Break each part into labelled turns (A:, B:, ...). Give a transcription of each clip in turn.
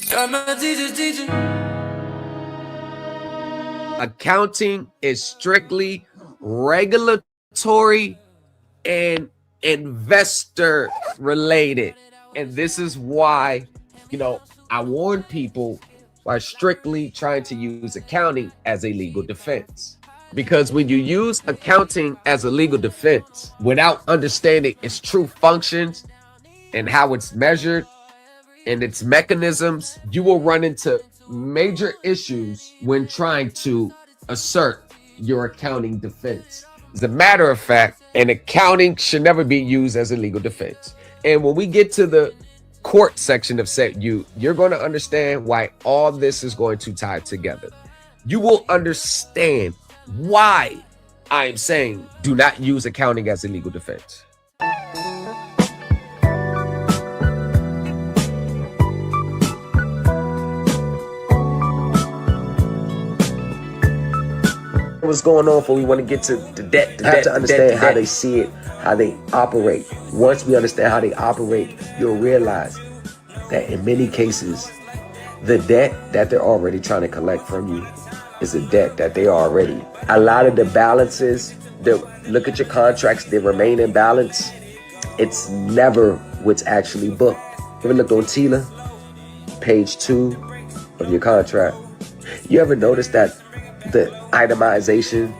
A: Got my teachers teaching.
B: Accounting is strictly regulatory and investor related. And this is why, I warn people by strictly trying to use accounting as a legal defense. Because when you use accounting as a legal defense without understanding its true functions and how it's measured and its mechanisms, you will run into major issues when trying to assert your accounting defense. As a matter of fact, an accounting should never be used as a legal defense. And when we get to the court section of Set U, you're going to understand why all this is going to tie together. You will understand why I am saying do not use accounting as a legal defense. What's going on before we want to get to the debt?
C: Have to understand how they see it, how they operate. Once we understand how they operate, you'll realize that in many cases, the debt that they're already trying to collect from you is a debt that they already. A lot of the balances, look at your contracts, they remain in balance. It's never what's actually booked. You ever looked on TILA, page 2 of your contract? You ever notice that the itemization,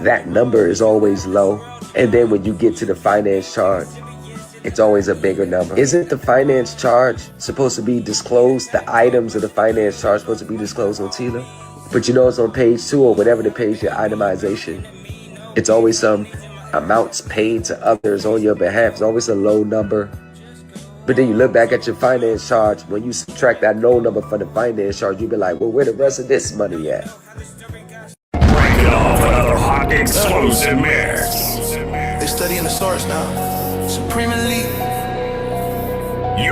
C: that number is always low, and then when you get to the finance charge, it's always a bigger number? Isn't the finance charge supposed to be disclosed? The items of the finance charge supposed to be disclosed on TILA? But it's on page 2 or whatever the page, your itemization. It's always some amounts paid to others on your behalf. It's always a low number. But then you look back at your finance charge, when you subtract that low number from the finance charge, you be like, well, where the rest of this money at?
D: Break it off another hot explosive mix.
A: They studying the source now. Supreme Elite.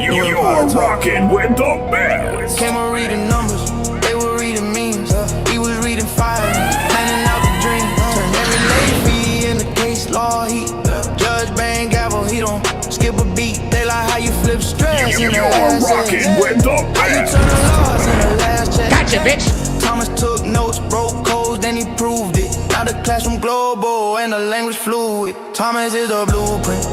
D: You're rocking with the best.
A: Came and reading numbers. They were reading memes. We was reading fire. Planning out the dream. Turn every late fee in the case law heat. Judge bang gavel, he don't skip a beat. They like how you flip stress in the last
D: rocking
A: check.
D: with the
A: How you
D: best.
A: turn the loss in the last check.
B: Gotcha, bitch.
A: Thomas took notes, broke codes, then he proved it. Now the classroom global and the language fluid. Thomas is the blueprint.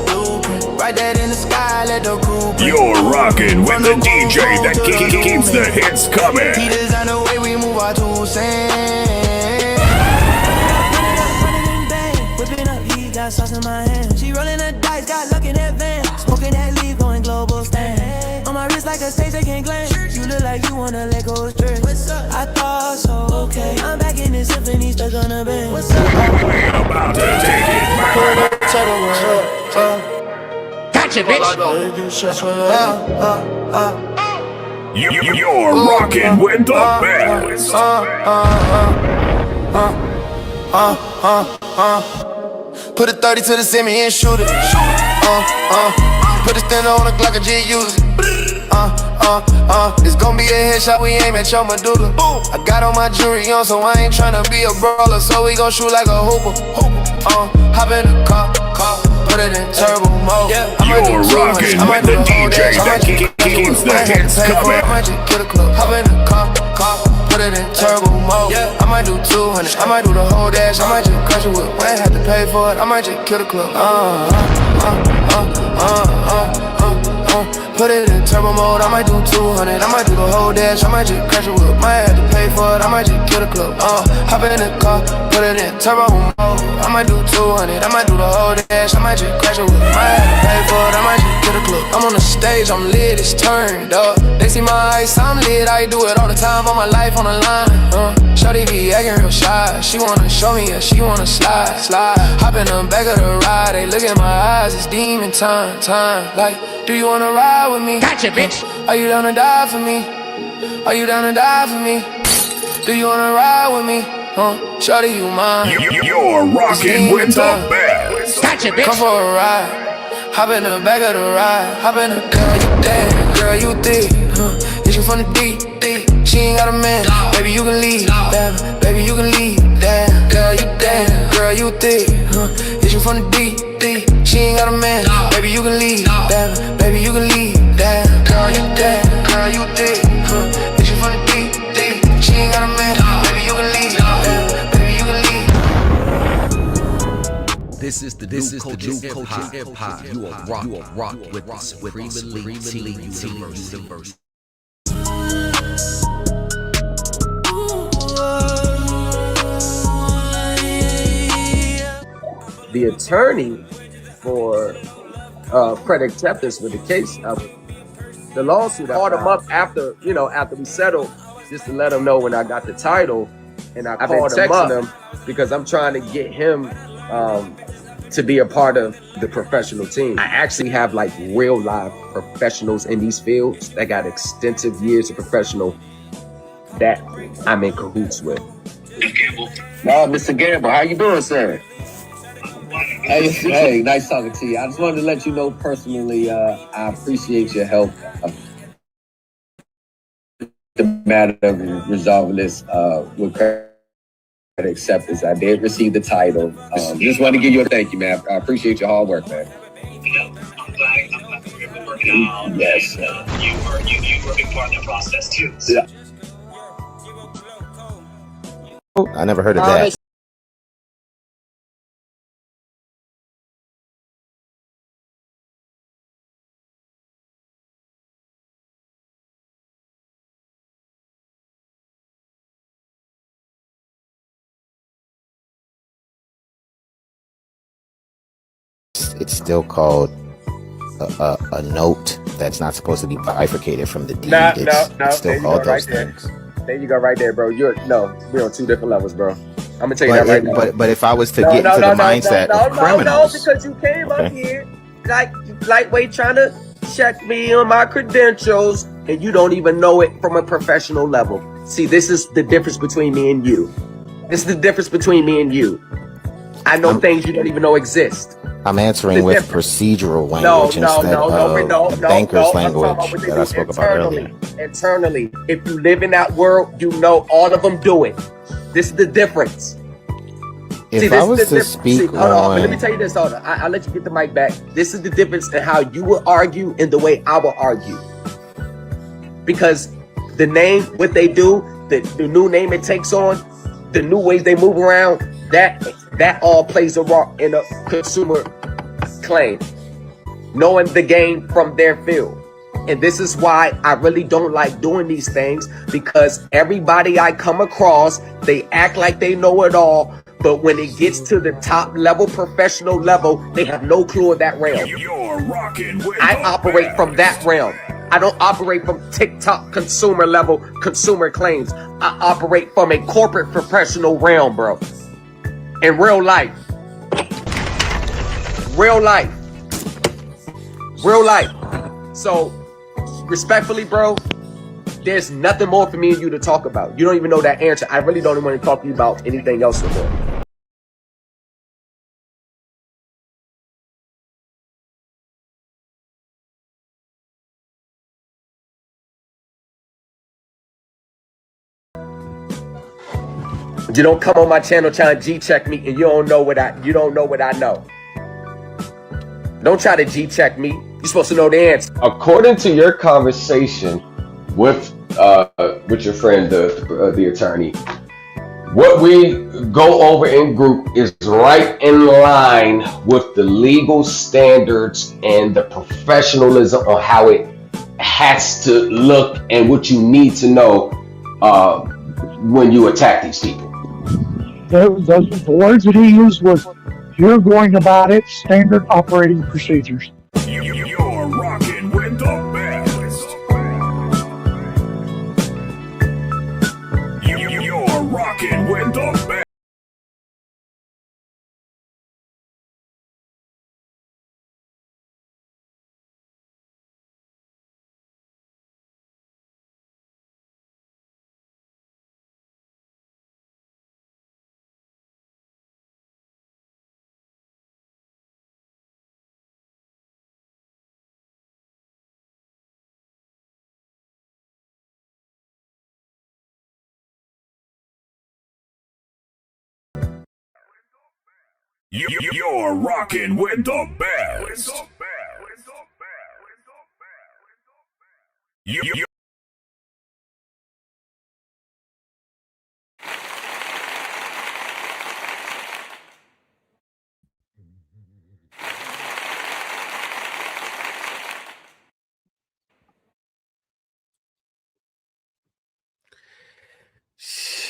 A: Write that in the sky, let the crew print.
D: You're rocking with the DJ that keeps the hits coming.
A: He designed the way we move our 2 cents. Whipping up, he got sauce in my hand. She rolling the dice, got luck in that van. Smoking that leaf, going global stand. On my wrist like a stage, they can't glance. You look like you wanna let go straight. I thought so, okay. I'm back in this symphony, stuck on a bend. What's up?
D: We're about to take it back.
B: Gotcha, bitch.
D: You're rocking with the best.
A: Put a 30 to the semi and shoot it. Put a stand on the Glock and just use it. It's gonna be a headshot, we aim at your medulla. I got on my jewelry on, so I ain't tryna be a brawler. So we gon' shoot like a hooper. Hop in the car, put it in turbo mode.
D: You're rocking with the DJ that keeps the hits coming.
A: I might just kill the club. Hop in the car, put it in turbo mode. I might do 200, I might do the whole dash. I might just crush it with, when I have to pay for it. I might just kill the club. Put it in turbo mode, I might do 200, I might do the whole dash, I might just crash it with, might have to pay for it, I might just kill the club. Hop in the car, put it in turbo mode, I might do 200, I might do the whole dash, I might just crash it with, might have to pay for it, I might just kill the club. I'm on the stage, I'm lit, it's turned up. They see my ice, I'm lit, I do it all the time, all my life on the line. Shawty be acting real shy, she wanna show me, yeah, she wanna slide. Hop in the back of the ride, they look in my eyes, it's demon time. Like, do you wanna ride with me?
B: Gotcha, bitch.
A: Are you down to die for me? Are you down to die for me? Do you wanna ride with me? Shawty, you mine.
D: You're rocking with the best.
B: Gotcha, bitch.
A: Come for a ride. Hop in the back of the ride. Hop in the girl, you dead. Girl, you thick. Hit you from the deep. She ain't got a man. Baby, you can leave. Damn. Baby, you can leave. Damn. Girl, you dead. Girl, you thick. Hit you from the deep. She ain't got a man. Baby, you can leave. Damn. Baby, you can leave. Damn. Girl, you dead. Girl, you thick.
E: This is the new culture hip hop. You are rock with the Supreme Elite University.
C: The attorney for credit acceptance with the case, the lawsuit, I called him up after we settled, just to let him know when I got the title, and I've been texting him because I'm trying to get him to be a part of the professional team. I actually have like real live professionals in these fields that got extensive years of professional that I'm in cahoots with. Mr. Gamble, how you doing, sir? Hey, nice talking to you. I just wanted to let you know personally, I appreciate your help. The matter of resolving this with credit acceptance. I did receive the title. Just want to give you a thank you, man. I appreciate your hard work, man.
F: I'm glad we were able to work it out.
C: Yes.
F: And you were a big part of the process too. So.
C: Yeah.
G: I never heard of that. It's still called a note that's not supposed to be bifurcated from the deed. It's still called those things.
C: There you go, right there, bro. We're on two different levels, bro. I'm gonna tell you that right now.
G: But if I was to get into the mindset of criminals,
C: because you came up here like lightweight trying to check me on my credentials, and you don't even know it from a professional level. See, this is the difference between me and you. I know things you don't even know exist.
G: I'm answering with procedural language instead of the banker's language that I spoke about earlier.
C: Internally, if you live in that world, you know all of them do it. This is the difference.
G: If I was to speak on...
C: Let me tell you this, hold on. I'll let you get the mic back. This is the difference in how you will argue and the way I will argue. Because the name, what they do, the new name it takes on, the new ways they move around, that all plays a role in a consumer claim. Knowing the game from their field. And this is why I really don't like doing these things, because everybody I come across, they act like they know it all, but when it gets to the top level, professional level, they have no clue of that realm.
D: You're rocking with
C: I operate from that realm. I don't operate from TikTok consumer level consumer claims. I operate from a corporate professional realm, bro. In real life. Real life. So, respectfully, bro, there's nothing more for me and you to talk about. You don't even know that answer. I really don't even want to talk to you about anything else anymore. You don't come on my channel trying to G-check me and you don't know what I know. Don't try to G-check me. You're supposed to know the answer. According to your conversation with your friend, the attorney, what we go over in group is right in line with the legal standards and the professionalism on how it has to look and what you need to know when you attack these people.
H: The words that he used was, "You're going about it standard operating procedures."
D: You're rocking with the best. You're rocking with the best. You're rocking with the best.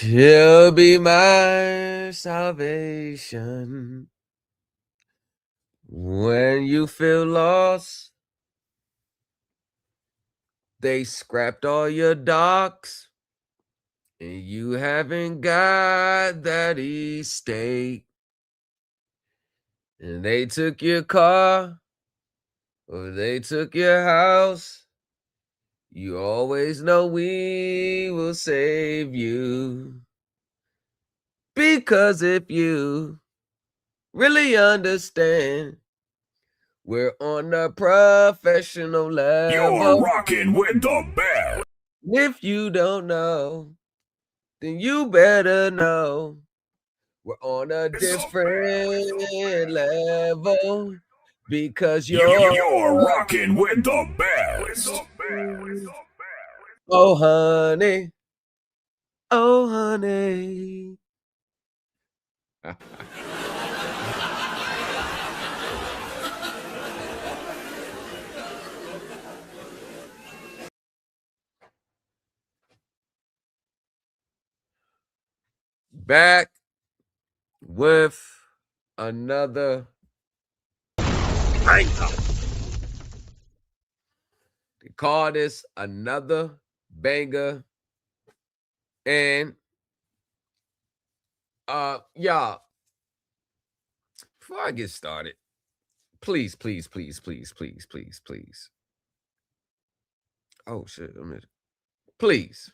B: She'll be my salvation. When you feel lost, they scrapped all your docks, and you haven't got that estate. And they took your car, or they took your house. You always know we will save you. Because if you really understand, we're on a professional level.
D: You're rocking with the best.
B: If you don't know, then you better know. We're on a different level. Because
D: You're rocking with the best.
B: Oh, honey. Oh, honey. Back with another banger. They call this another banger. And y'all, before I get started, please. Oh shit, please.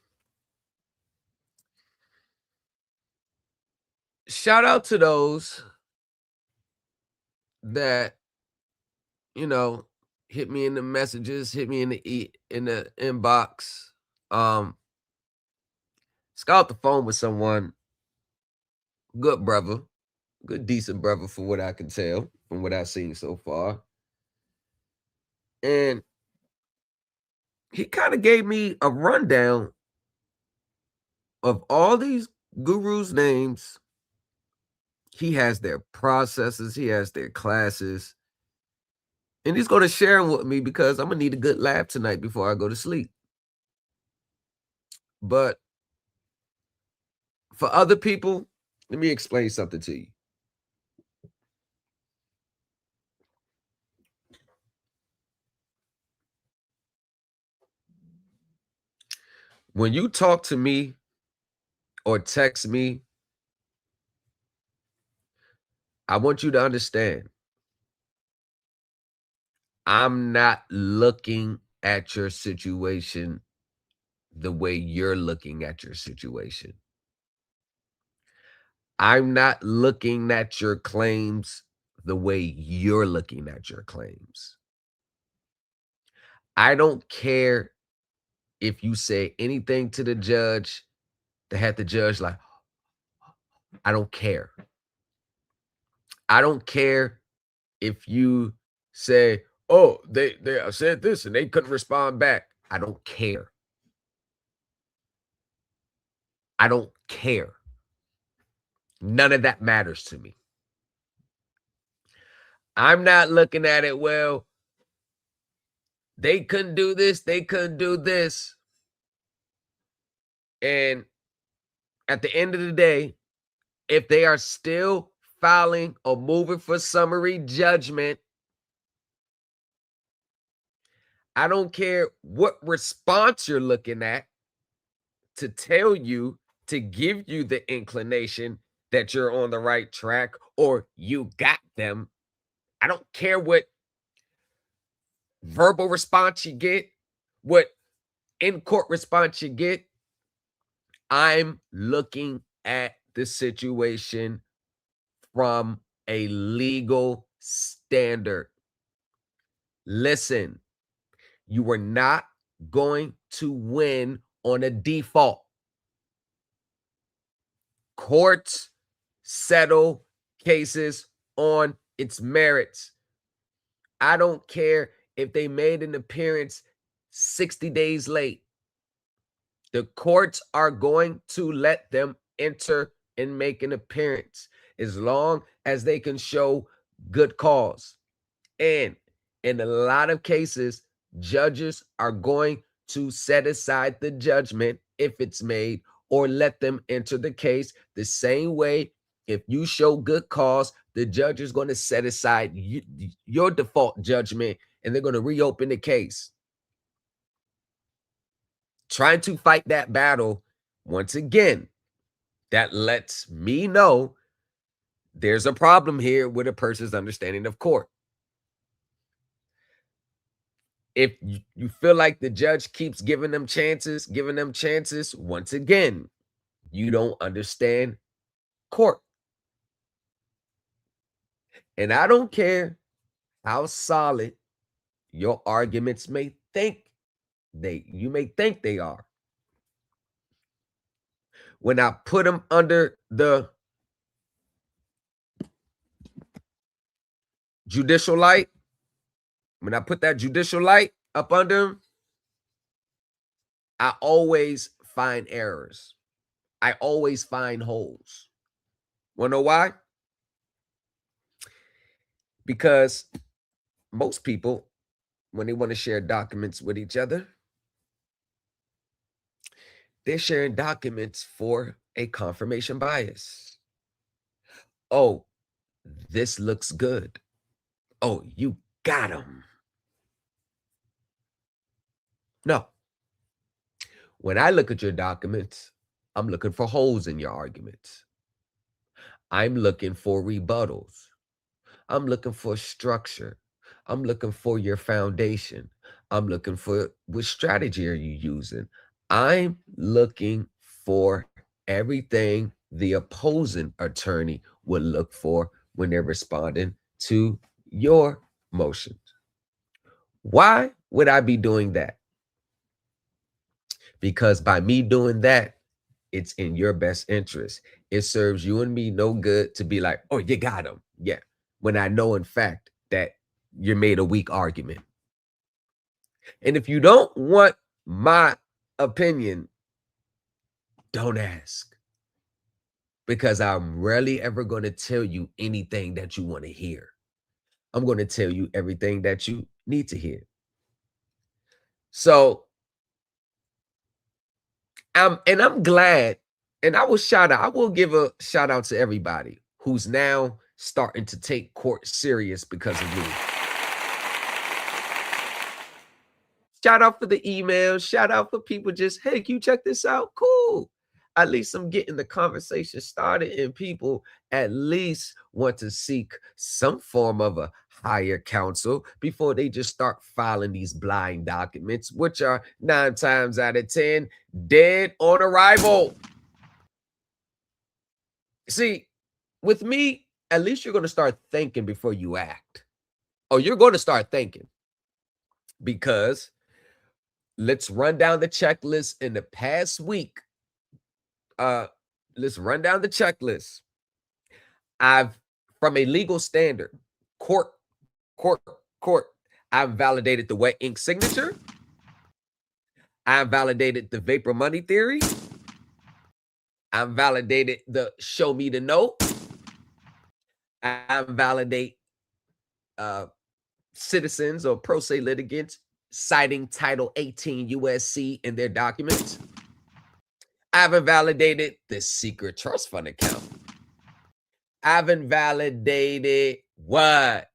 B: Shout out to those that, you know, hit me in the messages, hit me in the inbox. Got off the phone with someone, good brother, good decent brother for what I can tell from what I've seen so far. And he kind of gave me a rundown of all these gurus' names. He has their processes, he has their classes, and he's going to share them with me because I'm going to need a good laugh tonight before I go to sleep. But for other people, let me explain something to you. When you talk to me or text me, I want you to understand, I'm not looking at your situation the way you're looking at your situation. I'm not looking at your claims the way you're looking at your claims. I don't care if you say anything to the judge that had the judge like, I don't care. I don't care if you say, oh, they said this and they couldn't respond back. I don't care. I don't care. None of that matters to me. I'm not looking at it, well, they couldn't do this, they couldn't do this. And at the end of the day, if they are still filing or moving for summary judgment, I don't care what response you're looking at to tell you, to give you the inclination that you're on the right track or you got them. I don't care what verbal response you get, what in-court response you get. I'm looking at the situation from a legal standard. Listen, you are not going to win on a default. Courts settle cases on its merits. I don't care if they made an appearance 60 days late. The courts are going to let them enter and make an appearance as long as they can show good cause. And in a lot of cases, judges are going to set aside the judgment if it's made or let them enter the case. The same way, if you show good cause, the judge is going to set aside your default judgment and they're going to reopen the case. Trying to fight that battle, once again, that lets me know there's a problem here with a person's understanding of court. If you feel like the judge keeps giving them chances, once again, you don't understand court. And I don't care how solid your arguments may think you may think they are. When I put them under the judicial light, when I put that judicial light up under them, I always find errors. I always find holes. Wanna know why? Because most people, when they want to share documents with each other, they're sharing documents for a confirmation bias. Oh, this looks good. Oh, you got him. No. When I look at your documents, I'm looking for holes in your arguments. I'm looking for rebuttals. I'm looking for structure. I'm looking for your foundation. I'm looking for what strategy are you using. I'm looking for everything the opposing attorney would look for when they're responding to your motions. Why would I be doing that? Because by me doing that, it's in your best interest. It serves you and me no good to be like, oh, you got him. Yeah. When I know, in fact, that you made a weak argument. And if you don't want my opinion, don't ask. Because I'm rarely ever going to tell you anything that you want to hear. I'm going to tell you everything that you need to hear. So, I'm glad, and I will give a shout out to everybody who's now starting to take court serious because of me. Shout out for the emails. Shout out for people just, hey, can you check this out? Cool. At least I'm getting the conversation started and people at least want to seek some form of a higher counsel before they just start filing these blind documents, which are 9 times out of 10 dead on arrival. See, with me, at least you're going to start thinking before you act. Or you're going to start thinking, because let's run down the checklist in the past week. Let's run down the checklist. From a legal standard, court, I've validated the wet ink signature. I've validated the vapor money theory. I've validated the show me the note. I validate citizens or pro se litigants citing Title 18 USC in their documents. I've invalidated the secret trust fund account. I've invalidated what?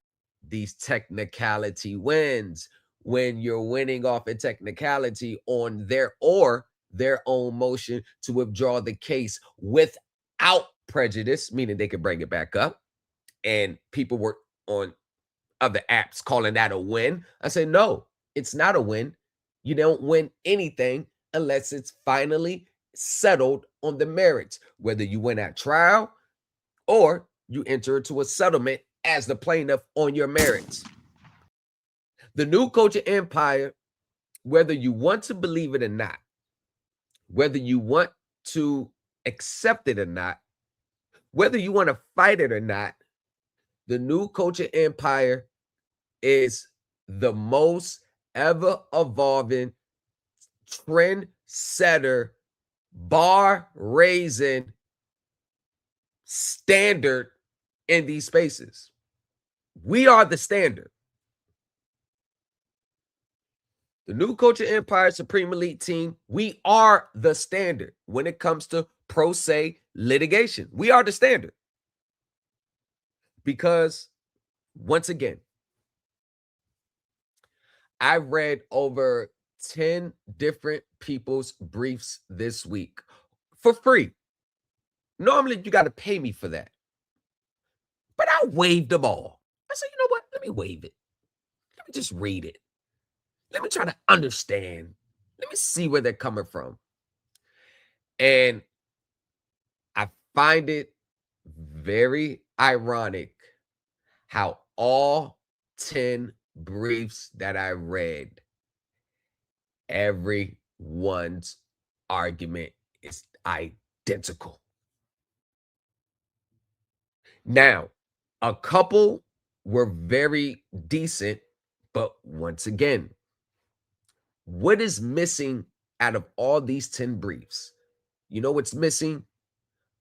B: These technicality wins. When you're winning off a technicality on their own motion to withdraw the case without prejudice, meaning they could bring it back up. And people were on other apps calling that a win. I say, no, it's not a win. You don't win anything unless it's finally settled on the merits, whether you win at trial or you enter into a settlement as the plaintiff on your merits. The new coaching empire, whether you want to believe it or not, whether you want to accept it or not, whether you want to fight it or not, the new coaching empire is the most ever evolving, trend setter, bar raising standard in these spaces. We are the standard. The New Culture Empire Supreme Elite team, we are the standard when it comes to pro se litigation. We are the standard. Because, once again, I read over 10 different people's briefs this week for free. Normally, you got to pay me for that. But I waived them all. I said, you know what? Let me waive it. Let me just read it. Let me try to understand. Let me see where they're coming from. And I find it very ironic how all 10 briefs that I read, everyone's argument is identical. Now, a couple were very decent, but once again, what is missing out of all these 10 briefs? You know what's missing?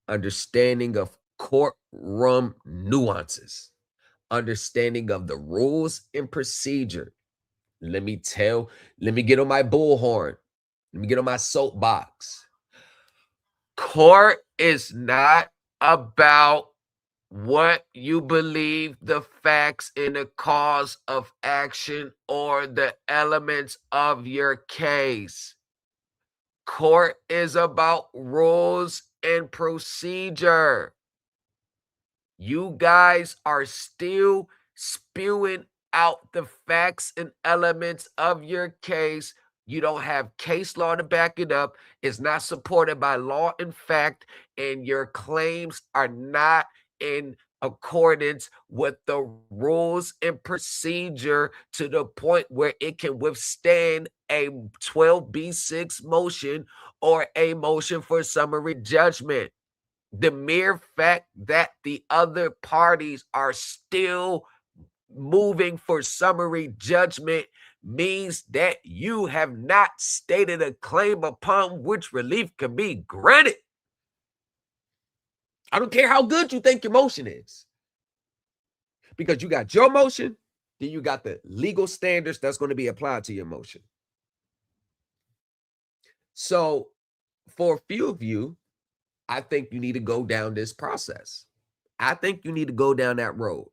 B: Understanding of courtroom nuances, understanding of the rules and procedure. Let me get on my bullhorn. Let me get on my soapbox. Court is not about what you believe the facts in the cause of action or the elements of your case. Court is about rules and procedure. You guys are still spewing out the facts and elements of your case. You don't have case law to back it up. It's not supported by law and fact, and your claims are not in accordance with the rules and procedure to the point where it can withstand a 12B6 motion or a motion for summary judgment. The mere fact that the other parties are still moving for summary judgment means that you have not stated a claim upon which relief can be granted. I don't care how good you think your motion is. Because you got your motion, then you got the legal standards that's going to be applied to your motion. So for a few of you, I think you need to go down this process. I think you need to go down that road.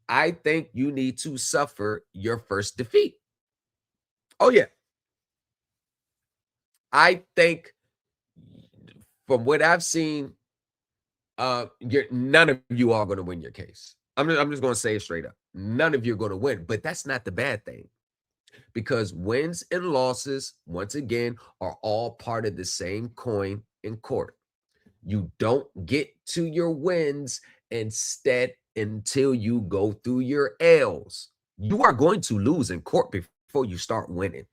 B: I think you need to suffer your first defeat. Oh, yeah. I think from what I've seen, none of you are going to win your case. I'm just going to say it straight up. None of you are going to win, but that's not the bad thing. Because wins and losses, once again, are all part of the same coin in court. You don't get to your wins until you go through your L's. You are going to lose in court before you start winning.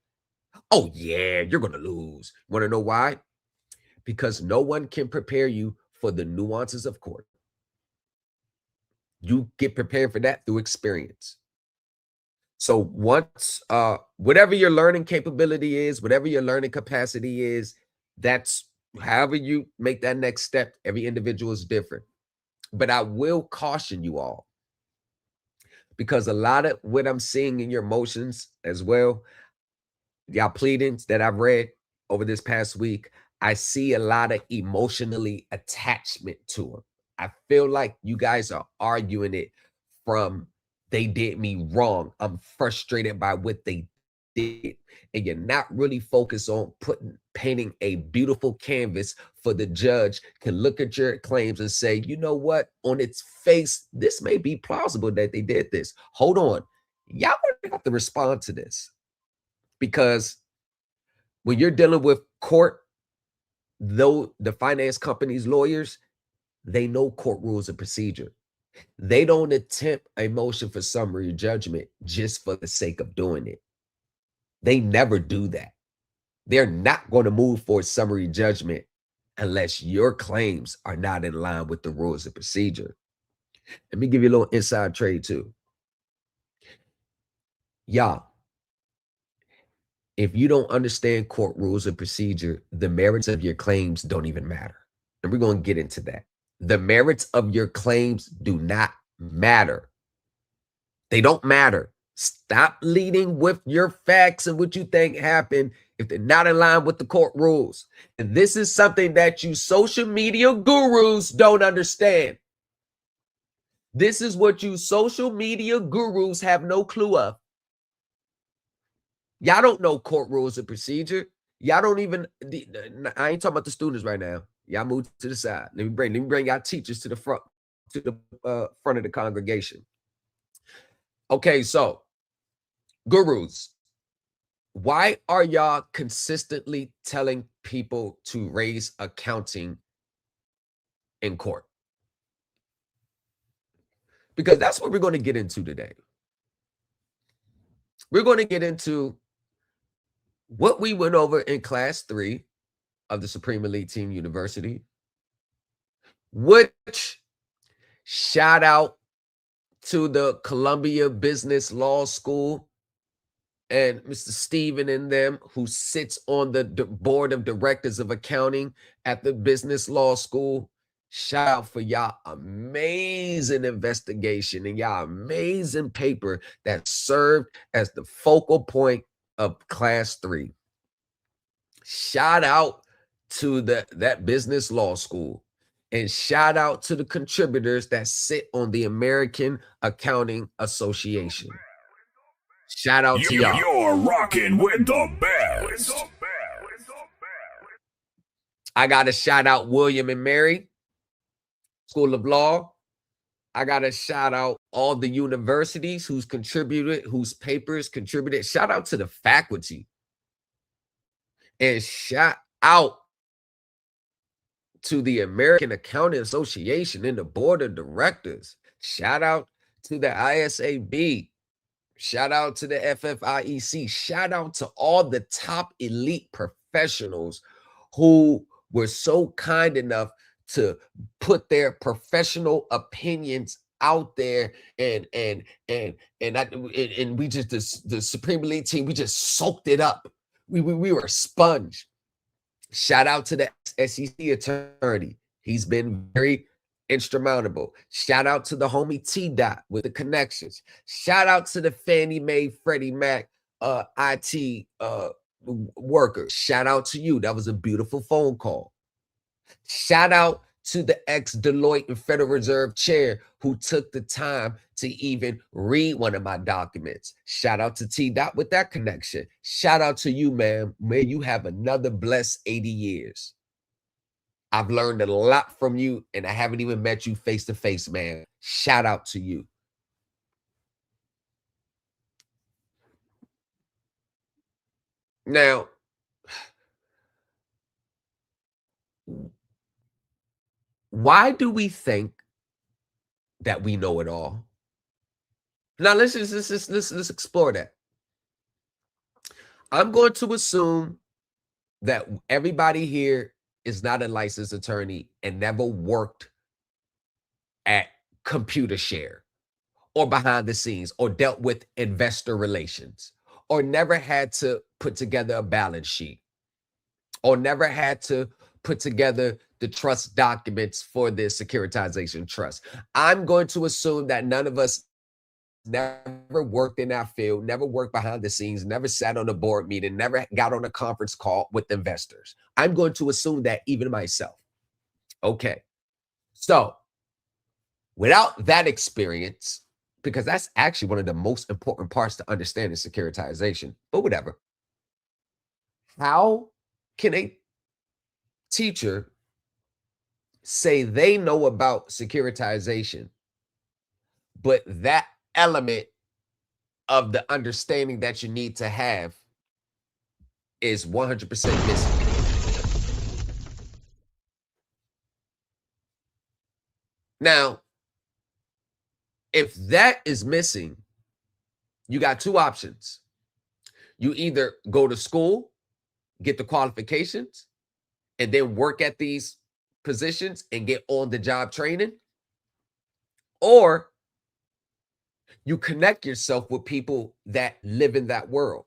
B: Oh, yeah, you're going to lose. Want to know why? Because no one can prepare you for the nuances of court. You get prepared for that through experience. So once, whatever your learning capability is, whatever your learning capacity is, that's however you make that next step. Every individual is different. But I will caution you all, because a lot of what I'm seeing in your motions as well, y'all pleadings that I've read over this past week, I see a lot of emotionally attachment to them. I feel like you guys are arguing it from they did me wrong. I'm frustrated by what they did. And you're not really focused on painting a beautiful canvas for the judge can look at your claims and say, you know what, on its face, this may be plausible that they did this. Hold on. Y'all gonna have to respond to this, because when you're dealing with court, though the finance company's lawyers, they know court rules and procedure. They don't attempt a motion for summary judgment just for the sake of doing it. They never do that. They're not going to move for summary judgment unless your claims are not in line with the rules and procedure. Let me give you a little inside trade too. Y'all, if you don't understand court rules and procedure, the merits of your claims don't even matter. And we're going to get into that. The merits of your claims do not matter. They don't matter. Stop leading with your facts and what you think happened if they're not in line with the court rules. And this is something that you social media gurus don't understand. This is what you social media gurus have no clue of. Y'all don't know court rules and procedure. Y'all don't even, I ain't talking about the students right now. Y'all move to the side. Let me bring y'all teachers to the front of the congregation. Okay, so gurus, why are y'all consistently telling people to raise accounting in court? Because that's what we're going to get into today. We're going to get into what we went over in class 3 of the Supreme Elite Team University, which shout out to the Columbia Business Law School and Mr. Steven and them, who sits on the board of directors of accounting at the Business Law School. Shout out for y'all amazing investigation and y'all amazing paper that served as the focal point of class 3. Shout out to that Business Law School, and shout out to the contributors that sit on the American Accounting Association. Shout out to y'all.
D: You're rocking with the best.
B: I got to shout out William and Mary School of Law. I got to shout out all the universities whose papers contributed. Shout out to the faculty. And shout out to the American Accounting Association and the board of directors. Shout out to the ISAB. Shout out to the FFIEC. Shout out to all the top elite professionals who were so kind enough to put their professional opinions out there, and we just, the Supreme Elite Team, we just soaked it up. We were a sponge. Shout out to the SEC attorney. He's been very instrumental. Shout out to the homie T-Dot with the connections. Shout out to the Fannie Mae, Freddie Mac IT workers. Shout out to you. That was a beautiful phone call. Shout out to the ex-Deloitte and Federal Reserve chair who took the time to even read one of my documents. Shout out to T-Dot with that connection. Shout out to you, man. May you have another blessed 80 years. I've learned a lot from you, and I haven't even met you face to face, man. Shout out to you. Now, why do we think that we know it all? Now, let's explore that. I'm going to assume that everybody here is not a licensed attorney and never worked at ComputerShare or behind the scenes or dealt with investor relations or never had to put together a balance sheet or never had to put together the trust documents for the securitization trust. I'm going to assume that none of us never worked in that field, never worked behind the scenes, never sat on a board meeting, never got on a conference call with investors. I'm going to assume that even myself. Okay. So without that experience, because that's actually one of the most important parts to understand in securitization, but whatever. How can a teacher say they know about securitization, but that element of the understanding that you need to have is 100% missing? Now, if that is missing, you got two options. You either go to school, get the qualifications, and then work at these positions and get on the job training, or you connect yourself with people that live in that world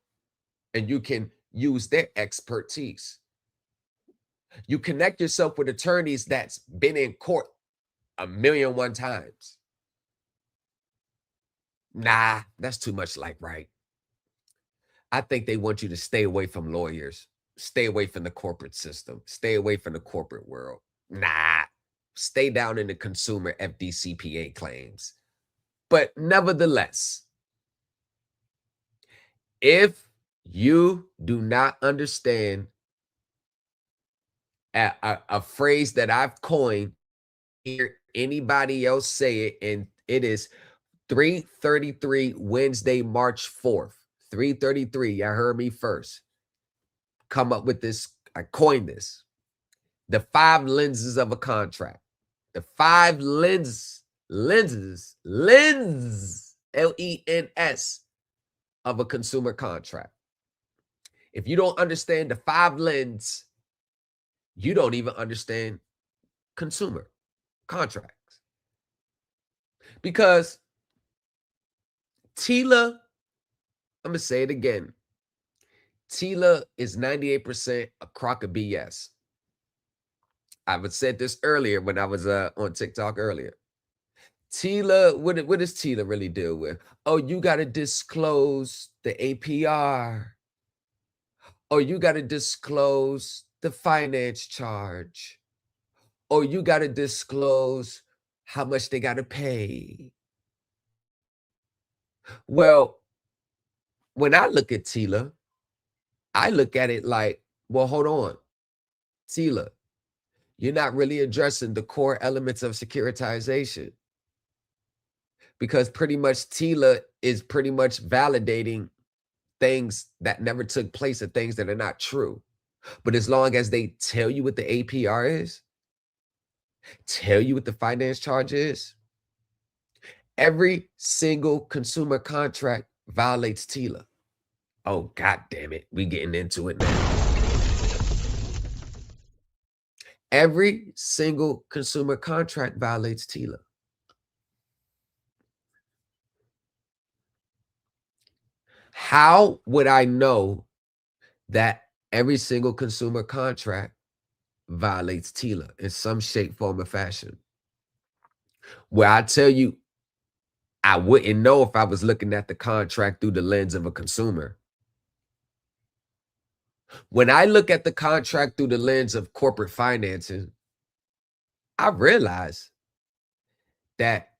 B: and you can use their expertise. You connect yourself with attorneys that's been in court 1,000,001 times. Nah, that's too much like right. I think they want you to stay away from lawyers, stay away from the corporate system, stay away from the corporate world. Nah, stay down in the consumer FDCPA claims. But nevertheless, if you do not understand a phrase that I've coined, hear anybody else say it, and it is 3:33 Wednesday, March 4th. 3:33. Y'all heard me first. Come up with this. I coined this. The 5 lenses of a contract. The 5 lenses, Lens, of a consumer contract. If you don't understand the 5 lenses, you don't even understand consumer contracts. Because TILA, I'm going to say it again. TILA is 98% a crock of BS. I've said this earlier when I was on TikTok earlier. TILA, what does TILA really deal with? Oh, you got to disclose the APR. Or you got to disclose the finance charge. Or you got to disclose how much they got to pay. Well, when I look at TILA, I look at it like, well, hold on. TILA, you're not really addressing the core elements of securitization. Because pretty much TILA is pretty much validating things that never took place or things that are not true. But as long as they tell you what the APR is, tell you what the finance charge is, every single consumer contract violates TILA. Oh, God damn it. We getting into it now. Every single consumer contract violates TILA. How would I know that every single consumer contract violates TILA in some shape, form, or fashion? Where I tell you, I wouldn't know if I was looking at the contract through the lens of a consumer. When I look at the contract through the lens of corporate financing, I realize that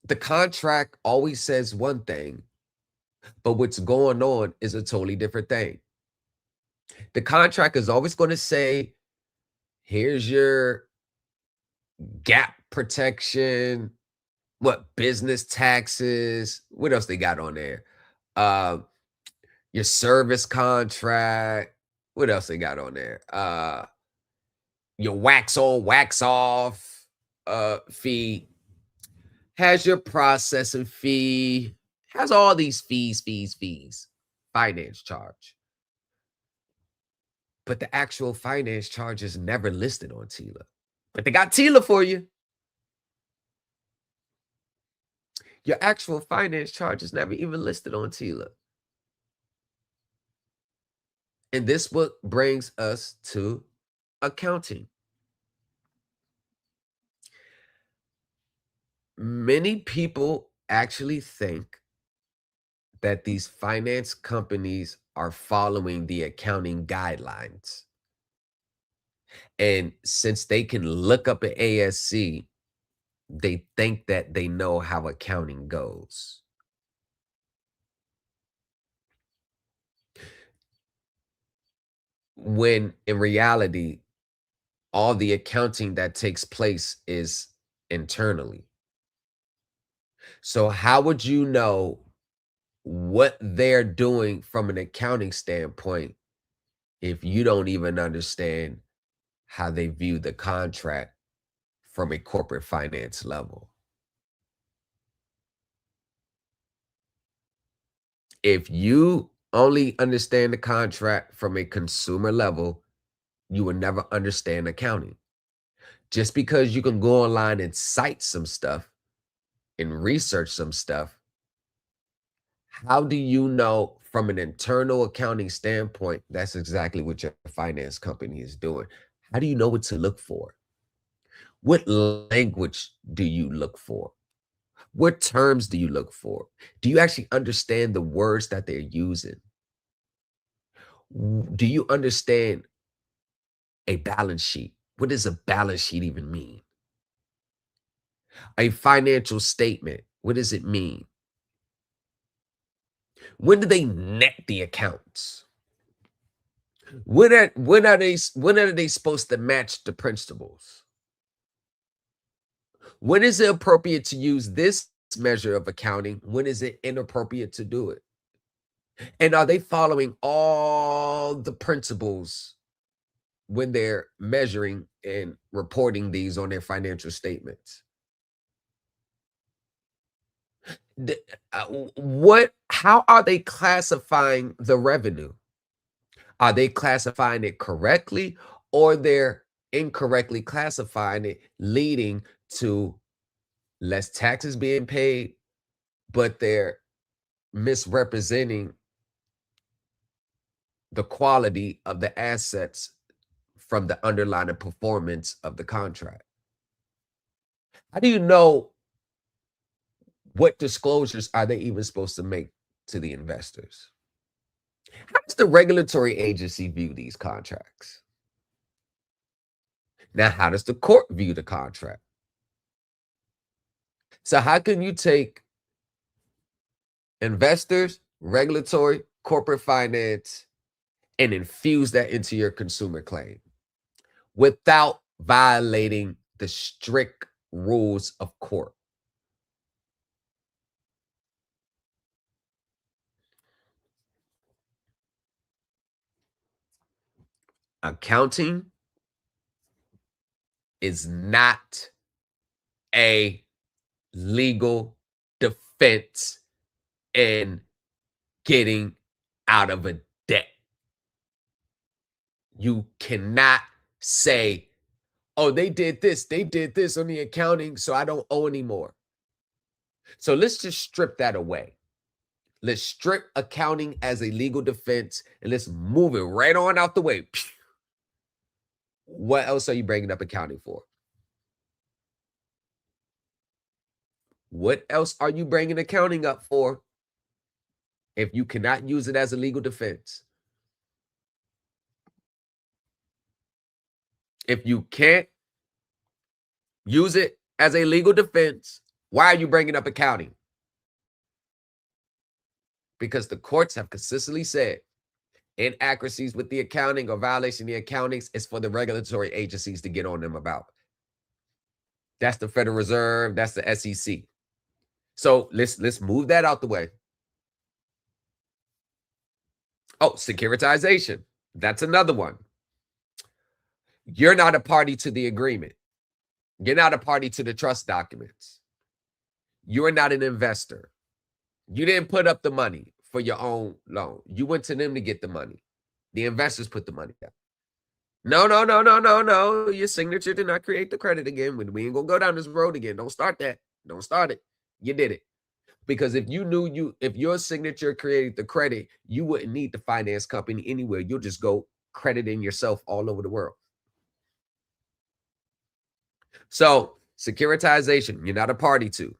B: the contract always says one thing, but what's going on is a totally different thing. The contract is always going to say, here's your gap protection, what business taxes, what else they got on there? Your service contract, what else they got on there? Your wax on, wax off fee, has your processing fee, has all these fees, finance charge. But the actual finance charge is never listed on TILA. But they got TILA for you. Your actual finance charge is never even listed on TILA. And this what brings us to accounting. Many people actually think that these finance companies are following the accounting guidelines. And since they can look up at ASC, they think that they know how accounting goes. When in reality, all the accounting that takes place is internally. So how would you know what they're doing from an accounting standpoint if you don't even understand how they view the contract from a corporate finance level? If you only understand the contract from a consumer level, you will never understand accounting. Just because you can go online and cite some stuff and research some stuff, how do you know from an internal accounting standpoint that's exactly what your finance company is doing? How do you know what to look for? What language do you look for? What terms do you look for? Do you actually understand the words that they're using? Do you understand a balance sheet? What does a balance sheet even mean? A financial statement, what does it mean? When do they net the accounts? When are they supposed to match the principles? When is it appropriate to use this measure of accounting? When is it inappropriate to do it? And are they following all the principles when they're measuring and reporting these on their financial statements? How are they classifying the revenue? Are they classifying it correctly, or they're incorrectly classifying it, leading to less taxes being paid, but they're misrepresenting the quality of the assets from the underlying performance of the contract? How do you know what disclosures are they even supposed to make to the investors? How does the regulatory agency view these contracts? Now, how does the court view the contract? So how can you take investors, regulatory, corporate finance, and infuse that into your consumer claim without violating the strict rules of court? Accounting is not a legal defense in getting out of a debt. You cannot say, oh, they did this on the accounting, so I don't owe anymore. So let's just strip that away. Let's strip accounting as a legal defense and let's move it right on out the way. What else are you bringing up accounting for? What else are you bringing accounting up for if you cannot use it as a legal defense? If you can't use it as a legal defense, why are you bringing up accounting? Because the courts have consistently said inaccuracies with the accounting or violation of the accountings is for the regulatory agencies to get on them about. That's the Federal Reserve. That's the SEC. So let's move that out the way. Oh, securitization. That's another one. You're not a party to the agreement. You're not a party to the trust documents. You're not an investor. You didn't put up the money for your own loan. You went to them to get the money. The investors put the money down. No. Your signature did not create the credit again. We ain't gonna go down this road again. Don't start that. Don't start it. You did it. Because if you knew if your signature created the credit, you wouldn't need the finance company anywhere. You'll just go crediting yourself all over the world. So securitization, you're not a party to.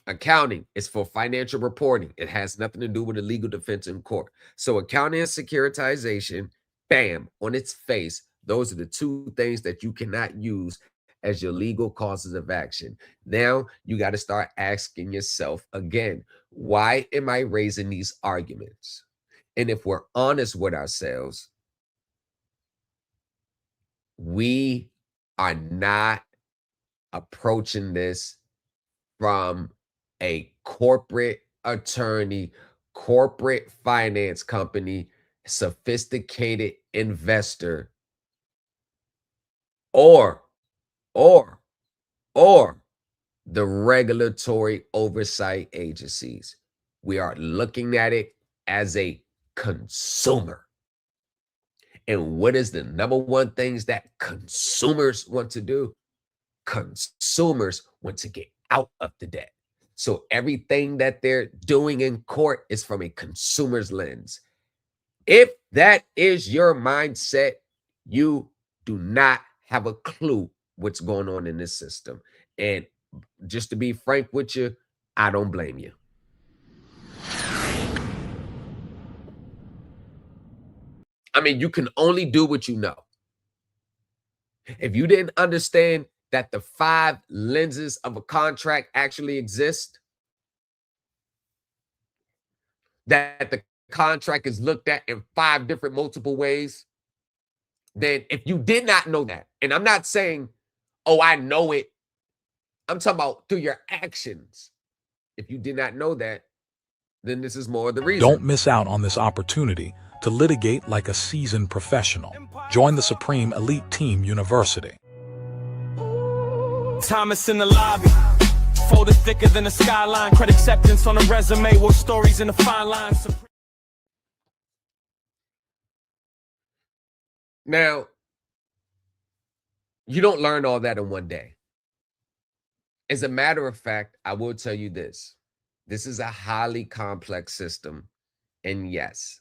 B: Accounting is for financial reporting. It has nothing to do with a legal defense in court. So accounting and securitization, bam, on its face, those are the two things that you cannot use as your legal causes of action. Now you got to start asking yourself again, why am I raising these arguments? And if we're honest with ourselves, we are not approaching this from a corporate attorney, corporate finance company, sophisticated investor, or the regulatory oversight agencies. We are looking at it as a consumer. And what is the number one things that consumers want to do? Consumers want to get out of the debt. So everything that they're doing in court is from a consumer's lens. If that is your mindset, you do not have a clue what's going on in this system. And just to be frank with you, I don't blame you. I mean, you can only do what you know. If you didn't understand that the 5 lenses of a contract actually exist, that the contract is looked at in 5 different multiple ways, then if you did not know that, and I'm not saying, oh, I know it, I'm talking about through your actions. If you did not know that, then this is more the reason.
I: Don't miss out on this opportunity to litigate like a seasoned professional. Join the Supreme Elite Team University.
J: Thomas in the lobby, folded thicker than a skyline. Credit acceptance on a resume with stories in the fine lines.
B: Now, you don't learn all that in one day. As a matter of fact, I will tell you this. This is a highly complex system. And yes,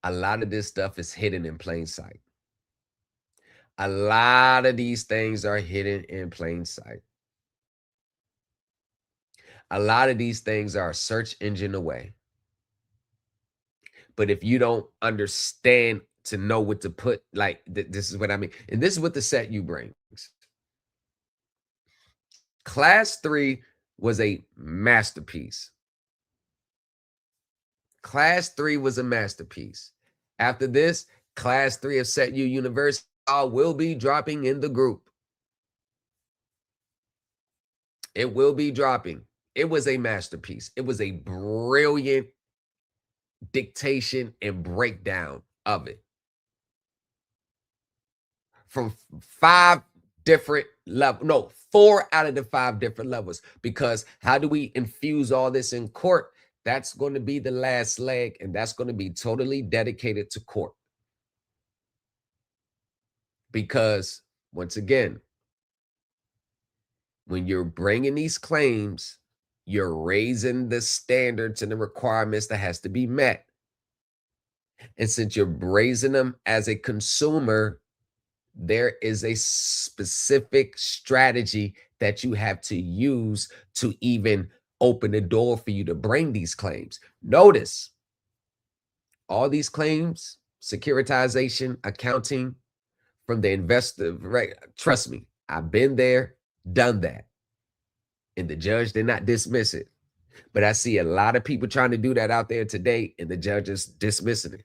B: a lot of this stuff is hidden in plain sight. A lot of these things are hidden in plain sight. A lot of these things are a search engine away. But if you don't understand to know what to put, like this is what I mean. And this is what the set you brings. Class 3 was a masterpiece. Class 3 was a masterpiece. After this, Class 3 of Set U University will be dropping in the group. It will be dropping. It was a masterpiece. It was a brilliant dictation and breakdown of it. From 5 different levels, no, 4 out of the 5 different levels. Because how do we infuse all this in court? That's going to be the last leg, and that's going to be totally dedicated to court. Because once again, when you're bringing these claims, you're raising the standards and the requirements that has to be met. And since you're raising them as a consumer, there is a specific strategy that you have to use to even open the door for you to bring these claims. Notice all these claims, securitization, accounting, from the investor, right? Trust me, I've been there, done that. And the judge did not dismiss it. But I see a lot of people trying to do that out there today, and the judge is dismissing it.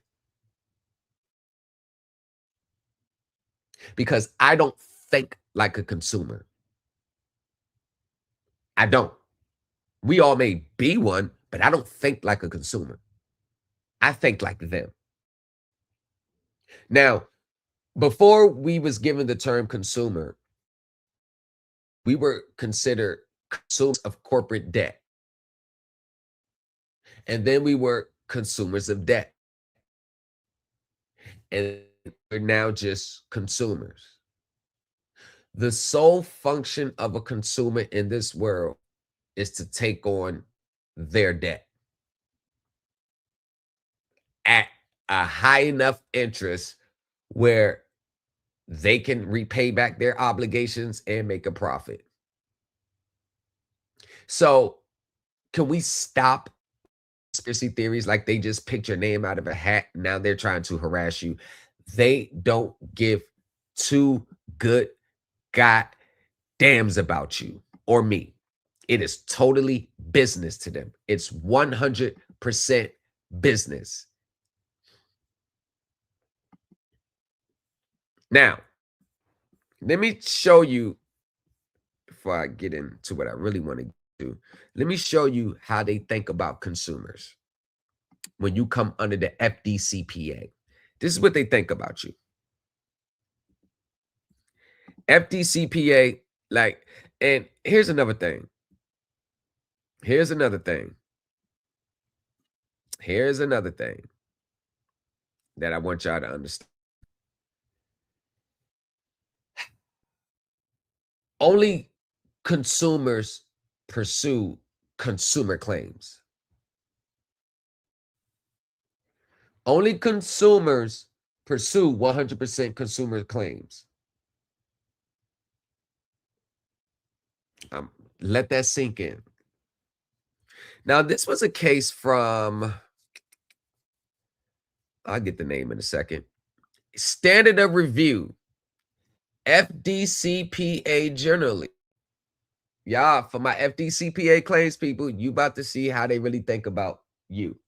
B: Because I don't think like a consumer. I don't. We all may be one, but I don't think like a consumer. I think like them. Now, before we was given the term consumer, we were considered consumers of corporate debt. And then we were consumers of debt. And we're now just consumers. The sole function of a consumer in this world is to take on their debt at a high enough interest where they can repay back their obligations and make a profit. So can we stop conspiracy theories like they just picked your name out of a hat? Now they're trying to harass you. They don't give 2 good goddams about you or me. It is totally business to them. It's 100% business. Now, let me show you, before I get into what I really want to do, let me show you how they think about consumers when you come under the FDCPA. This is what they think about you. FDCPA, like, and here's another thing. Here's another thing. Here's another thing that I want y'all to understand. Only consumers pursue consumer claims. Only consumers pursue 100% consumer claims. Let that sink in. Now, this was a case from, I'll get the name in a second. Standard of Review, FDCPA Journaling. Y'all, for my FDCPA claims people, you about to see how they really think about you.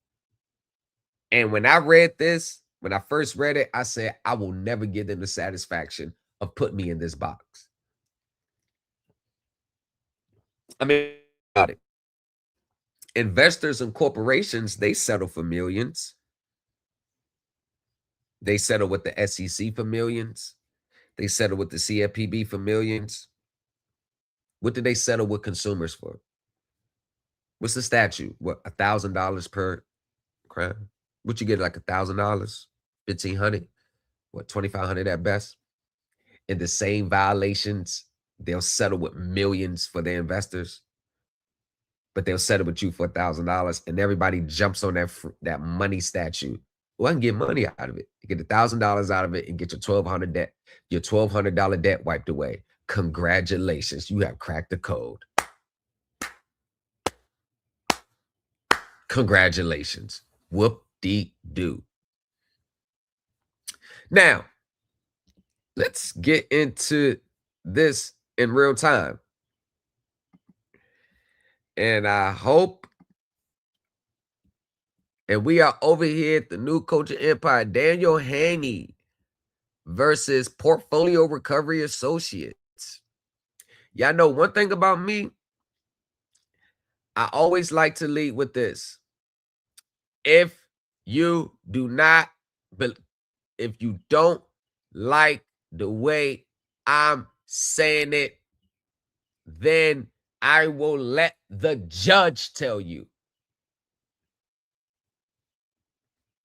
B: And when I read this, when I first read it, I said, I will never give them the satisfaction of putting me in this box. I mean, about it. Investors and corporations, they settle for millions. They settle with the SEC for millions. They settle with the CFPB for millions. What did they settle with consumers for? What's the statute? What, $1,000 per crime? What you get, like $1,000, $1,500, what, $2,500 at best? And the same violations, they'll settle with millions for their investors, but they'll settle with you for $1,000, and everybody jumps on that money statute. Well, I can get money out of it. You get $1,000 out of it and get your $1,200 debt wiped away. Congratulations, you have cracked the code. Congratulations. Whoop-de-doo. Now, let's get into this in real time. And I hope, and we are over here at the New Culture Empire, Daniel Haney versus Portfolio Recovery Associates. Y'all know one thing about me, I always like to lead with this. If you don't like the way I'm saying it, then I will let the judge tell you.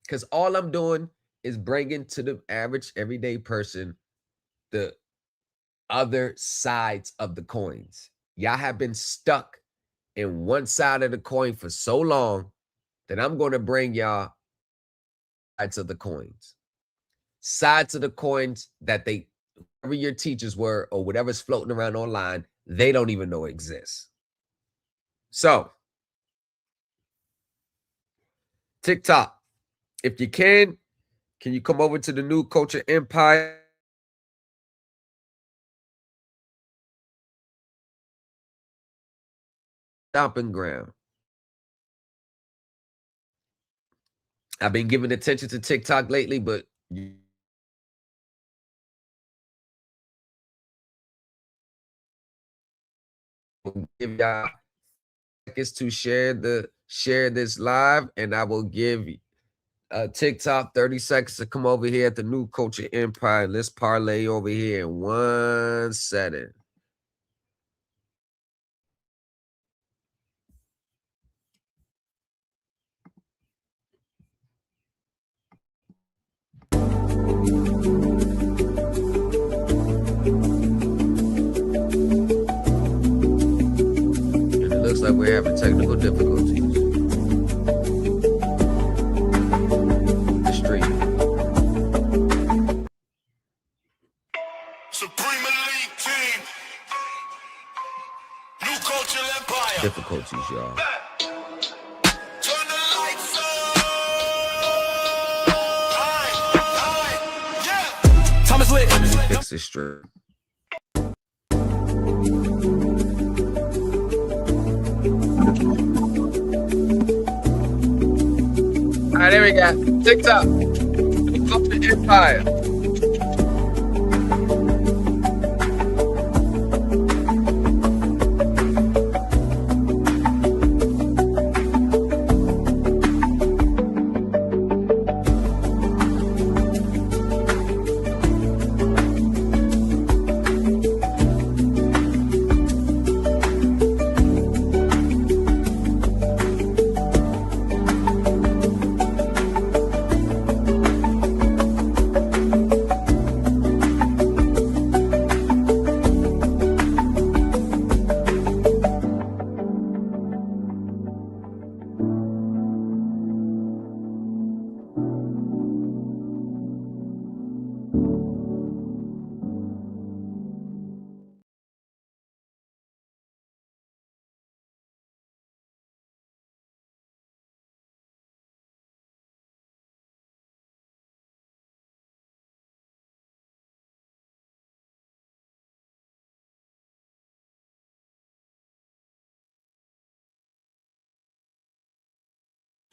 B: Because all I'm doing is bringing to the average everyday person the other sides of the coins. Y'all have been stuck in one side of the coin for so long that I'm going to bring y'all sides of the coins. Sides of the coins that whoever your teachers were or whatever's floating around online, they don't even know exists. So, TikTok, if you can you come over to the New Culture Empire? Stomping ground. I've been giving attention to TikTok lately, but give y'all seconds to share this live, and I will give TikTok 30 seconds to come over here at the New Culture Empire. Let's parlay over here in 1 second. And it looks like we're having technical difficulties. The stream.
D: Supreme Elite Team. New Culture Empire.
B: Difficulties, y'all.
D: Turn the lights on. Yeah.
J: Thomas Lit.
B: Fix this stream. All right, there we go. TikTok. New Culture Empire.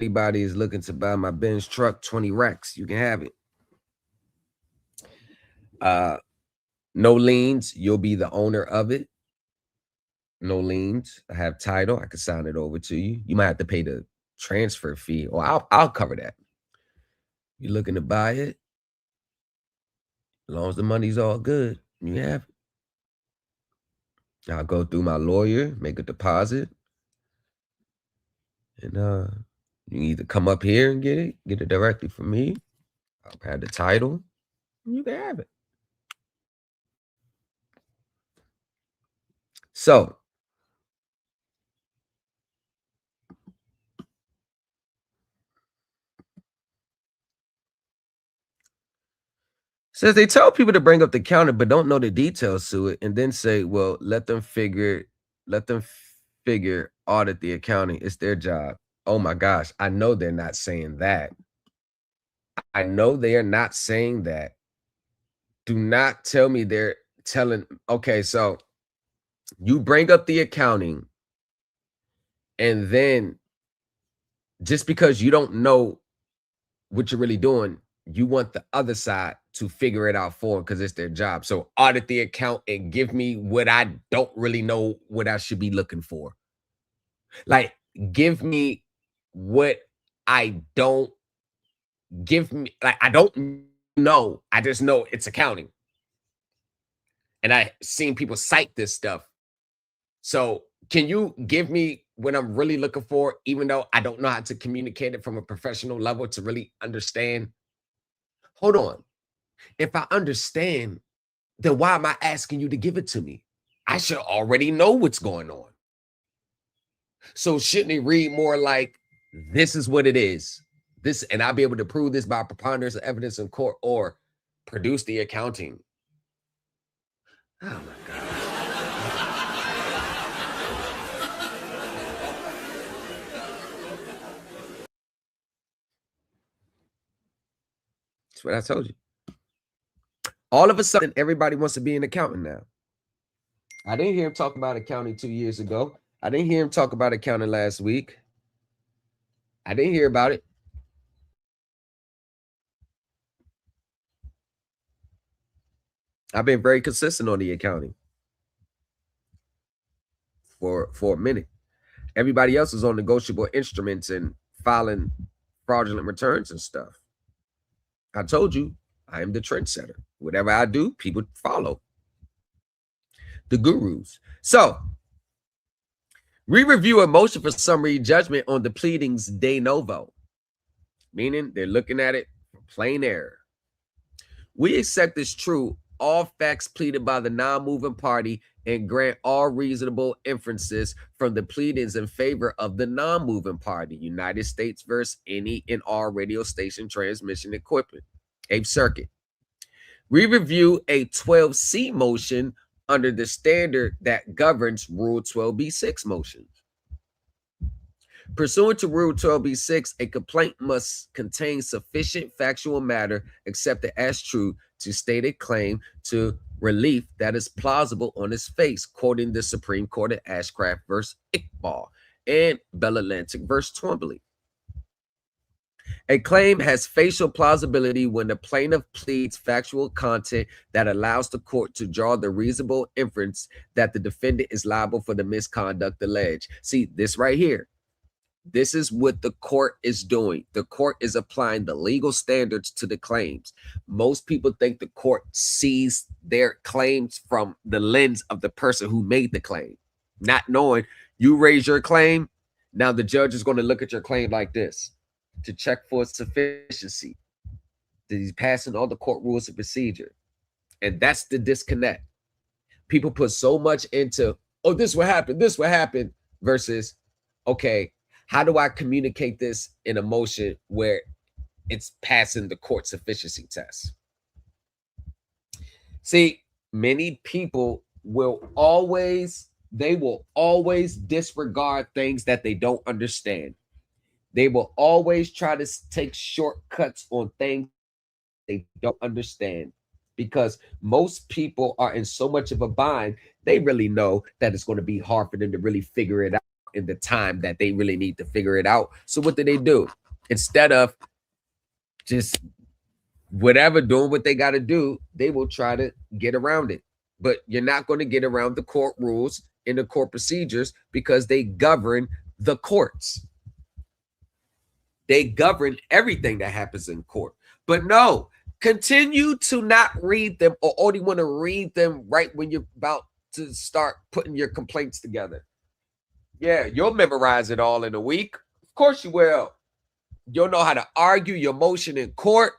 B: anybody is looking to buy my Benz truck, 20 racks, you can have it. No liens, you'll be the owner of it. No liens. I have title. I can sign it over to you. You might have to pay the transfer fee, or I'll cover that. You're looking to buy it, as long as the money's all good, you have it. I'll go through my lawyer, make a deposit, and you either come up here and get it directly from me. I'll have the title, and you can have it. So says they tell people to bring up the counter, but don't know the details to it, and then say, well, let them figure, audit the accounting. It's their job. Oh my gosh, I know they're not saying that. I know they are not saying that. Do not tell me they're telling, okay, so you bring up the accounting, and then just because you don't know what you're really doing, you want the other side to figure it out for them because it's their job. So audit the account and give me what I don't really know what I should be looking for. Like, give me what I don't give me. Like, I don't know. I just know it's accounting. And I've seen people cite this stuff. So can you give me what I'm really looking for, even though I don't know how to communicate it from a professional level to really understand? Hold on. If I understand, then why am I asking you to give it to me? I should already know what's going on. So shouldn't it read more like, this is what it is? This, and I'll be able to prove this by preponderance of evidence in court, or produce the accounting. Oh my God. That's what I told you. All of a sudden, everybody wants to be an accountant now. I didn't hear him talk about accounting 2 years ago. I didn't hear him talk about accounting last week. I didn't hear about it. I've been very consistent on the accounting for a minute. Everybody else is on negotiable instruments and filing fraudulent returns and stuff. I told you, I am the trendsetter. Whatever I do, people follow. The gurus. So, we review a motion for summary judgment on the pleadings de novo, meaning they're looking at it for plain error. We accept as true all facts pleaded by the non-moving party and grant all reasonable inferences from the pleadings in favor of the non-moving party. United States versus any and all radio station transmission equipment, 8th Circuit. We review a 12C motion under the standard that governs Rule 12B6 motions. Pursuant to Rule 12B6, a complaint must contain sufficient factual matter accepted as true to state a claim to relief that is plausible on its face, quoting the Supreme Court of Ashcraft versus Iqbal and Bell Atlantic versus Twombly. A claim has facial plausibility when the plaintiff pleads factual content that allows the court to draw the reasonable inference that the defendant is liable for the misconduct alleged. See, this right here. This is what the court is doing. The court is applying the legal standards to the claims. Most people think the court sees their claims from the lens of the person who made the claim, not knowing you raise your claim. Now the judge is going to look at your claim like this to check for sufficiency. That he's passing all the court rules of procedure. And that's the disconnect. People put so much into, oh, this will happen, versus, okay, how do I communicate this in a motion where it's passing the court sufficiency test? See, many people will always disregard things that they don't understand. They will always try to take shortcuts on things they don't understand, because most people are in so much of a bind, they really know that it's going to be hard for them to really figure it out in the time that they really need to figure it out. So what do? Instead of just whatever doing what they got to do, they will try to get around it. But you're not going to get around the court rules and the court procedures because they govern the courts. They govern everything that happens in court. But no, continue to not read them or only want to read them right when you're about to start putting your complaints together. Yeah, you'll memorize it all in a week. Of course you will. You'll know how to argue your motion in court.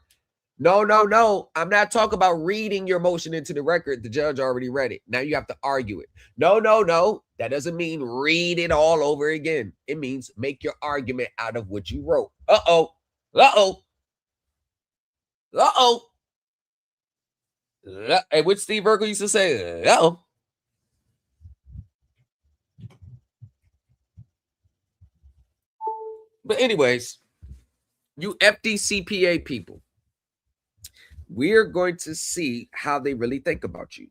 B: No. I'm not talking about reading your motion into the record. The judge already read it. Now you have to argue it. No. That doesn't mean read it all over again. It means make your argument out of what you wrote. Hey, what Steve Urkel used to say, But anyways, you FDCPA people, we're going to see how they really think about you.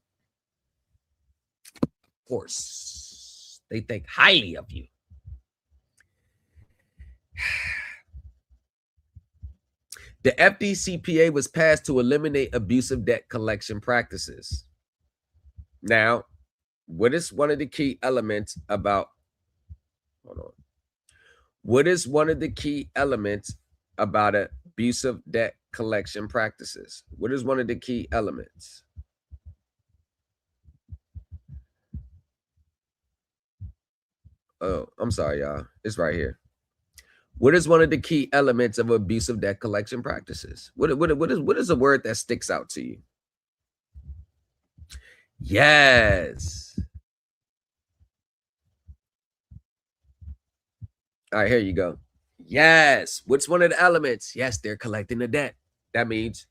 B: Of course, they think highly of you. The FDCPA was passed to eliminate abusive debt collection practices. Now, what is one of the key elements about, what is one of the key elements about abusive debt collection practices? What is one of the key elements? Oh, I'm sorry, y'all. It's right here. What is one of the key elements of abusive debt collection practices? What is a word that sticks out to you? Yes. All right, here you go. Yes. What's one of the elements? Yes, they're collecting the debt. That means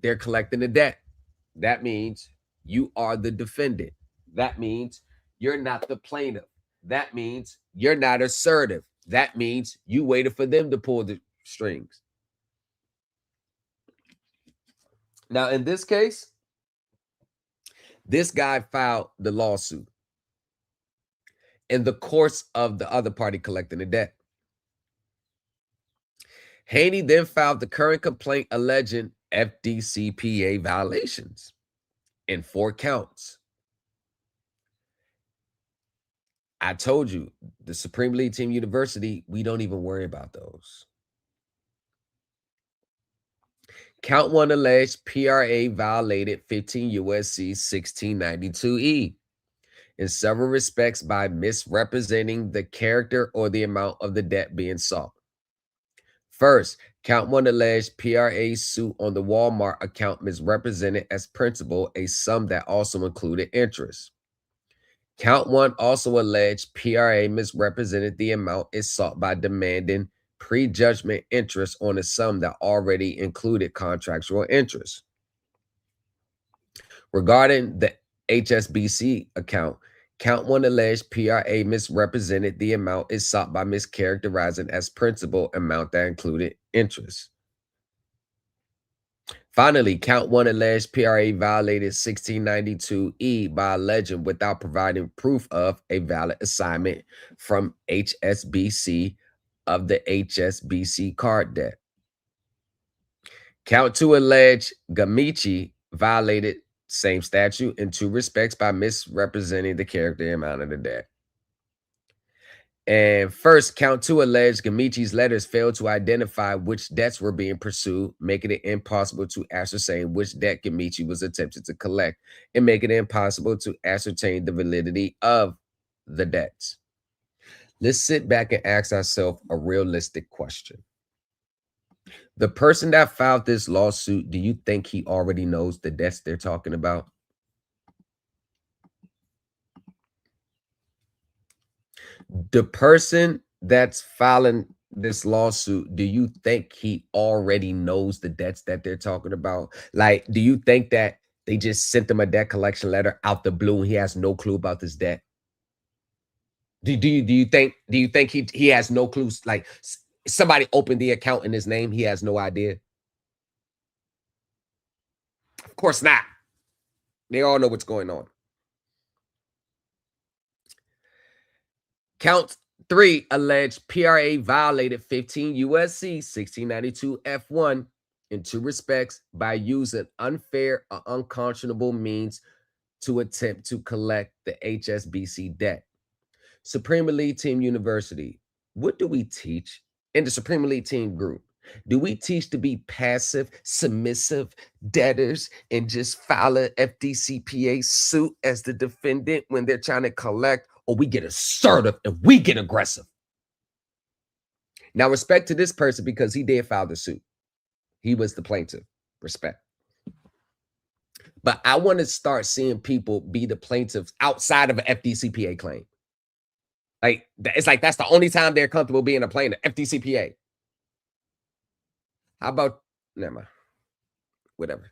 B: they're collecting the debt. That means you are the defendant. That means you're not the plaintiff. That means you're not assertive. That means you waited for them to pull the strings. Now, in this case, this guy filed the lawsuit in the course of the other party collecting the debt. Haney then filed the current complaint alleging FDCPA violations in 4 counts. I told you, the Supreme League Team University, we don't even worry about those. Count 1 alleged PRA violated 15 USC 1692E in several respects by misrepresenting the character or the amount of the debt being sought. First, count 1 alleged PRA suit on the Walmart account misrepresented as principal a sum that also included interest. Count 1 also alleged PRA misrepresented the amount it sought by demanding prejudgment interest on a sum that already included contractual interest. Regarding the HSBC account, count 1 alleged PRA misrepresented the amount it sought by mischaracterizing as principal amount that included interest. Finally, count 1 alleged PRA violated 1692E by alleging without providing proof of a valid assignment from HSBC of the HSBC card debt. Count 2 alleged Gamici violated same statute in 2 respects by misrepresenting the character and amount of the debt. And first, count 2 alleged Gamici's letters failed to identify which debts were being pursued, making it impossible to ascertain which debt Gamici was attempting to collect and making it impossible to ascertain the validity of the debts. Let's sit back and ask ourselves a realistic question. The person that filed this lawsuit, do you think he already knows the debts they're talking about? The person that's filing this lawsuit, do you think he already knows the debts that they're talking about? Like, do you think that they just sent him a debt collection letter out the blue and he has no clue about this debt? Do you think he has no clues? Like, somebody opened the account in his name, he has no idea? Of course not. They all know what's going on. Count 3 alleged PRA violated 15 USC 1692 F1 in 2 respects by using unfair or unconscionable means to attempt to collect the HSBC debt. Supreme Elite Team University, what do we teach in the Supreme Elite Team group? Do we teach to be passive, submissive debtors and just file a FDCPA suit as the defendant when they're trying to collect, or we get assertive and we get aggressive? Now, respect to this person because he did file the suit. He was the plaintiff. Respect. But I want to start seeing people be the plaintiffs outside of an FDCPA claim. Like, it's like that's the only time they're comfortable being a plaintiff, FDCPA. How about, never mind. Whatever.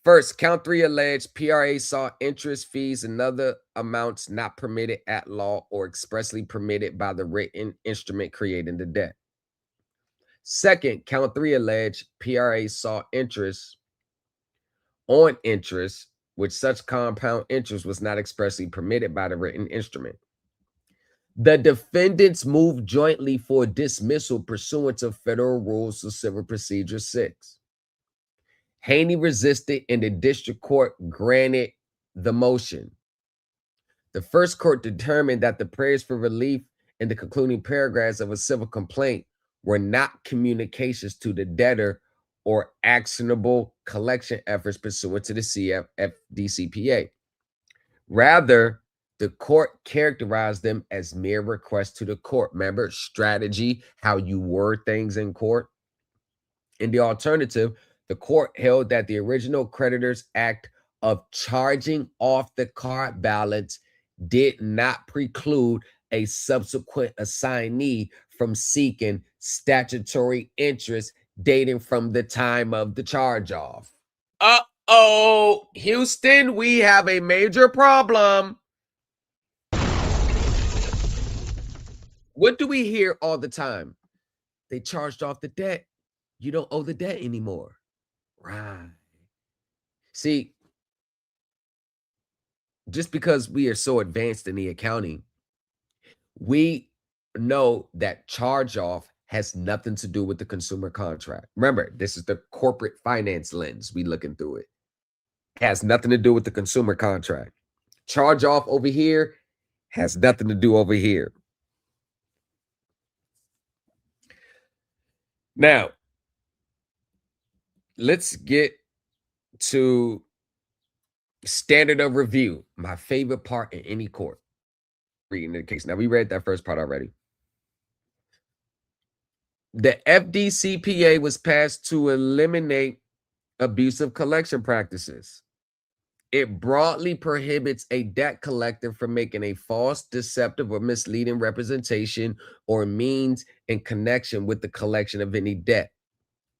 B: First, count 3 alleged PRA saw interest, fees, and other amounts not permitted at law or expressly permitted by the written instrument creating the debt. Second, count 3 alleged PRA saw interest on interest, which such compound interest was not expressly permitted by the written instrument. The defendants moved jointly for dismissal pursuant to Federal Rules of Civil Procedure 6. Haney resisted and the district court granted the motion. The first court determined that the prayers for relief in the concluding paragraphs of a civil complaint were not communications to the debtor or actionable collection efforts pursuant to the CFDCPA. Rather, the court characterized them as mere requests to the court. Remember, strategy, how you word things in court. In the alternative, the court held that the original creditor's act of charging off the card balance did not preclude a subsequent assignee from seeking statutory interest dating from the time of the charge off. Uh-oh, Houston, we have a major problem. What do we hear all the time? They charged off the debt. You don't owe the debt anymore. Right. See, just because we are so advanced in the accounting, we know that charge off has nothing to do with the consumer contract. Remember, this is the corporate finance lens we looking through it. It has nothing to do with the consumer contract. Charge off over here has nothing to do over here. Now, let's get to standard of review, my favorite part in any court. Reading the case. Now, we read that first part already. The FDCPA was passed to eliminate abusive collection practices. It broadly prohibits a debt collector from making a false, deceptive, or misleading representation or means in connection with the collection of any debt,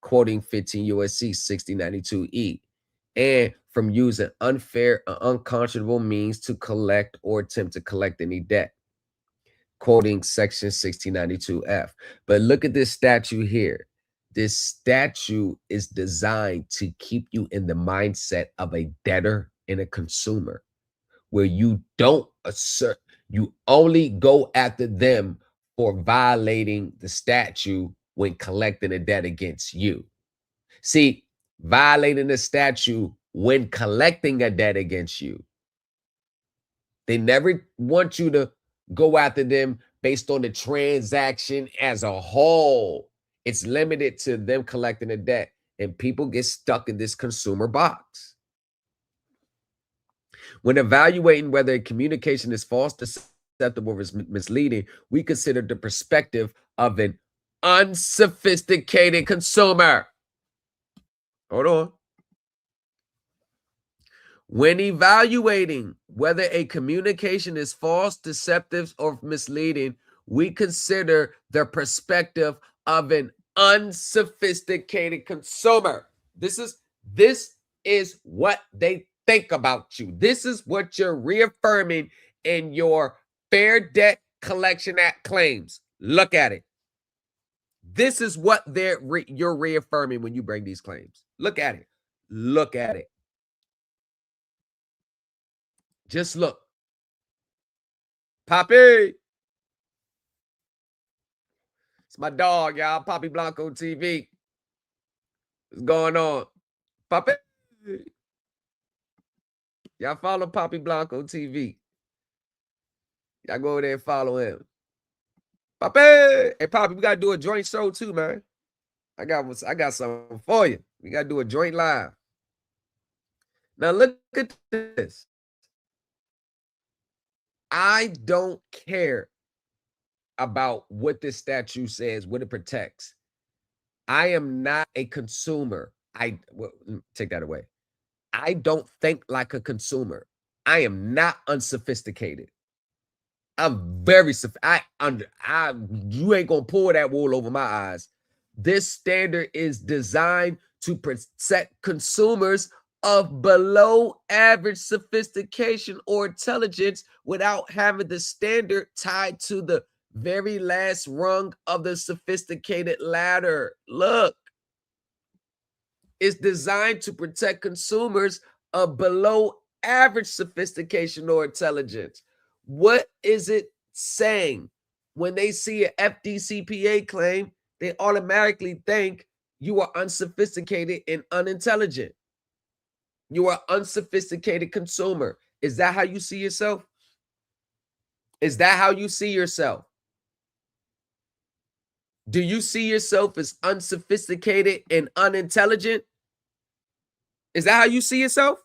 B: quoting 15 USC 1692E, and from using unfair or unconscionable means to collect or attempt to collect any debt, quoting section 1692F. But look at this statute here. This statute is designed to keep you in the mindset of a debtor and a consumer, where you don't assert, you only go after them for violating the statute when collecting a debt against you. See, violating the statute when collecting a debt against you. They never want you to go after them based on the transaction as a whole. It's limited to them collecting a debt, and people get stuck in this consumer box. When evaluating whether a communication is false, deceptive, or misleading, we consider the perspective of an unsophisticated consumer. Hold on. When evaluating whether a communication is false, deceptive, or misleading, we consider the perspective of an unsophisticated consumer. This is what they think about you. This is what you're reaffirming in your Fair Debt Collection Act claims. Look at it. This is what you're reaffirming when you bring these claims. Look at it. Look at it. Just look. Poppy. It's my dog, y'all. Poppy Blanco TV. What's going on? Poppy. Y'all follow Poppy Blanco TV. Y'all go over there and follow him. Poppy. Hey, Poppy, we got to do a joint show too, man. I got something for you. We got to do a joint live. Now, look at this. I don't care about what this statute says, what it protects. I am not a consumer. Well, take that away. I don't think like a consumer. I am not unsophisticated. I'm very you ain't gonna pull that wool over my eyes. This standard is designed to protect consumers of below average sophistication or intelligence without having the standard tied to the very last rung of the sophisticated ladder. Look, it's designed to protect consumers of below average sophistication or intelligence. What is it saying? When they see an FDCPA claim, they automatically think you are unsophisticated and unintelligent. You are unsophisticated consumer. Is that how you see yourself? Is that how you see yourself? Do you see yourself as unsophisticated and unintelligent? Is that how you see yourself?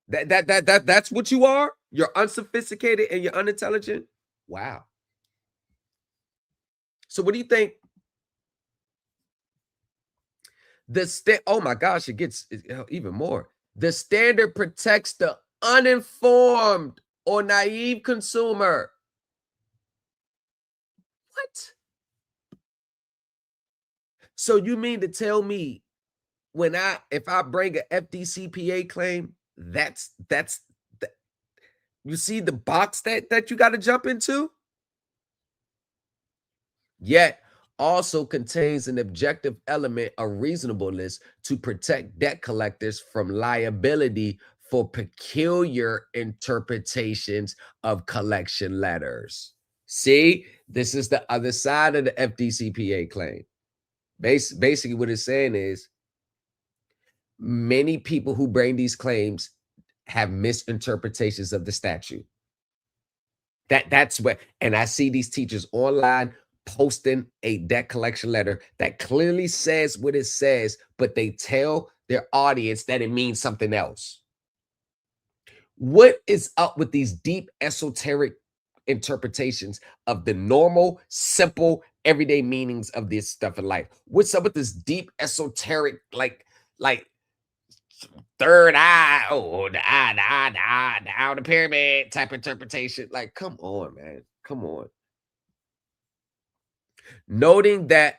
B: That's what you are? You're unsophisticated and you're unintelligent? Wow. So what do you think? Oh my gosh, it gets even more. The standard protects the uninformed or naive consumer. What? So you mean to tell me if I bring an FDCPA claim, that's you see the box that you got to jump into? Yet also contains an objective element of reasonableness to protect debt collectors from liability for peculiar interpretations of collection letters. See, this is the other side of the FDCPA claim. Basically, what it's saying is many people who bring these claims have misinterpretations of the statute. That's what, and I see these teachers online posting a debt collection letter that clearly says what it says, but they tell their audience that it means something else. What is up with these deep esoteric interpretations of the normal, simple, everyday meanings of this stuff in life? What's up with this deep esoteric, like third eye, the eye, the pyramid type interpretation? Like, come on, man. Come on. Noting that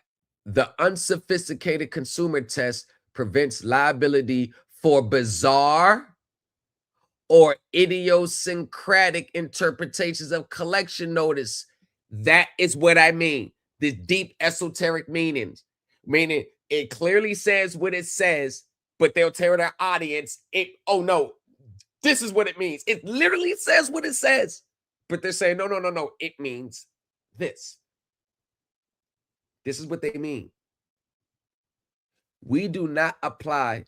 B: the unsophisticated consumer test prevents liability for bizarre or idiosyncratic interpretations of collection notice. That is what I mean. The deep esoteric meanings, meaning it clearly says what it says, but they'll tell their audience, oh no, this is what it means. It literally says what it says, but they're saying, no, it means this. This is what they mean. We do not apply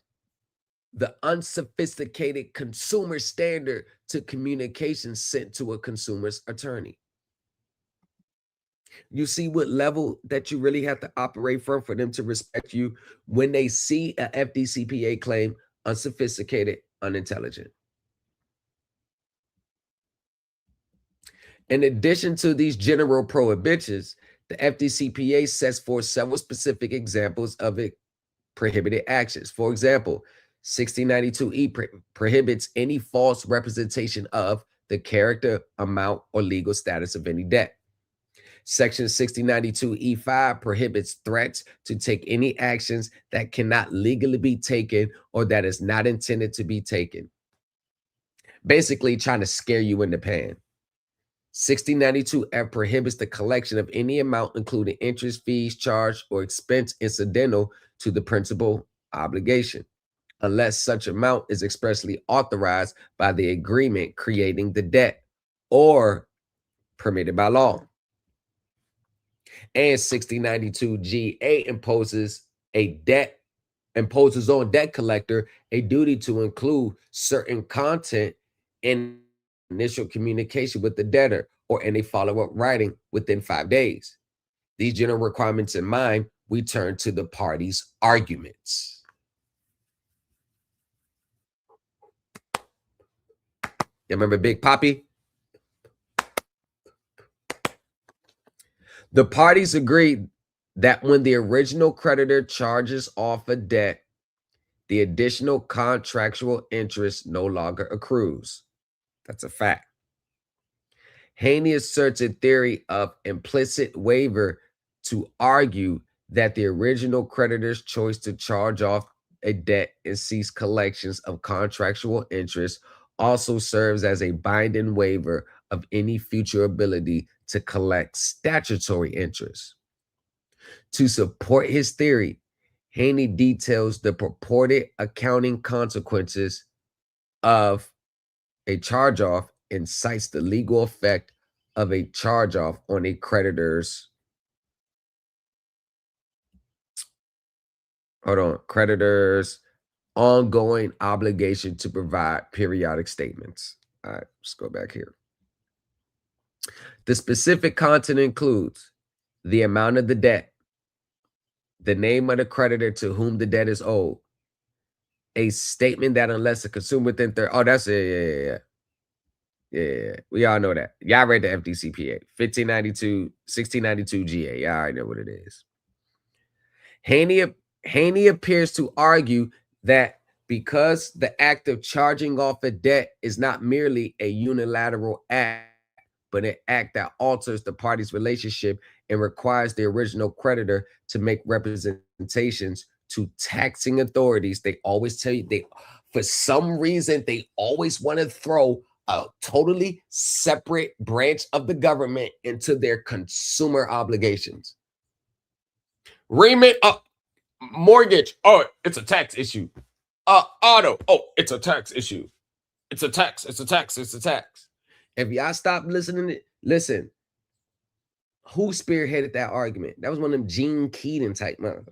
B: the unsophisticated consumer standard to communications sent to a consumer's attorney. You see what level that you really have to operate from for them to respect you when they see a FDCPA claim, unsophisticated, unintelligent. In addition to these general prohibitions, the FDCPA sets forth several specific examples of it prohibited actions. For example, 1692E prohibits any false representation of the character, amount, or legal status of any debt. Section 1692E5 prohibits threats to take any actions that cannot legally be taken or that is not intended to be taken. Basically, trying to scare you in the pan. 1692F prohibits the collection of any amount, including interest, fees, charged, or expense incidental to the principal obligation, unless such amount is expressly authorized by the agreement creating the debt or permitted by law. And 6092G8 imposes on debt collector a duty to include certain content in initial communication with the debtor or in a follow-up writing within 5 days. These general requirements in mind, we turn to the parties' arguments. You remember Big Papi? The parties agreed that when the original creditor charges off a debt, the additional contractual interest no longer accrues. That's a fact. Haney asserts a theory of implicit waiver to argue that the original creditor's choice to charge off a debt and cease collections of contractual interest also serves as a binding waiver of any future ability to collect statutory interest. To support his theory, Haney details the purported accounting consequences of a charge-off and cites the legal effect of a charge-off on a creditor's ongoing obligation to provide periodic statements. All right, let's go back here. The specific content includes the amount of the debt, the name of the creditor to whom the debt is owed, a statement that unless a consumer within that's it. Yeah, we all know that. Y'all read the FDCPA, 1692 GA. Y'all already know what it is. Haney appears to argue that because the act of charging off a debt is not merely a unilateral act, but an act that alters the parties' relationship and requires the original creditor to make representations to taxing authorities. They always tell you, for some reason, they always want to throw a totally separate branch of the government into their consumer obligations. Remit, mortgage, oh, it's a tax issue. Auto, oh, it's a tax issue. It's a tax. If y'all stop listening, listen. Who spearheaded that argument? That was one of them Gene Keaton type motherfuckers.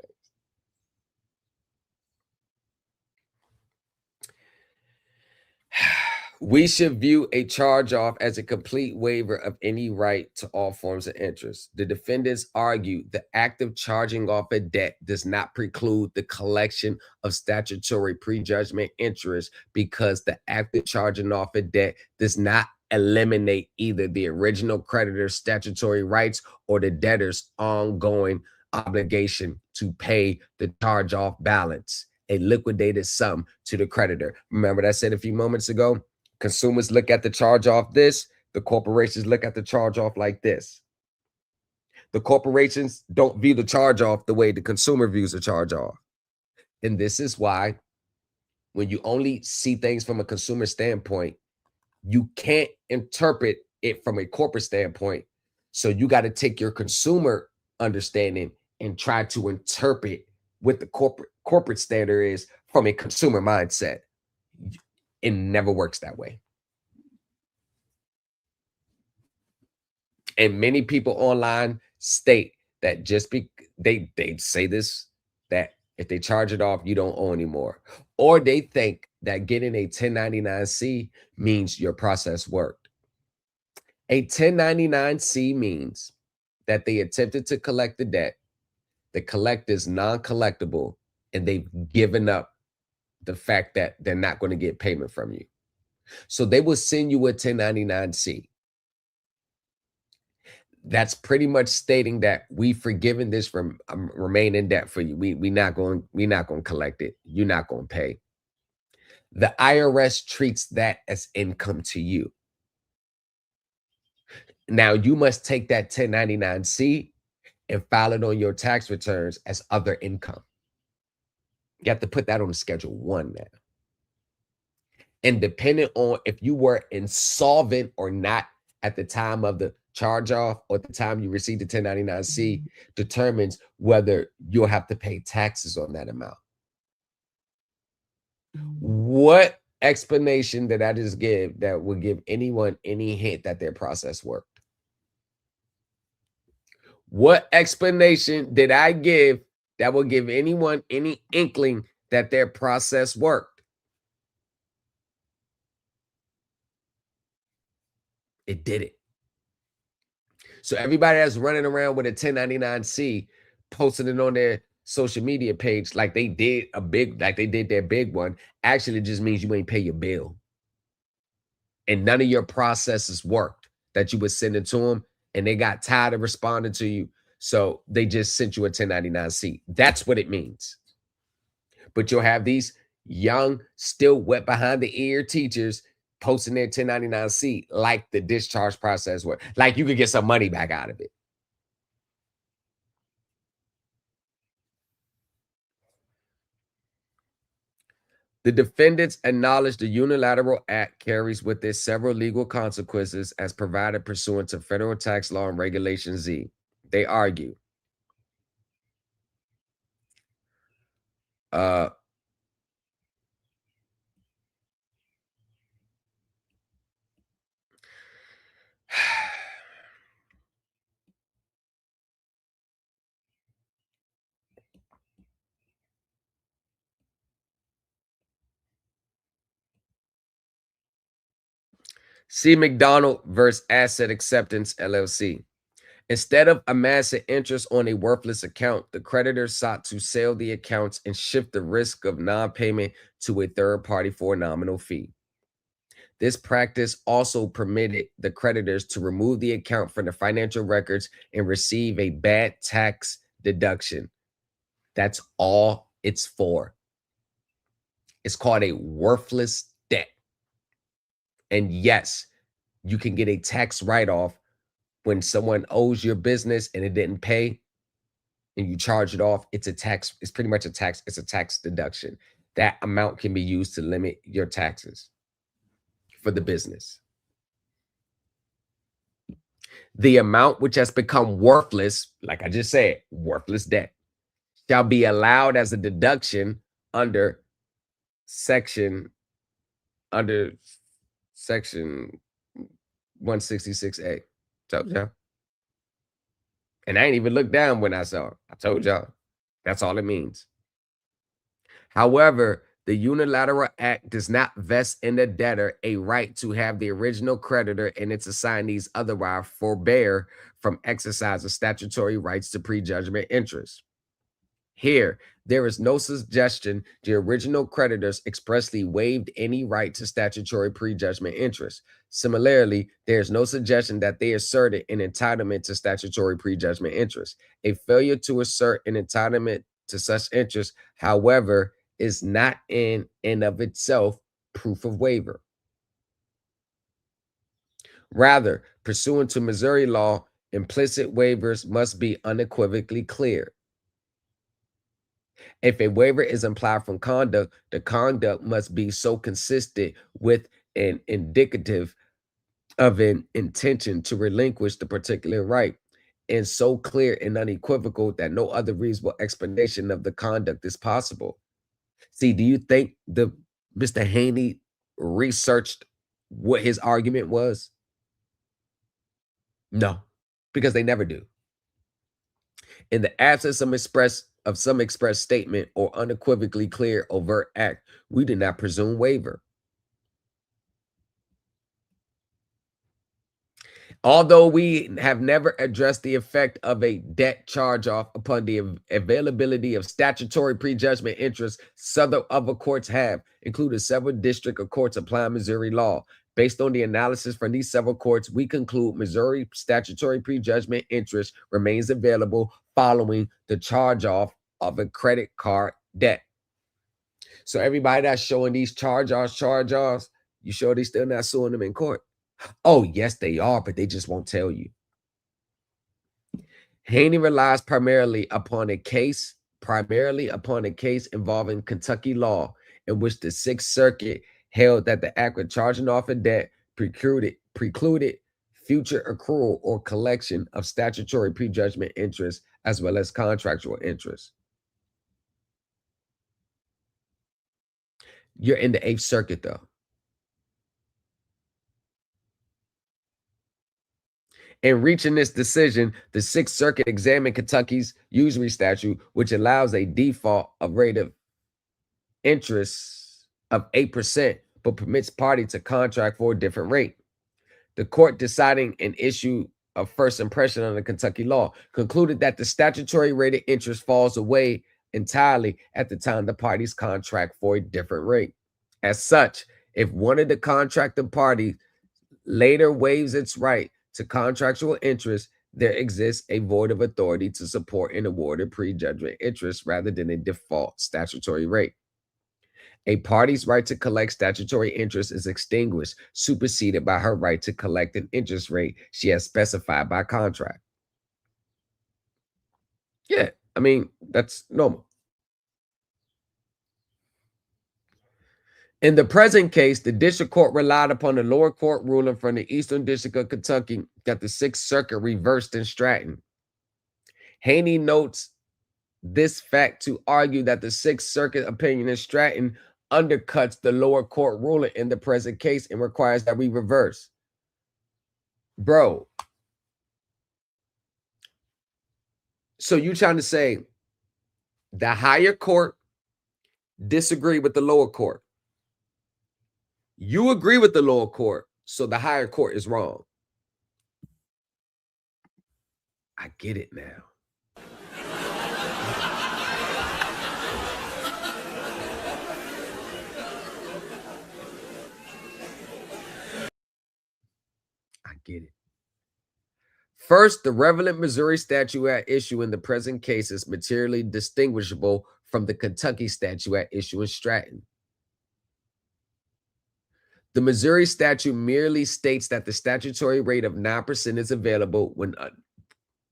B: We should view a charge-off as a complete waiver of any right to all forms of interest. The defendants argue the act of charging off a debt does not preclude the collection of statutory prejudgment interest because the act of charging off a debt does not eliminate either the original creditor's statutory rights or the debtor's ongoing obligation to pay the charge-off balance, a liquidated sum to the creditor. Remember that I said a few moments ago? Consumers look at the charge off this, the corporations look at the charge off like this. The corporations don't view the charge off the way the consumer views the charge off. And this is why when you only see things from a consumer standpoint, you can't interpret it from a corporate standpoint. So you got to take your consumer understanding and try to interpret what the corporate standard is from a consumer mindset. It never works that way. And many people online state that just they say this, that if they charge it off, you don't owe anymore. Or they think that getting a 1099-C means your process worked. A 1099-C means that they attempted to collect the debt, the collect is non-collectible, and they've given up the fact that they're not going to get payment from you. So they will send you a 1099-C. That's pretty much stating that we've forgiven this from remain in debt for you. We're not going to collect it. You're not going to pay. The IRS treats that as income to you. Now you must take that 1099-C and file it on your tax returns as other income. You have to put that on Schedule 1 now. And depending on if you were insolvent or not at the time of the charge off or at the time you received the 1099-C determines whether you'll have to pay taxes on that amount. What explanation did I just give that would give anyone any hint that their process worked? What explanation did I give that will give anyone any inkling that their process worked? It didn't. So everybody that's running around with a 1099-C, posting it on their social media page like they did their big one, actually just means you ain't pay your bill. And none of your processes worked that you were sending to them, and they got tired of responding to you. So they just sent you a 1099-C. That's what it means. But you'll have these young, still wet behind the ear teachers posting their 1099-C like the discharge process worked, like you could get some money back out of it. The defendants acknowledge the unilateral act carries with it several legal consequences as provided pursuant to federal tax law and Regulation Z. They argue, C. McDonald versus Asset Acceptance LLC. Instead of amassing interest on a worthless account, the creditor sought to sell the accounts and shift the risk of non-payment to a third party for a nominal fee. This practice also permitted the creditors to remove the account from the financial records and receive a bad tax deduction. That's all it's for. It's called a worthless debt. And yes, you can get a tax write-off when someone owes your business and it didn't pay and you charge it off. It's a tax. It's pretty much a tax. It's a tax deduction. That amount can be used to limit your taxes for the business. The amount which has become worthless, like I just said, worthless debt, shall be allowed as a deduction under section 166A. Told y'all. And I ain't even looked down when I saw it. I told y'all. That's all it means. However, the unilateral act does not vest in the debtor a right to have the original creditor and its assignees otherwise forbear from exercise of statutory rights to prejudgment interest. Here, there is no suggestion the original creditors expressly waived any right to statutory prejudgment interest. Similarly, there is no suggestion that they asserted an entitlement to statutory prejudgment interest. A failure to assert an entitlement to such interest, however, is not in and of itself proof of waiver. Rather, pursuant to Missouri law, implicit waivers must be unequivocally clear. If a waiver is implied from conduct, the conduct must be so consistent with an indicative of an intention to relinquish the particular right, and so clear and unequivocal that no other reasonable explanation of the conduct is possible. See, do you think Mr. Haney researched what his argument was? No, because they never do. In the absence of some express statement or unequivocally clear overt act, we do not presume waiver. Although we have never addressed the effect of a debt charge-off upon the availability of statutory prejudgment interest, several other courts have, including several district or courts applying Missouri law. Based on the analysis from these several courts, we conclude Missouri statutory prejudgment interest remains available following the charge-off of a credit card debt. So everybody that's showing these charge-offs, you sure they still not suing them in court? Oh, yes, they are, but they just won't tell you. Haney relies primarily upon a case involving Kentucky law in which the Sixth Circuit held that the act of charging off a debt precluded future accrual or collection of statutory prejudgment interest as well as contractual interest. You're in the Eighth Circuit, though. In reaching this decision, the Sixth Circuit examined Kentucky's usury statute, which allows a default of rate of interest of 8%, but permits party to contract for a different rate. The court, deciding an issue of first impression under Kentucky law, concluded that the statutory rate of interest falls away entirely at the time the parties contract for a different rate. As such, if one of the contracting parties later waives its right to contractual interest, there exists a void of authority to support an award of prejudgment interest rather than a default statutory rate. A party's right to collect statutory interest is extinguished, superseded by her right to collect an interest rate she has specified by contract. Yeah, I mean, that's normal. In the present case, the district court relied upon the lower court ruling from the Eastern District of Kentucky that the Sixth Circuit reversed in Stratton. Haney notes this fact to argue that the Sixth Circuit opinion in Stratton undercuts the lower court ruling in the present case and requires that we reverse. Bro. So you trying to say the higher court disagreed with the lower court. You agree with the lower court, so the higher court is wrong. I get it now. I get it. First, the relevant Missouri statute at issue in the present case is materially distinguishable from the Kentucky statute at issue in Stratton. The Missouri statute merely states that the statutory rate of 9% is available when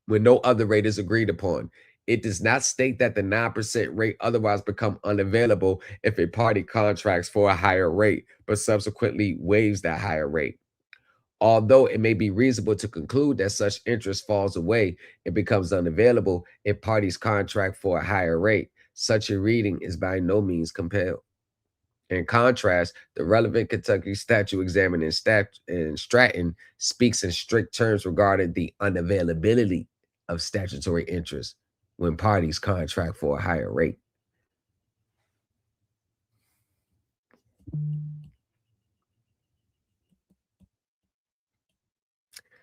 B: no other rate is agreed upon. It does not state that the 9% rate otherwise become unavailable if a party contracts for a higher rate, but subsequently waives that higher rate. Although it may be reasonable to conclude that such interest falls away and becomes unavailable if parties contract for a higher rate, such a reading is by no means compelled. In contrast, the relevant Kentucky statute examined in Stratton speaks in strict terms regarding the unavailability of statutory interest when parties contract for a higher rate.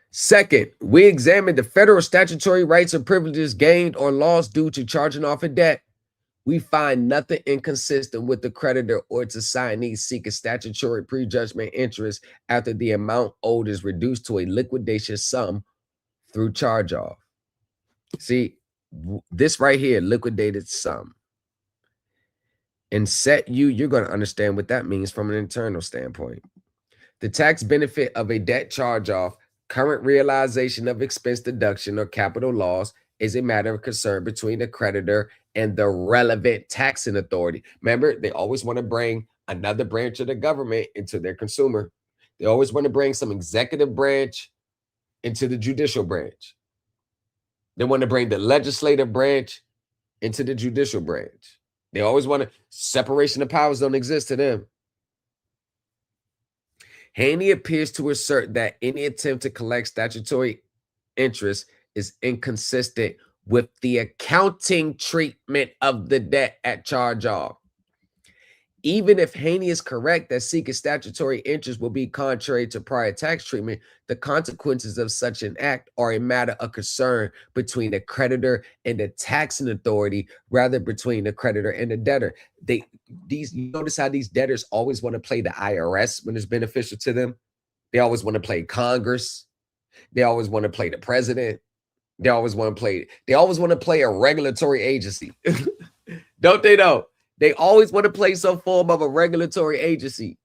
B: Second, we examined the federal statutory rights and privileges gained or lost due to charging off a debt. We find nothing inconsistent with the creditor or its assignee seeking statutory prejudgment interest after the amount owed is reduced to a liquidation sum through charge off. See, this right here, liquidated sum. And you're going to understand what that means from an internal standpoint. The tax benefit of a debt charge off, current realization of expense deduction or capital loss is a matter of concern between the creditor and the relevant taxing authority. Remember, they always want to bring another branch of the government into their consumer. They always want to bring some executive branch into the judicial branch. They want to bring the legislative branch into the judicial branch. They always want to, separation of powers don't exist to them. Haney appears to assert that any attempt to collect statutory interest is inconsistent with the accounting treatment of the debt at charge off. Even if Haney is correct that seeking statutory interest will be contrary to prior tax treatment, the consequences of such an act are a matter of concern between the creditor and the taxing authority, rather between the creditor and the debtor. You notice how these debtors always want to play the IRS when it's beneficial to them. They always want to play Congress. They always want to play the president. They always want to play a regulatory agency. Don't they know? They always want to play some form of a regulatory agency.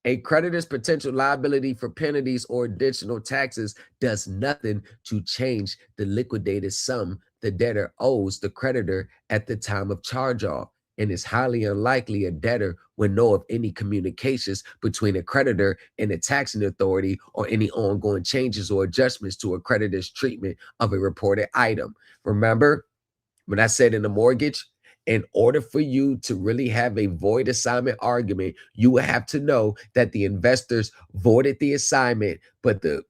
B: A creditor's potential liability for penalties or additional taxes does nothing to change the liquidated sum the debtor owes the creditor at the time of charge-off, and it's highly unlikely a debtor would know of any communications between a creditor and the taxing authority or any ongoing changes or adjustments to a creditor's treatment of a reported item. Remember, when I said in the mortgage, In order for you to really have a void assignment argument, you would have to know that the investors voided the assignment, but the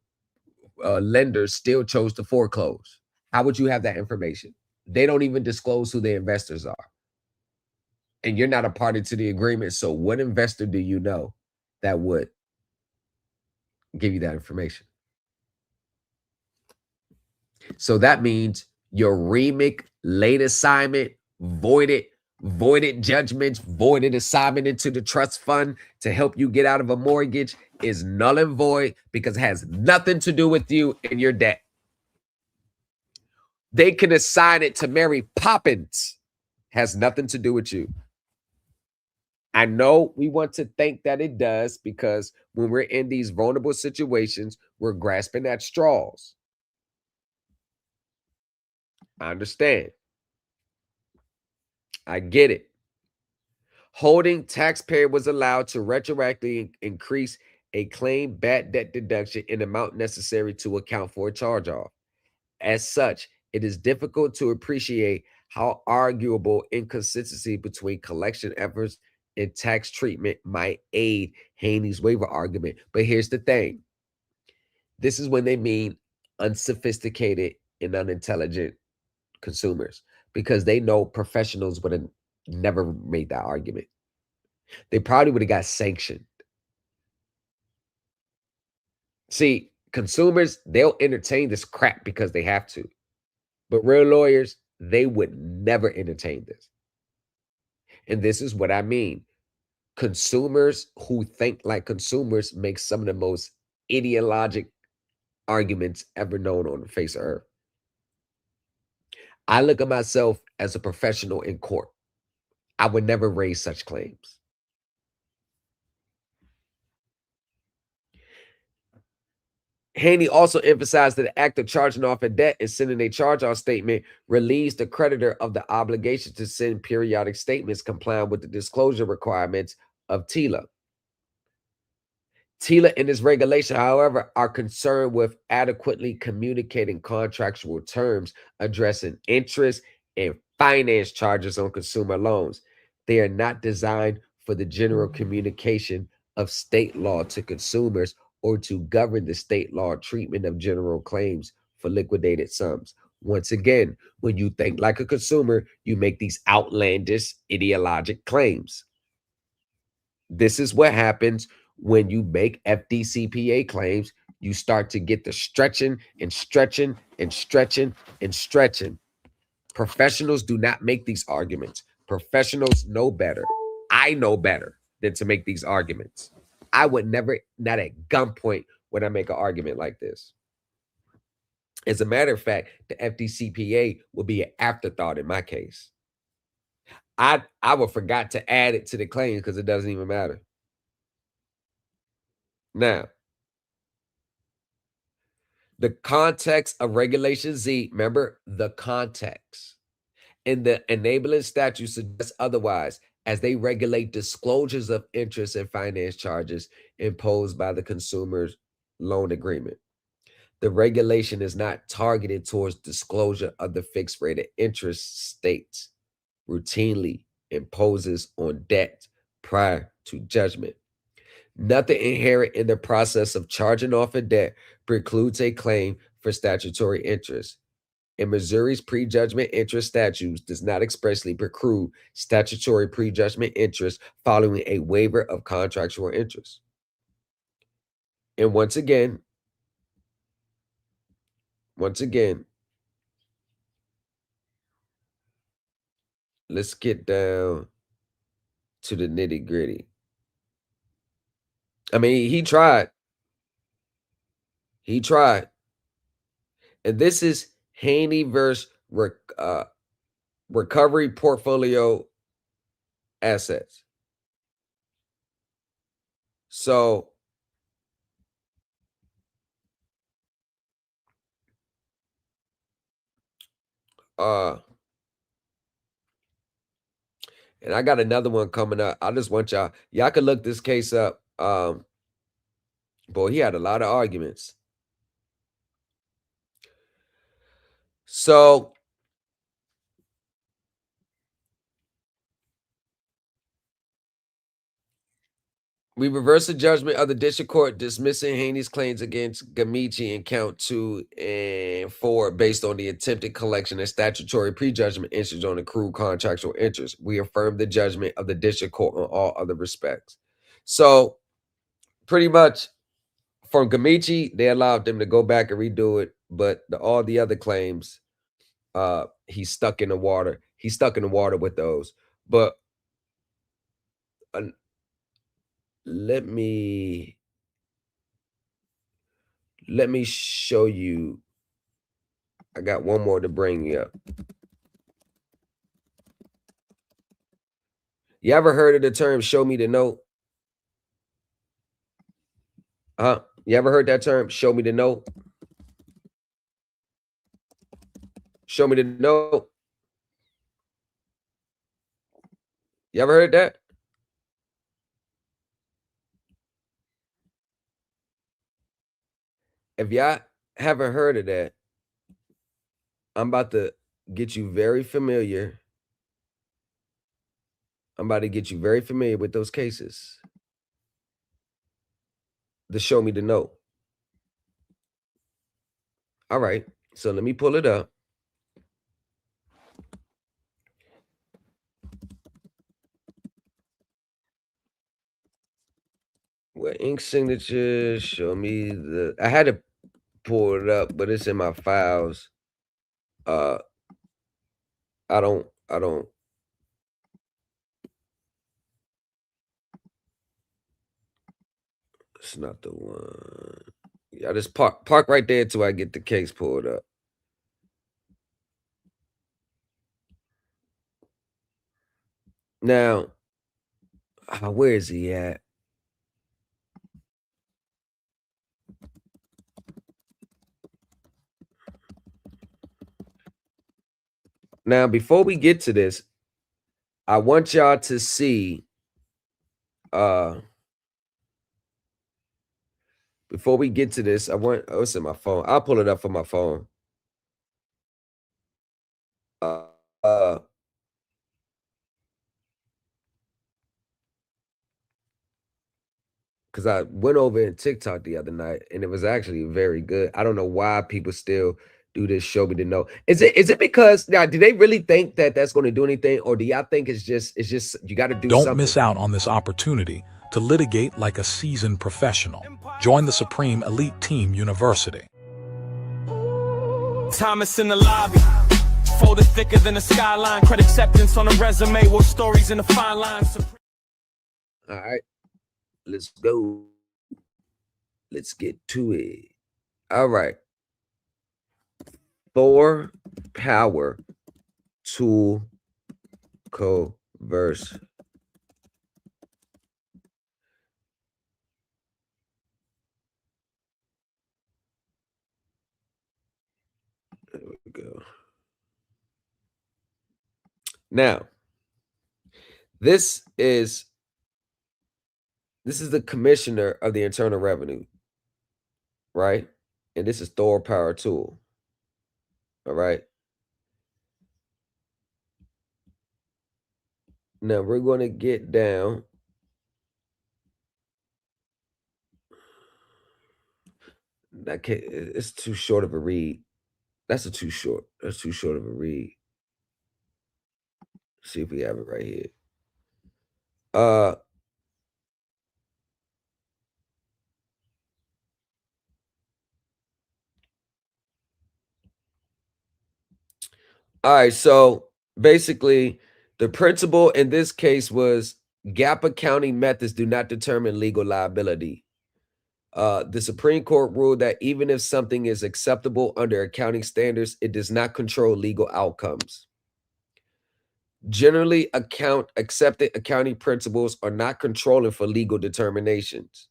B: lenders still chose to foreclose. How would you have that information? They don't even disclose who the investors are. And you're not a party to the agreement. So what investor do you know that would give you that information? So that means your REMIC late assignment, voided judgments, voided assignment into the trust fund to help you get out of a mortgage is null and void because it has nothing to do with you and your debt. They can assign it to Mary Poppins. Has nothing to do with you. I know we want to think that it does because when we're in these vulnerable situations, we're grasping at straws. I understand. I get it. Holding taxpayer was allowed to retroactively increase a claim bad debt deduction in amount necessary to account for a charge-off. As such, it is difficult to appreciate how arguable inconsistency between collection efforts and tax treatment might aid Haney's waiver argument. But here's the thing. This is when they mean unsophisticated and unintelligent consumers, because they know professionals would have never made that argument. They probably would have got sanctioned. See, consumers, they'll entertain this crap because they have to. But real lawyers, they would never entertain this. And this is what I mean. Consumers who think like consumers make some of the most ideologic arguments ever known on the face of earth. I look at myself as a professional in court. I would never raise such claims. Haney also emphasized that the act of charging off a debt and sending a charge-off statement relieves the creditor of the obligation to send periodic statements complying with the disclosure requirements of TILA. TILA and its regulation, however, are concerned with adequately communicating contractual terms addressing interest and finance charges on consumer loans. They are not designed for the general communication of state law to consumers or to govern the state law treatment of general claims for liquidated sums. Once again, when you think like a consumer, you make these outlandish ideologic claims. This is what happens when you make FDCPA claims. You start to get the stretching and stretching and stretching and stretching. Professionals do not make these arguments. Professionals know better. I know better than to make these arguments. I would never, not at gunpoint, would I make an argument like this. As a matter of fact, the FDCPA will be an afterthought in my case. I would forgot to add it to the claim because it doesn't even matter. Now, the context of Regulation Z, remember the context. And the enabling statute suggests otherwise, as they regulate disclosures of interest and finance charges imposed by the consumer's loan agreement. The regulation is not targeted towards disclosure of the fixed rate of interest states routinely imposes on debt prior to judgment. Nothing inherent in the process of charging off a debt precludes a claim for statutory interest. In Missouri's prejudgment interest statutes does not expressly preclude statutory prejudgment interest following a waiver of contractual interest. And once again, let's get down to the nitty gritty. I mean, he tried. He tried. And this is Haney versus recovery portfolio assets. So and I got another one coming up. I just want y'all can look this case up. Boy, he had a lot of arguments. So We reverse the judgment of the district court dismissing Haney's claims against Gamici in count 2 and 4 based on the attempted collection of statutory prejudgment interest on accrued contractual interest. We affirm the judgment of the district court on all other respects. So pretty much from Gamici, they allowed them to go back and redo it, but all the other claims, he's stuck in the water. He's stuck in the water with those. But let me show you. I got one more to bring you up. You ever heard of the term "show me the note"? You ever heard that term? Show me the note. Show me the note. You ever heard that? If y'all haven't heard of that, I'm about to get you very familiar. I'm about to get you very familiar with those cases. The show me the note. All right. So let me pull it up. Well, ink signatures, show me the. I had to pull it up, but it's in my files. I don't. It's not the one. Yeah, just park right there till I get the case pulled up. Now, where is he at? Now, before we get to this, I want y'all to see. Before we get to this, it's in my phone. I'll pull it up from my phone. Because I went over in TikTok the other night and it was actually very good. I don't know why people still do this show me the note. Is it because now do they really think that that's going to do anything, or do y'all think it's just you got to do
I: Don't
B: something?
I: miss out on this opportunity to litigate like a seasoned professional. Join the Supreme Elite Team University.
J: Thomas in the lobby, folded thicker than a skyline. Credit acceptance on a resume with stories in the fine lines.
B: All right, let's go. Let's get to it. All right. Thor power tool co-verse. There we go. Now, this is the commissioner of the Internal Revenue, right? And this is Thor Power Tool. All right. Now we're going to get down. That can't, it's too short of a read. That's too short of a read. See if we have it right here. All right, so basically the principle in this case was GAAP accounting methods do not determine legal liability. The Supreme Court ruled that even if something is acceptable under accounting standards, it does not control legal outcomes. Generally, accepted accounting principles are not controlling for legal determinations.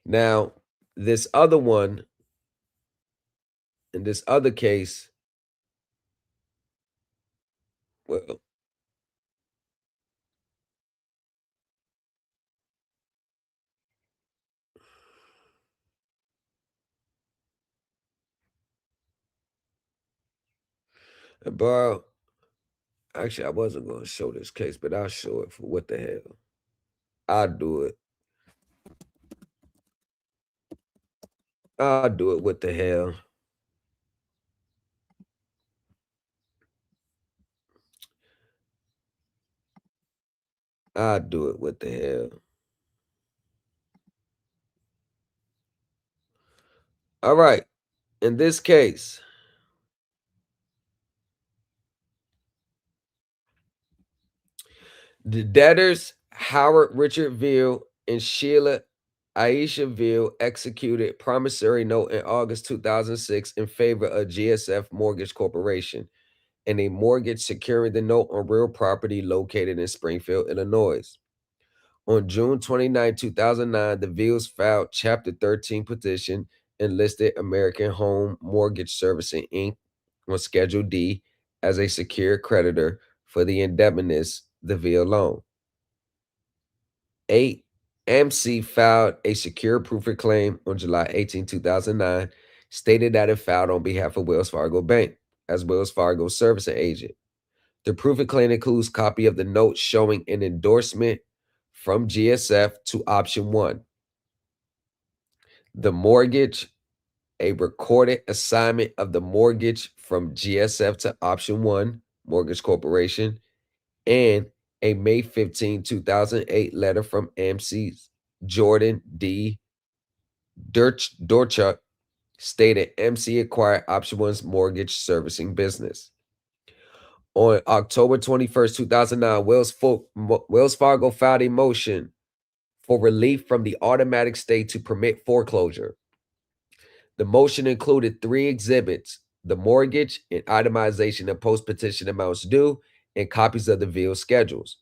B: Now, this other one, in this other case, well,
C: Bro, actually, I wasn't going to show this case, but I'll show it for what the hell. I'll do it. I'll do it. What the hell? I'll do it. What the hell? All right. In this case, the debtors, Howard Richard Veal and Sheila Aisha Veal, executed promissory note in August 2006 in favor of GSF Mortgage Corporation and a mortgage securing the note on real property located in Springfield, Illinois. On June 29, 2009, the Veals filed Chapter 13 petition and listed American Home Mortgage Servicing, Inc. on Schedule D as a secured creditor for the indebtedness, the Veal loan. 8. AMC filed a secure proof of claim on July 18, 2009, stated that it filed on behalf of Wells Fargo Bank as Wells Fargo's servicing agent. The proof of claim includes copy of the note showing an endorsement from GSF to option 1. The mortgage, a recorded assignment of the mortgage from GSF to option 1, Mortgage Corporation, and a May 15, 2008 letter from AMC's Jordan D. Dorchuk stated MC acquired option 1's mortgage servicing business. On October 21st, 2009, Wells Fargo filed a motion for relief from the automatic stay to permit foreclosure. The motion included 3 exhibits: the mortgage and itemization of post-petition amounts due and copies of the Veal schedules,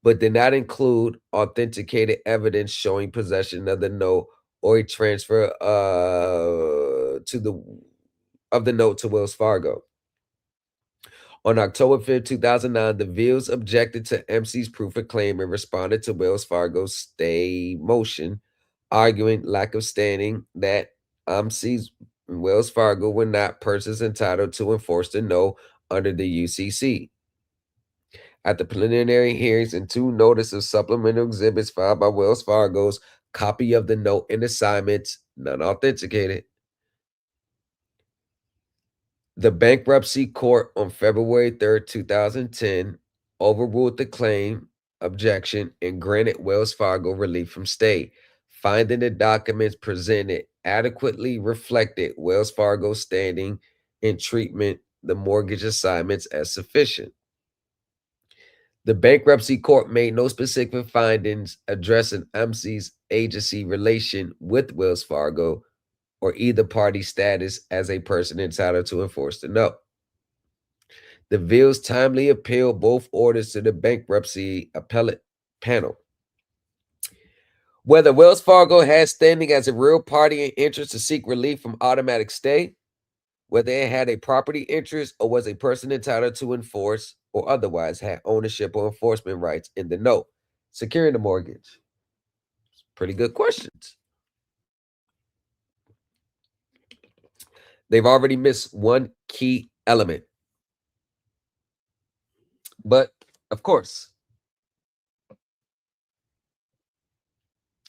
C: but did not include authenticated evidence showing possession of the note or a transfer of the note to Wells Fargo. On October 5th, 2009, the Veals objected to MC's proof of claim and responded to Wells Fargo's stay motion, arguing lack of standing that MC's Wells Fargo were not persons entitled to enforce the note under the UCC. At the preliminary hearings and 2 notice of supplemental exhibits filed by Wells Fargo's copy of the note and assignments, none authenticated. The bankruptcy court on February 3rd, 2010, overruled the claim objection and granted Wells Fargo relief from stay, finding the documents presented adequately reflected Wells Fargo's standing and treatment the mortgage assignments as sufficient. The bankruptcy court made no specific findings addressing MC's agency relation with Wells Fargo or either party's status as a person entitled to enforce the note. The Veals timely appealed both orders to the bankruptcy appellate panel. Whether Wells Fargo has standing as a real party in interest to seek relief from automatic stay, whether it had a property interest or was a person entitled to enforce or otherwise had ownership or enforcement rights in the note, securing the mortgage. Pretty good questions. They've already missed one key element. But, of course,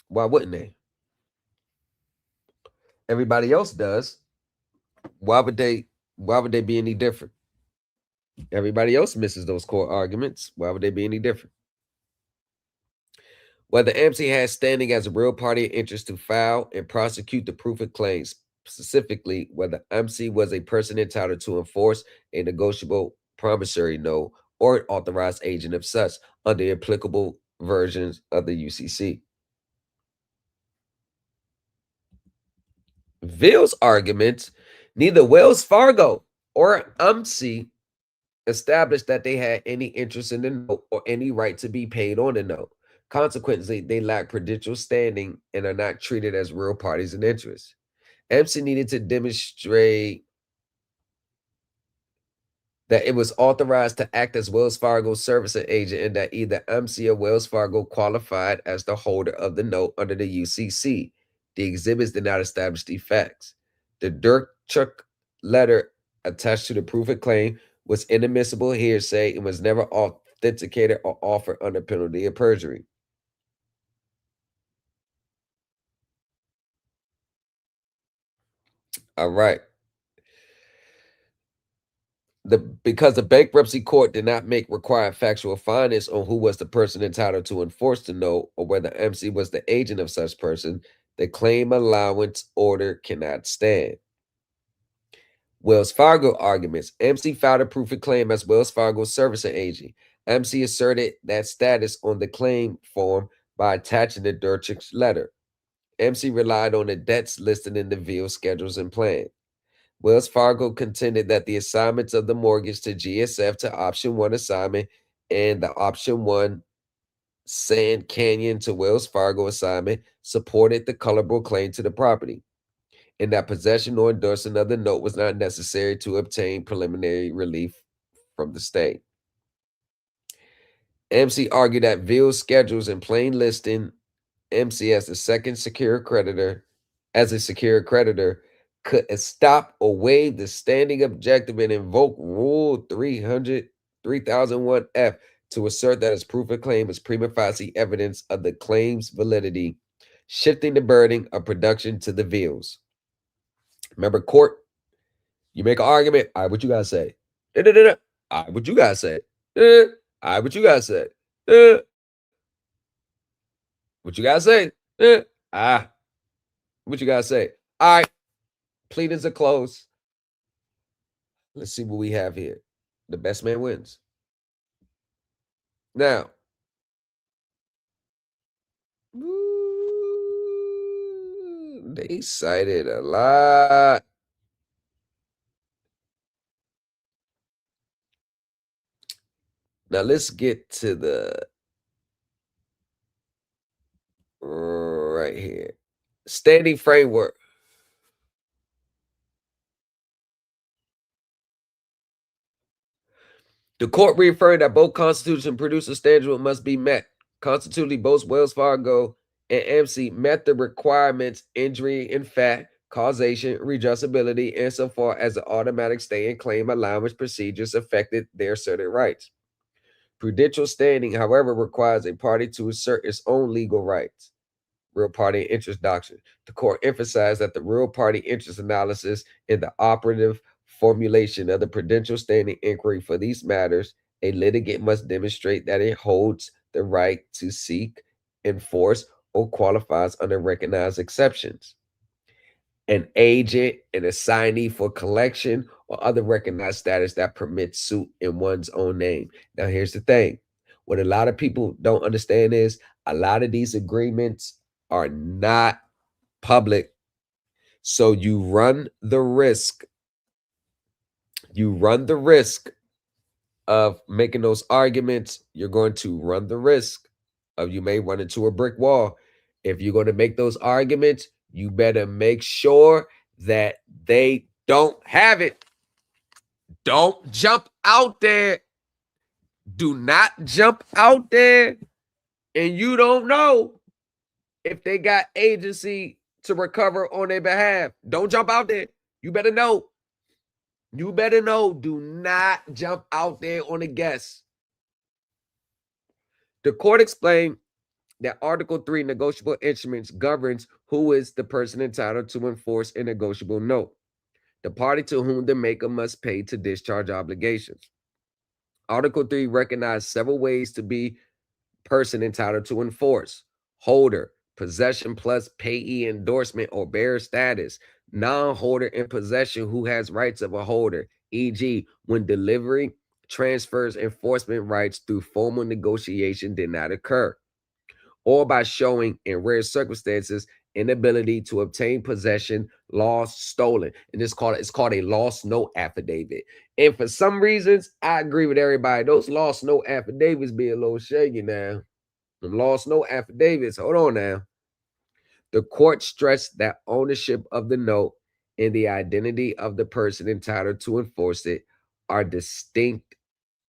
C: why wouldn't they? Everybody else does. Why would they be any different? Everybody else misses those core arguments. Why would they be any different? Whether AMC has standing as a real party of interest to file and prosecute the proof of claims, specifically whether AMC was a person entitled to enforce a negotiable promissory note or an authorized agent of such under applicable versions of the UCC. Veal's arguments, neither Wells Fargo or AMC established that they had any interest in the note or any right to be paid on the note. Consequently, they lack prudential standing and are not treated as real parties in interest. MC needed to demonstrate that it was authorized to act as Wells Fargo's servicing agent and that either MC or Wells Fargo qualified as the holder of the note under the UCC. The exhibits did not establish the facts. The Dirkchuk letter attached to the proof of claim
B: was inadmissible hearsay and was never authenticated or offered under penalty of perjury. All right. Because the bankruptcy court did not make required factual findings on who was the person entitled to enforce the note or whether MC was the agent of such person, the claim allowance order cannot stand. Wells Fargo arguments. MC filed a proof of claim as Wells Fargo's servicing agent. MC asserted that status on the claim form by attaching the Durchik's letter. MC relied on the debts listed in the VIL schedules and plan. Wells Fargo contended that the assignments of the mortgage to GSF to option 1 assignment and the option 1 Sand Canyon to Wells Fargo assignment supported the colorable claim to the property, and that possession or endorsement of the note was not necessary to obtain preliminary relief from the state. MC argued that VIL schedules and plain listing MC as the second secure creditor, could stop or waive the standing objective and invoke Rule 3001F to assert that his proof of claim is prima facie evidence of the claim's validity, shifting the burden of production to the VILs. Remember, court, you make an argument. All right, what you gotta say? All right, what you gotta say? All right, what you gotta say? What you gotta say? What you gotta say? All right, pleadings are closed. Let's see what we have here. The best man wins. Now, they cited a lot. Now, let's get to the right here. Standing framework. The court reaffirmed that both Constitution and producer standards must be met. Constitutionally, both Wells Fargo and MC met the requirements, injury in fact, causation, redressability, insofar as the automatic stay and claim allowance procedures affected their asserted rights. Prudential standing, however, requires a party to assert its own legal rights. Real party interest doctrine. The court emphasized that the real party interest analysis in the operative formulation of the prudential standing inquiry for these matters, a litigant must demonstrate that it holds the right to seek, enforce, or qualifies under recognized exceptions. An agent, an assignee for collection, or other recognized status that permits suit in one's own name. Now, here's the thing. What a lot of people don't understand is a lot of these agreements are not public. So you run the risk. Of making those arguments. You're going to run the risk of you may run into a brick wall. If you're going to make those arguments, you better make sure that they don't have it. Don't jump out there. Do not jump out there and you don't know if they got agency to recover on their behalf. Don't jump out there. You better know. You better know. Do not jump out there on a guess. The court explained that Article 3 negotiable instruments governs who is the person entitled to enforce a negotiable note. The party to whom the maker must pay to discharge obligations. Article 3 recognized several ways to be person entitled to enforce: holder, possession plus payee endorsement or bearer status, non-holder in possession who has rights of a holder, e.g., when delivery, transfers, enforcement rights through formal negotiation did not occur, or by showing, in rare circumstances, inability to obtain possession, lost, stolen. And it's called a lost note affidavit. And for some reasons, I agree with everybody. Those lost note affidavits be a little shaggy now. The lost note affidavits, hold on now. The court stressed that ownership of the note and the identity of the person entitled to enforce it are distinct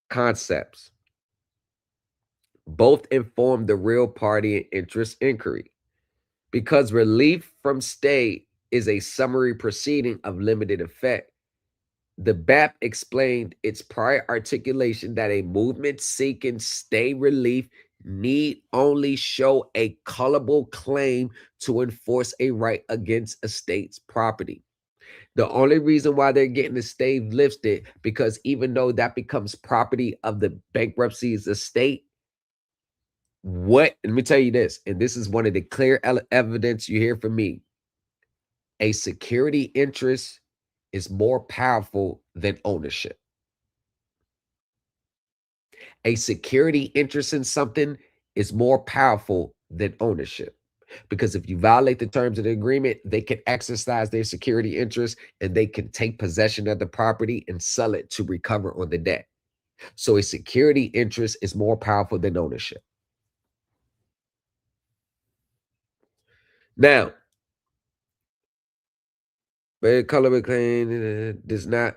B: concepts. Both inform the real party and interest inquiry. Because relief from stay is a summary proceeding of limited effect, The BAP explained its prior articulation that a movement seeking stay relief need only show a colorable claim to enforce a right against a state's property. The only reason why they're getting the stay lifted, because even though that becomes property of the bankruptcy's estate, let me tell you this, and this is one of the clear evidence you hear from me. A security interest is more powerful than ownership. A security interest in something is more powerful than ownership. Because if you violate the terms of the agreement, they can exercise their security interest and they can take possession of the property and sell it to recover on the debt. So a security interest is more powerful than ownership. Now, color claim does not.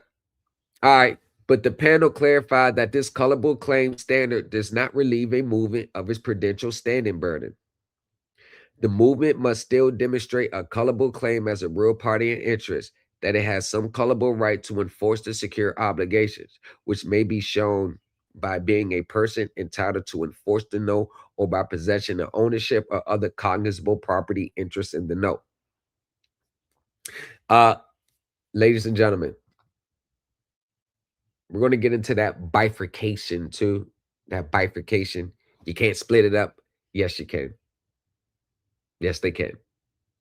B: All right. But the panel clarified that this colorable claim standard does not relieve a movement of its prudential standing burden. The movement must still demonstrate a colorable claim as a real party in interest, that it has some colorable right to enforce the secure obligations, which may be shown by being a person entitled to enforce the note or by possession of ownership or other cognizable property interest in the note. Ladies and gentlemen, we're going to get into that bifurcation too. That bifurcation. You can't split it up. Yes, you can. Yes, they can.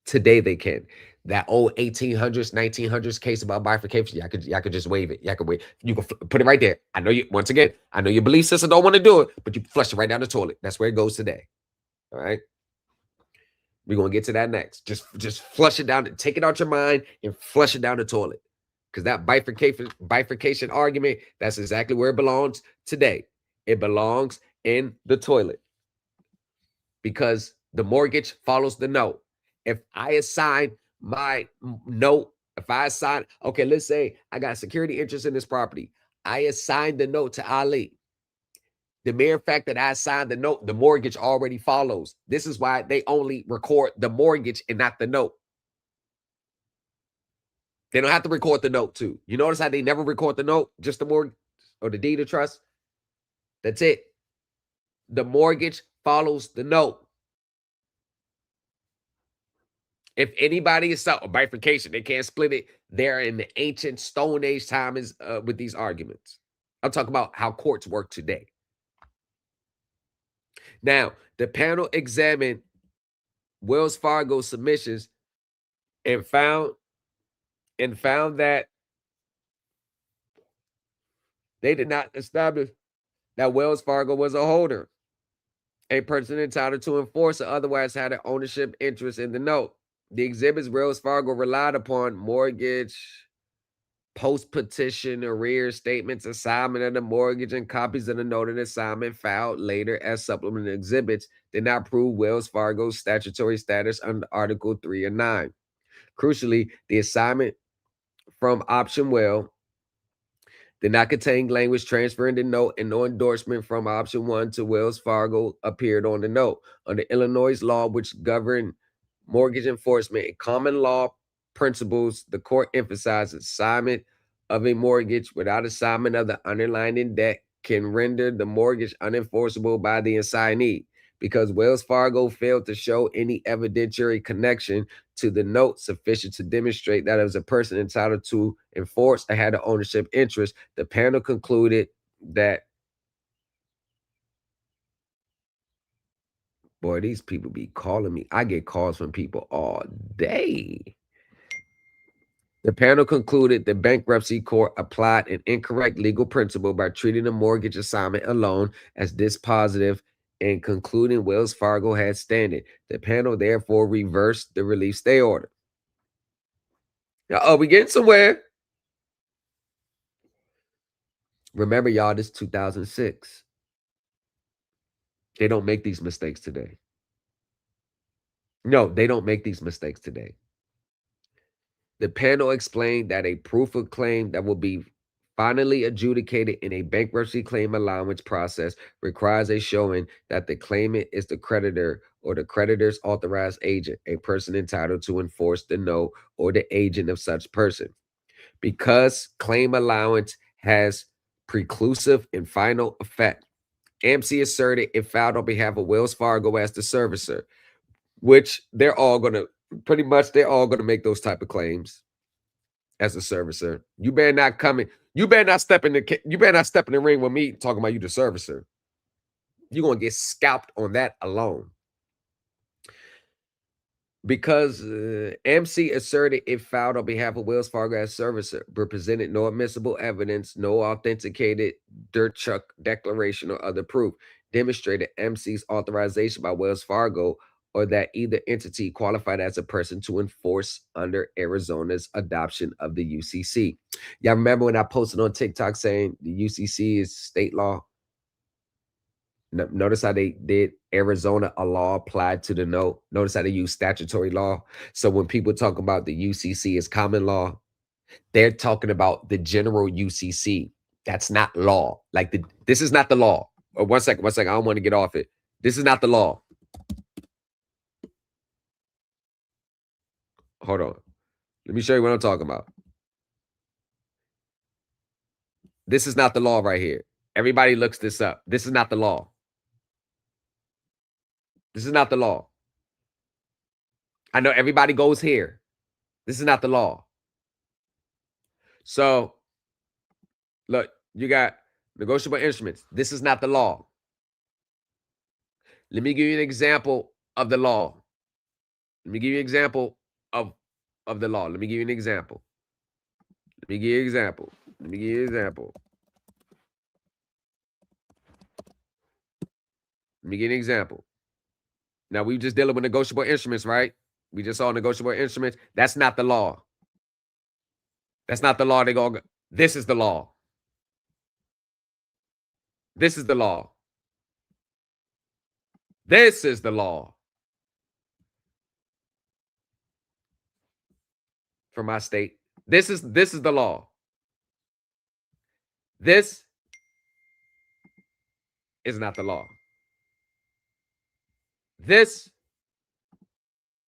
B: Today they can. That old 1800s, 1900s case about bifurcation, y'all could just waive it. Y'all could wait. You can put it right there. I know you, once again, I know your belief system don't want to do it, but you flush it right down the toilet. That's where it goes today. All right. We're going to get to that next. Just flush it down, take it out your mind and flush it down the toilet. Because that bifurcation argument, that's exactly where it belongs today. It belongs in the toilet. Because the mortgage follows the note. If I assign my note, if I assign, okay, let's say I got security interest in this property. I assign the note to Ali. The mere fact that I signed the note, the mortgage already follows. This is why they only record the mortgage and not the note. They don't have to record the note too. You notice how they never record the note, just the mortgage or the deed of trust? That's it. The mortgage follows the note. If anybody is a bifurcation, they can't split it. They're in the ancient Stone Age time with these arguments. I'm talking about how courts work today. Now, the panel examined Wells Fargo submissions and found that they did not establish that Wells Fargo was a holder, a person entitled to enforce or otherwise had an ownership interest in the note. The exhibits Wells Fargo relied upon: mortgage, post-petition arrears statements, assignment of the mortgage, and copies of the note and assignment filed later as supplemental exhibits, did not prove Wells Fargo's statutory status under Article 3 or 9. Crucially, the assignment from Option Well did not contain language transferring the note, and no endorsement from Option 1 to Wells Fargo appeared on the note. Under Illinois law, which governed mortgage enforcement and common law principles, the court emphasized assignment of a mortgage without assignment of the underlying debt can render the mortgage unenforceable by the assignee. Because Wells Fargo failed to show any evidentiary connection to the note sufficient to demonstrate that it was a person entitled to enforce or had an ownership interest, the panel concluded that, boy, these people be calling me. I get calls from people all day. The panel concluded the bankruptcy court applied an incorrect legal principle by treating the mortgage assignment alone as dispositive and concluding Wells Fargo had standing. The panel therefore reversed the relief stay order. Now, we getting somewhere? Remember, y'all, this is 2006. They don't make these mistakes today. No, they don't make these mistakes today. The panel explained that a proof of claim that will be finally adjudicated in a bankruptcy claim allowance process requires a showing that the claimant is the creditor or the creditor's authorized agent, a person entitled to enforce the note or the agent of such person. Because claim allowance has preclusive and final effect, AMC asserted it filed on behalf of Wells Fargo as the servicer, which they're all going to make those type of claims as a servicer. You better not come in. You better not step in the ring with me talking about you the servicer. You're going to get scalped on that alone. Because MC asserted it filed on behalf of Wells Fargo as servicer, but presented no admissible evidence, no authenticated dirt chuck declaration or other proof demonstrated MC's authorization by Wells Fargo or that either entity qualified as a person to enforce under Arizona's adoption of the UCC. Y'all remember when I posted on TikTok saying the UCC is state law? Notice how they did Arizona a law applied to the note. Notice how they use statutory law. So when people talk about the UCC as common law, they're talking about the general UCC. That's not law. Like this is not the law. Oh, one second. I don't want to get off it. This is not the law. Hold on. Let me show you what I'm talking about. This is not the law right here. Everybody looks this up. This is not the law. This is not the law. I know everybody goes here. This is not the law. So, look, you got negotiable instruments. This is not the law. Let me give you an example of the law. Let me give you an example of the law. Let me give you an example. Let me give you an example. Let me give you an example. Let me give you an example. Now, we just dealing with negotiable instruments, right? We just saw negotiable instruments. That's not the law. That's not the law. They go, this is the law. This is the law. This is the law. For my state. This is the law. This is not the law. This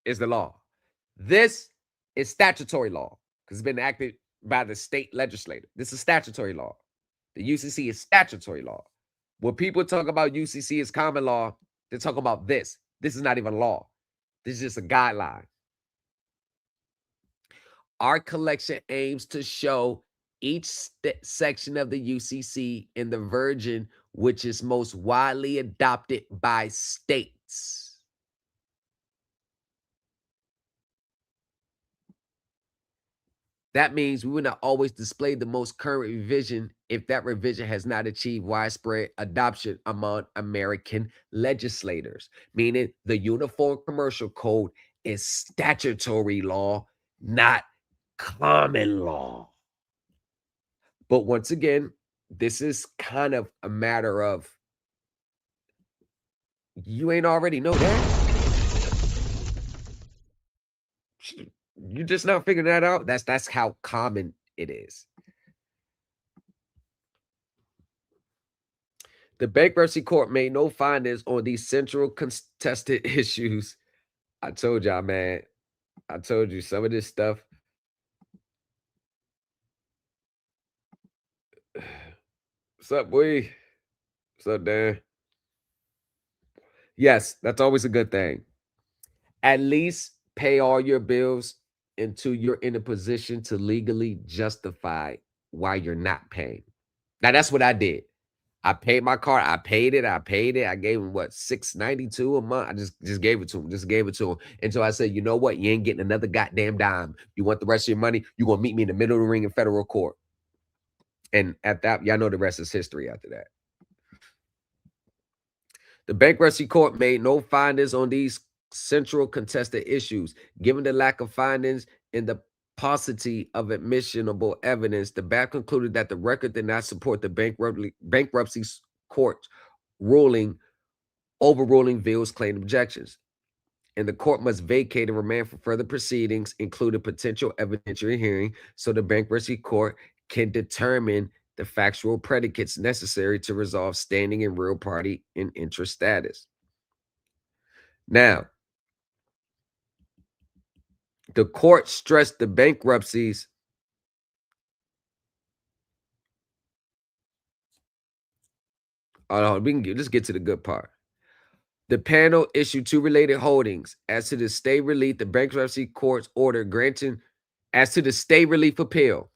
B: is the law. This is statutory law because it's been enacted by the state legislature. This is statutory law. The UCC is statutory law. When people talk about UCC as common law, they're talking about this. This is not even law. This is just a guideline. Our collection aims to show each section of the UCC in the version which is most widely adopted by states. That means we will not always display the most current revision if that revision has not achieved widespread adoption among American legislators, meaning the Uniform Commercial Code is statutory law, not common law. But once again, this is kind of a matter of you ain't already know that. You just not figuring that out. That's how common it is. The bankruptcy court made no findings on these central contested issues. I told y'all, man. I told you some of this stuff. What's up, boy? What's up, Dan? Yes, that's always a good thing. At least pay all your bills until you're in a position to legally justify why you're not paying. Now, that's what I did. I paid my car. I paid it. I gave him what, $692 a month. I just gave it to him. Until I said, you know what? You ain't getting another goddamn dime. You want the rest of your money? You're gonna meet me in the middle of the ring in federal court. And at that, y'all know the rest is history after that. The bankruptcy court made no findings on these central contested issues. Given the lack of findings and the paucity of admissionable evidence, the BAP concluded that the record did not support the bankruptcy court overruling Ville's claimed objections. And the court must vacate and remand for further proceedings, including potential evidentiary hearing, so the bankruptcy court can determine the factual predicates necessary to resolve standing in real party and interest status. Now, the court stressed the bankruptcies Let's get to the good part. The panel issued 2 related holdings. As to the stay relief, the bankruptcy court's order granting, as to the stay relief appeal,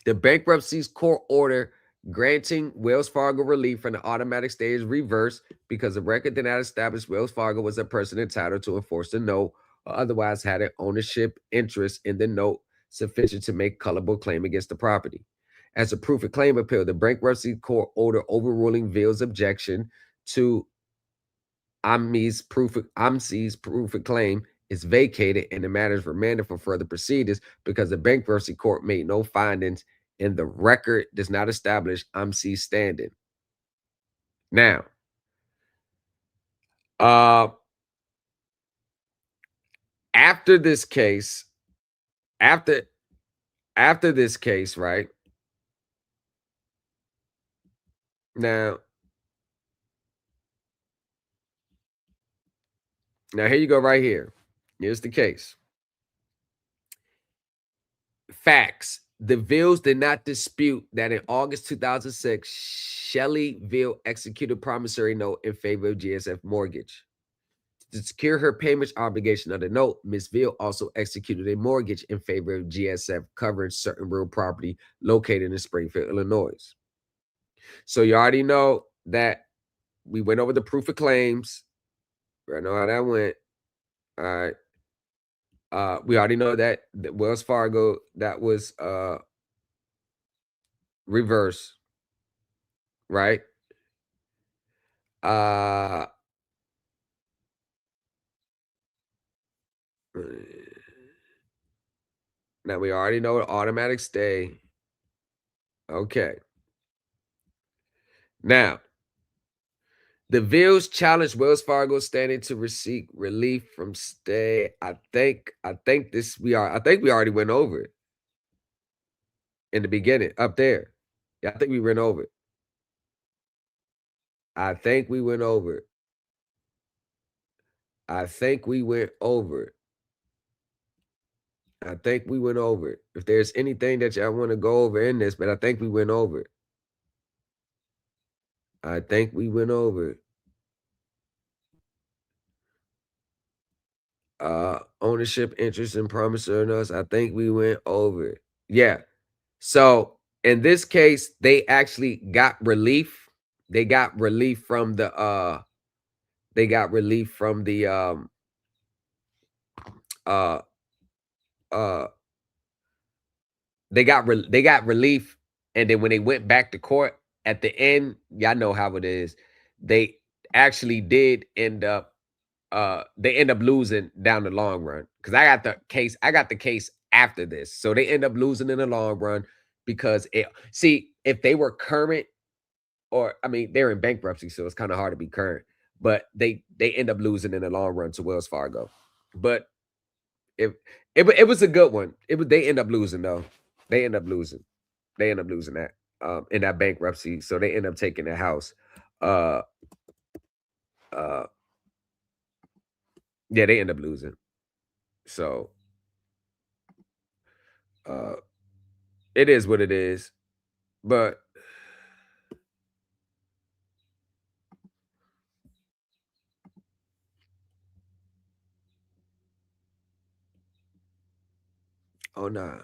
B: the bankruptcy court order granting Wells Fargo relief from the automatic stay is reversed because the record did not establish Wells Fargo was a person entitled to enforce the note or otherwise had an ownership interest in the note sufficient to make colorable claim against the property. As a proof of claim appeal, the bankruptcy court order overruling Ville's objection to AMC's proof of claim is vacated and the matter is remanded for further proceedings because the bankruptcy court made no findings and the record does not establish AMC's standing. Now, after this case, right? Now here you go right here. Here's the case. Facts. The Villes did not dispute that in August 2006, Shelley Ville executed promissory note in favor of GSF Mortgage. To secure her payment obligation of the note, Ms. Ville also executed a mortgage in favor of GSF covering certain real property located in Springfield, Illinois. So you already know that we went over the proof of claims. I know how that went. All right. We already know that Wells Fargo, that was reverse, right? Now we already know automatic stay. Okay. Now, the Villes challenged Wells Fargo standing to receive relief from stay. I think we already went over it in the beginning up there. Yeah, I think we went over it. I think we went over it. If there's anything that y'all want to go over in this, but I think we went over it. Ownership, interest, and promissory notes. I think we went over it. Yeah. So in this case, they actually got relief. They got relief from the they got relief, and then when they went back to court at the end, y'all know how it is. They actually did end up losing down the long run because I got the case after this, so they end up losing in the long run because if they were current, or I mean they're in bankruptcy, so it's kind of hard to be current, but they end up losing in the long run to Wells Fargo. But it was a good one. They end up losing though. They end up losing that in that bankruptcy, so they end up taking the house. Yeah, they end up losing. So it is what it is. But oh nah.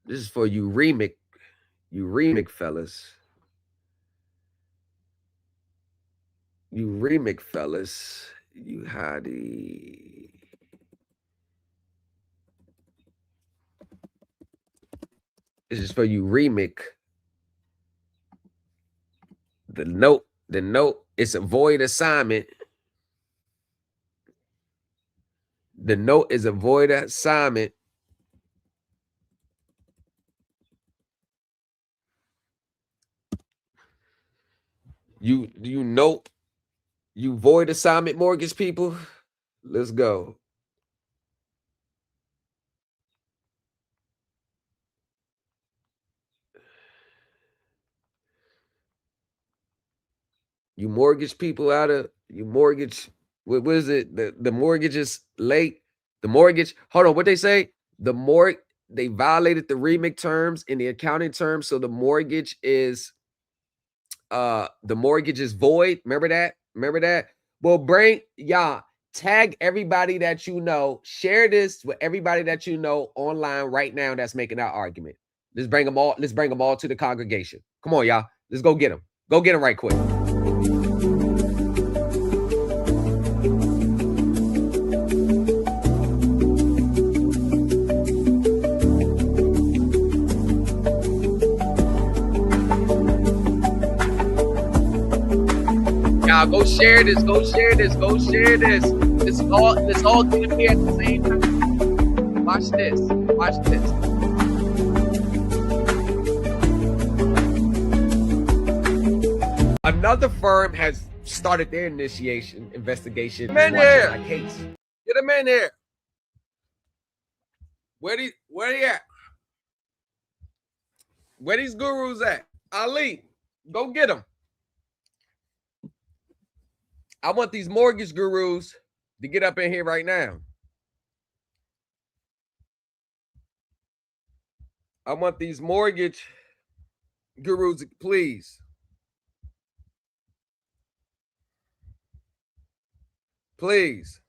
B: This is for you remix fellas. You remix fellas. You hottie. This is for you remix. The note is a void assignment. The note is a void assignment. You note, you void assignment mortgage people. Let's go. You mortgage people out of what is it? The mortgage is late. The mortgage, hold on, what they say? They violated the remix terms in the accounting terms, so the mortgage is the mortgage is void. Remember that? Remember that? Well, bring y'all, tag everybody that you know, share this with everybody that you know online right now that's making that argument. Let's bring them all to the congregation. Come on, y'all. Let's go get them. Go get them right quick. Y'all go share this. Go share this. Go share this. It's all gonna be at the same time. Watch this. Watch this. Another firm has started their investigation. Get him in here. Get him in here. Where they at? Where these gurus at? Ali, go get them. I want these mortgage gurus to get up in here right now. I want these mortgage gurus, please. Please.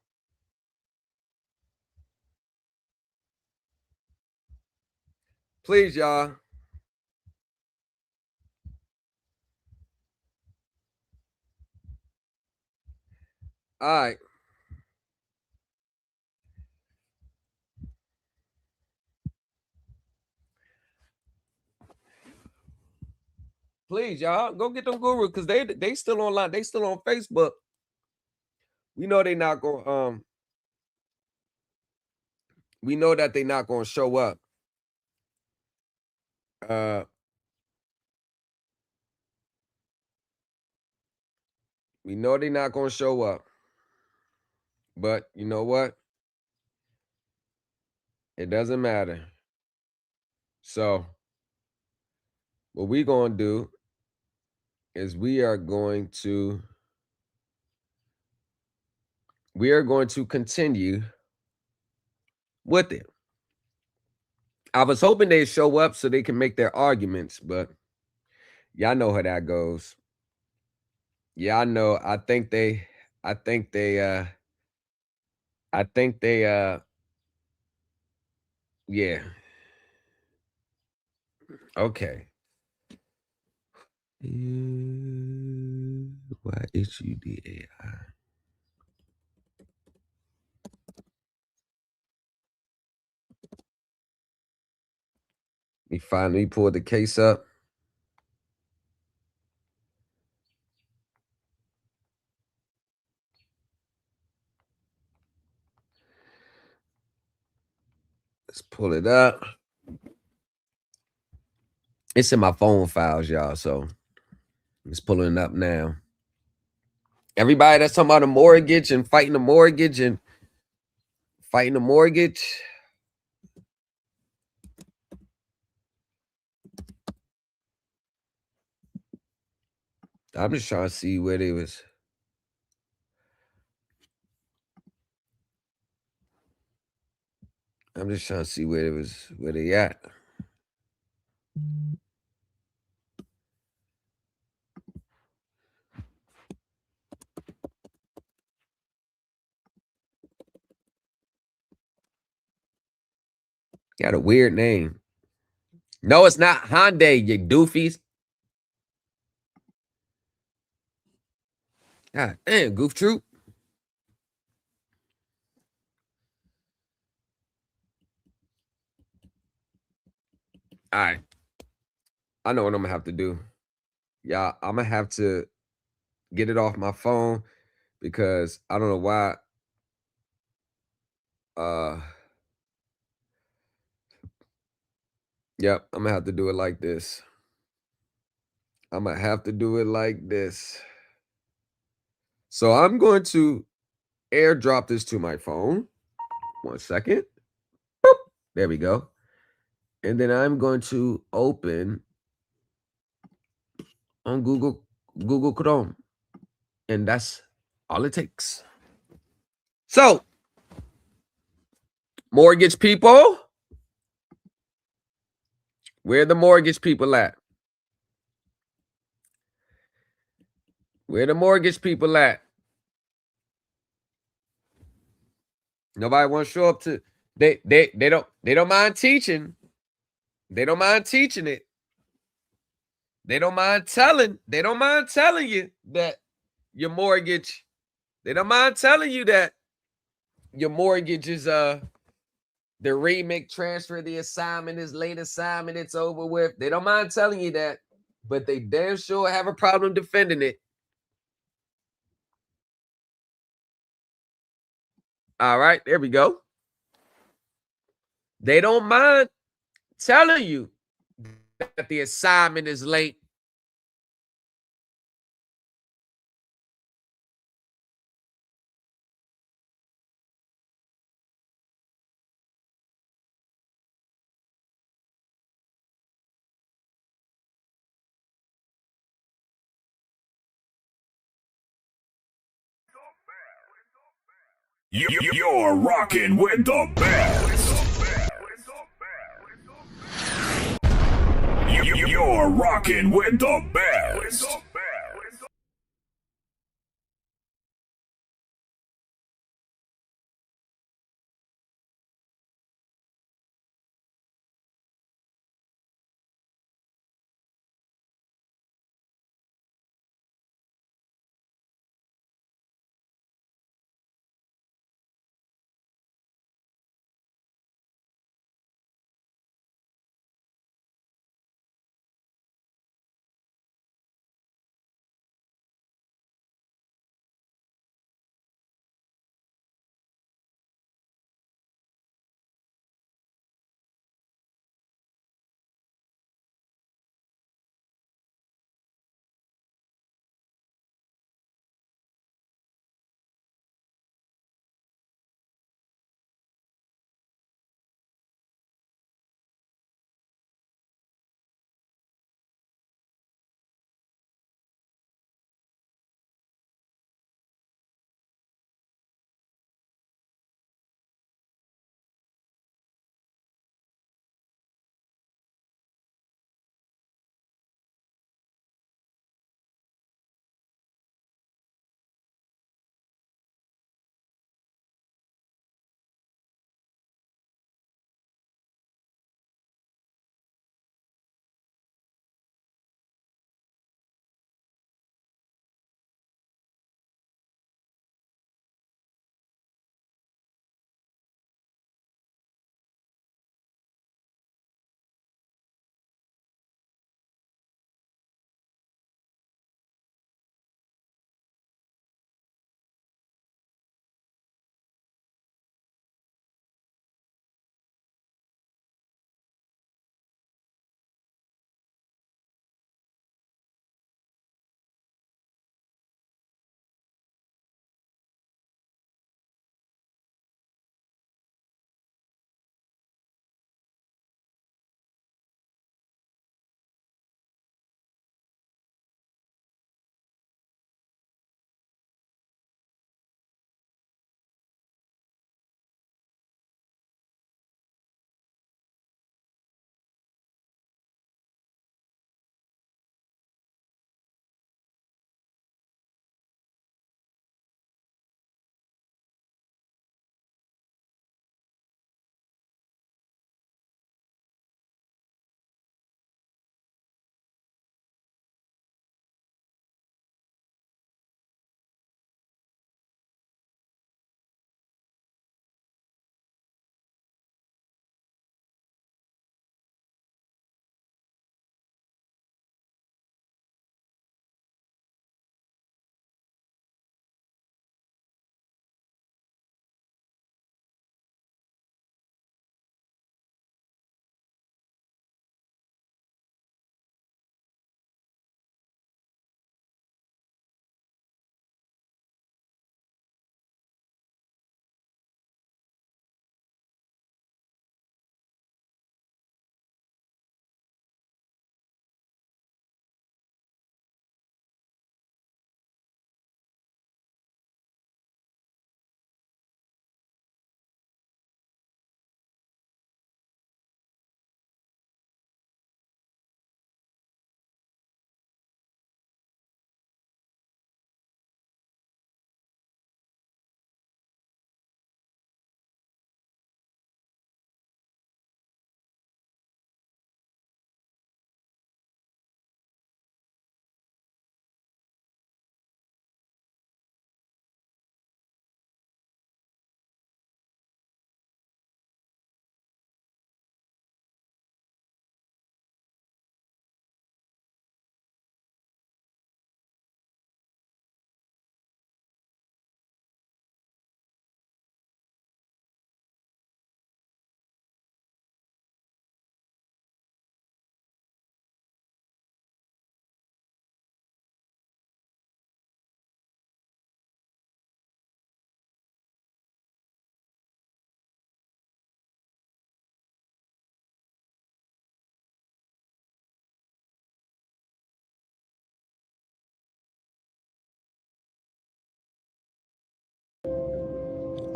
B: Please, y'all. All right. Please, y'all, go get them gurus because they still online. They still on Facebook. We know they not going we know that they not going to show up. We know they not going to show up. But you know what? It doesn't matter. So what we going to do is we are going to continue with it. I was hoping they'd show up so they can make their arguments, but y'all know how that goes. Yeah, I know. I think they yeah. Okay. YHUDAI. We finally pulled the case up. Let's pull it up. It's in my phone files, y'all. So it's pulling it up now. Everybody that's talking about a mortgage and fighting the mortgage and fighting the mortgage. I'm just trying to see where they was. I'm just trying to see where they at. Got a weird name. No, it's not Hyundai, you doofies. God damn, Goof Troop. All right. I know what I'm gonna have to do. Yeah, I'm gonna have to get it off my phone because I don't know why. Yep, I'm gonna have to do it like this. I'm gonna have to do it like this. So I'm going to airdrop this to my phone. 1 second. Boop. There we go. And then I'm going to open on Google Chrome. And that's all it takes. So, mortgage people, where the mortgage people at? Where the mortgage people at? Nobody want to show up to. They don't mind teaching. They don't mind teaching it. They don't mind telling. They don't mind telling you that your mortgage. They don't mind telling you that your mortgage is the remake transfer, the assignment is late assignment, it's over with. They don't mind telling you that, but they damn sure have a problem defending it. All right, there we go. They don't mind telling you that the assignment is late.
D: You're rocking with the best. You're rocking with the best.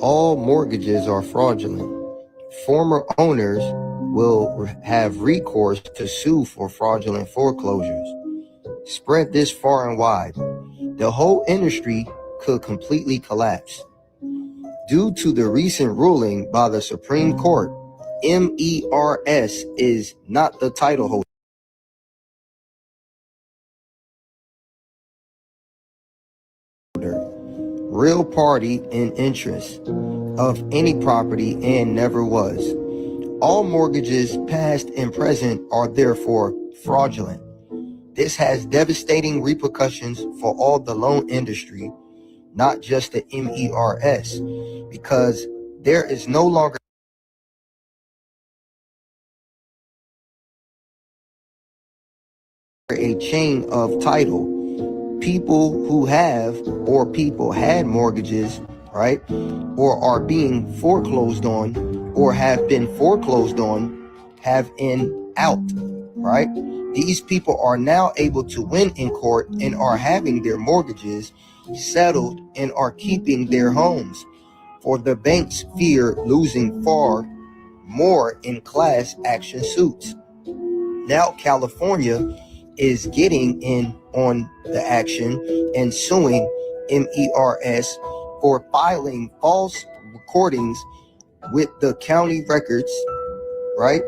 K: all mortgages are fraudulent. Former owners will have recourse to sue for fraudulent foreclosures. Spread this far and wide. The whole industry could completely collapse. Due to the recent ruling by the Supreme Court, MERS is not the title holder. Real party in interest of any property and never was. All mortgages, past and present, are therefore fraudulent. This has devastating repercussions for all the loan industry, not just the MERS, because there is no longer a chain of title. People who have or people had mortgages, right, or are being foreclosed on or have been foreclosed on have an out, right? These people are now able to win in court and are having their mortgages settled and are keeping their homes, for the banks fear losing far more in class action suits. Now California is getting in on the action and suing MERS for filing false recordings with the county records, right?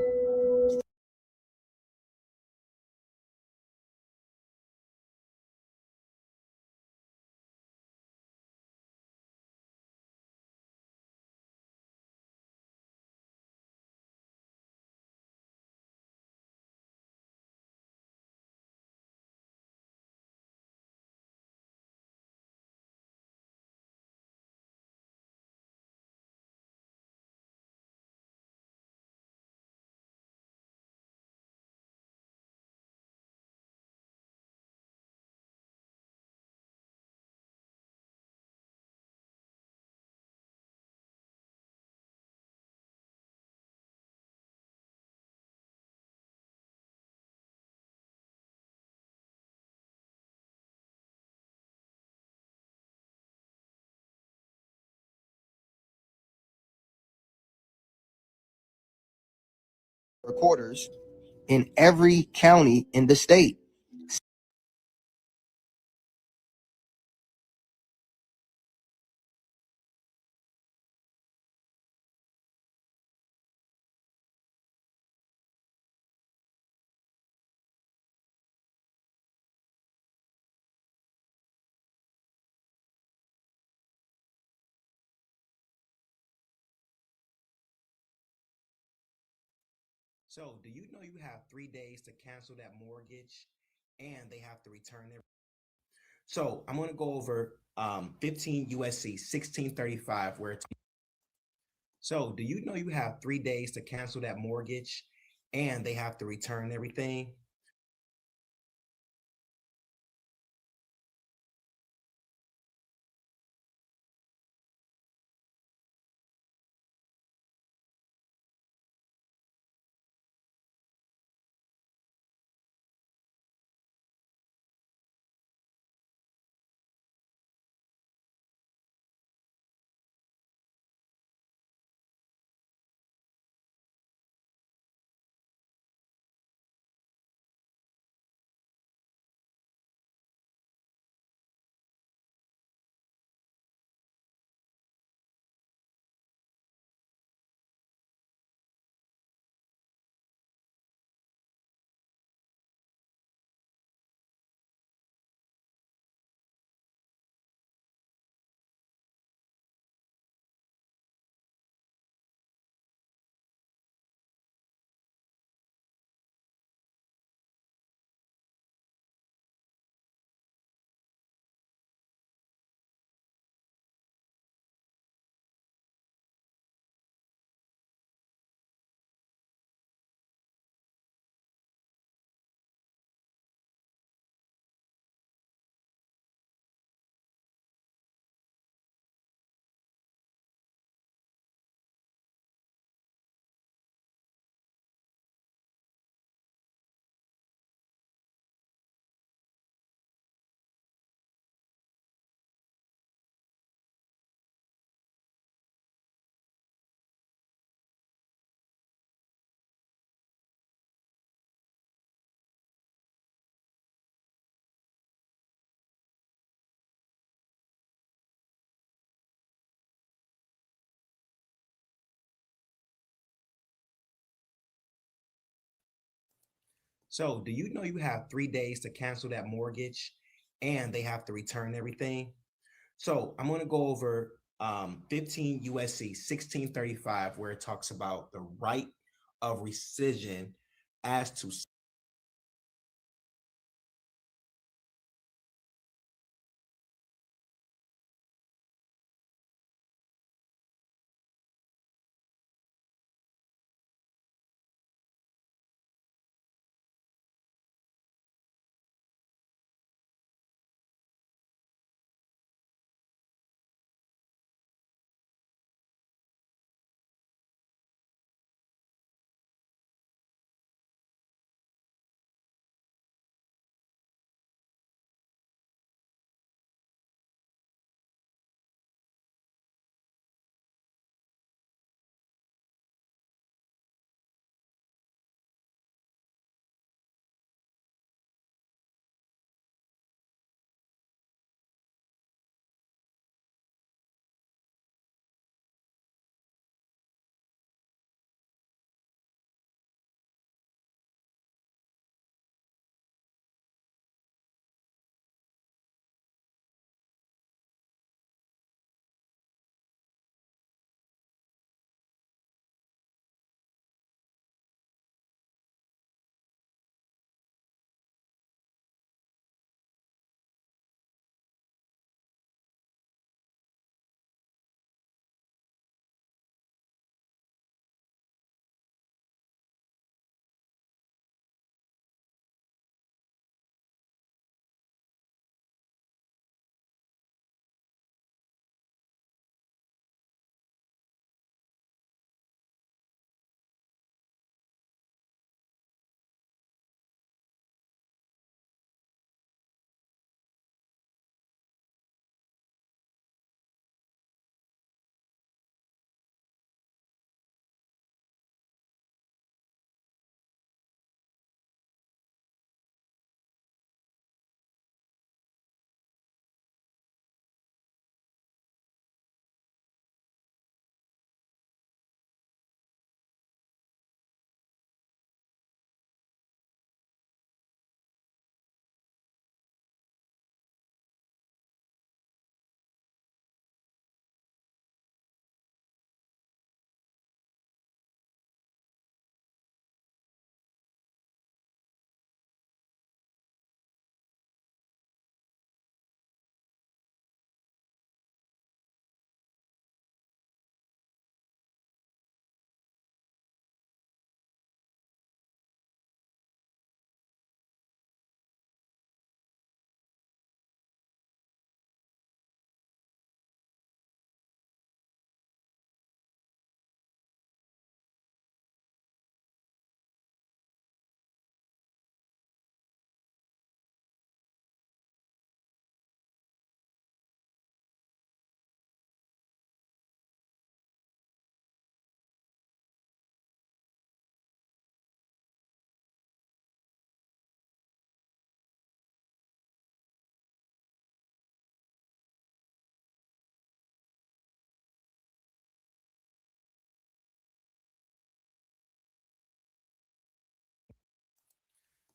K: Recorders in every county in the state.
L: So, do you know you have 3 days to cancel that mortgage and they have to return their. So, I'm going to go over 15 USC 1635, where it's. So, do you know you have 3 days to cancel that mortgage and they have to return everything? So, do you know you have 3 days to cancel that mortgage and they have to return everything? So, I'm going to go over 15 USC 1635, where it talks about the right of rescission as to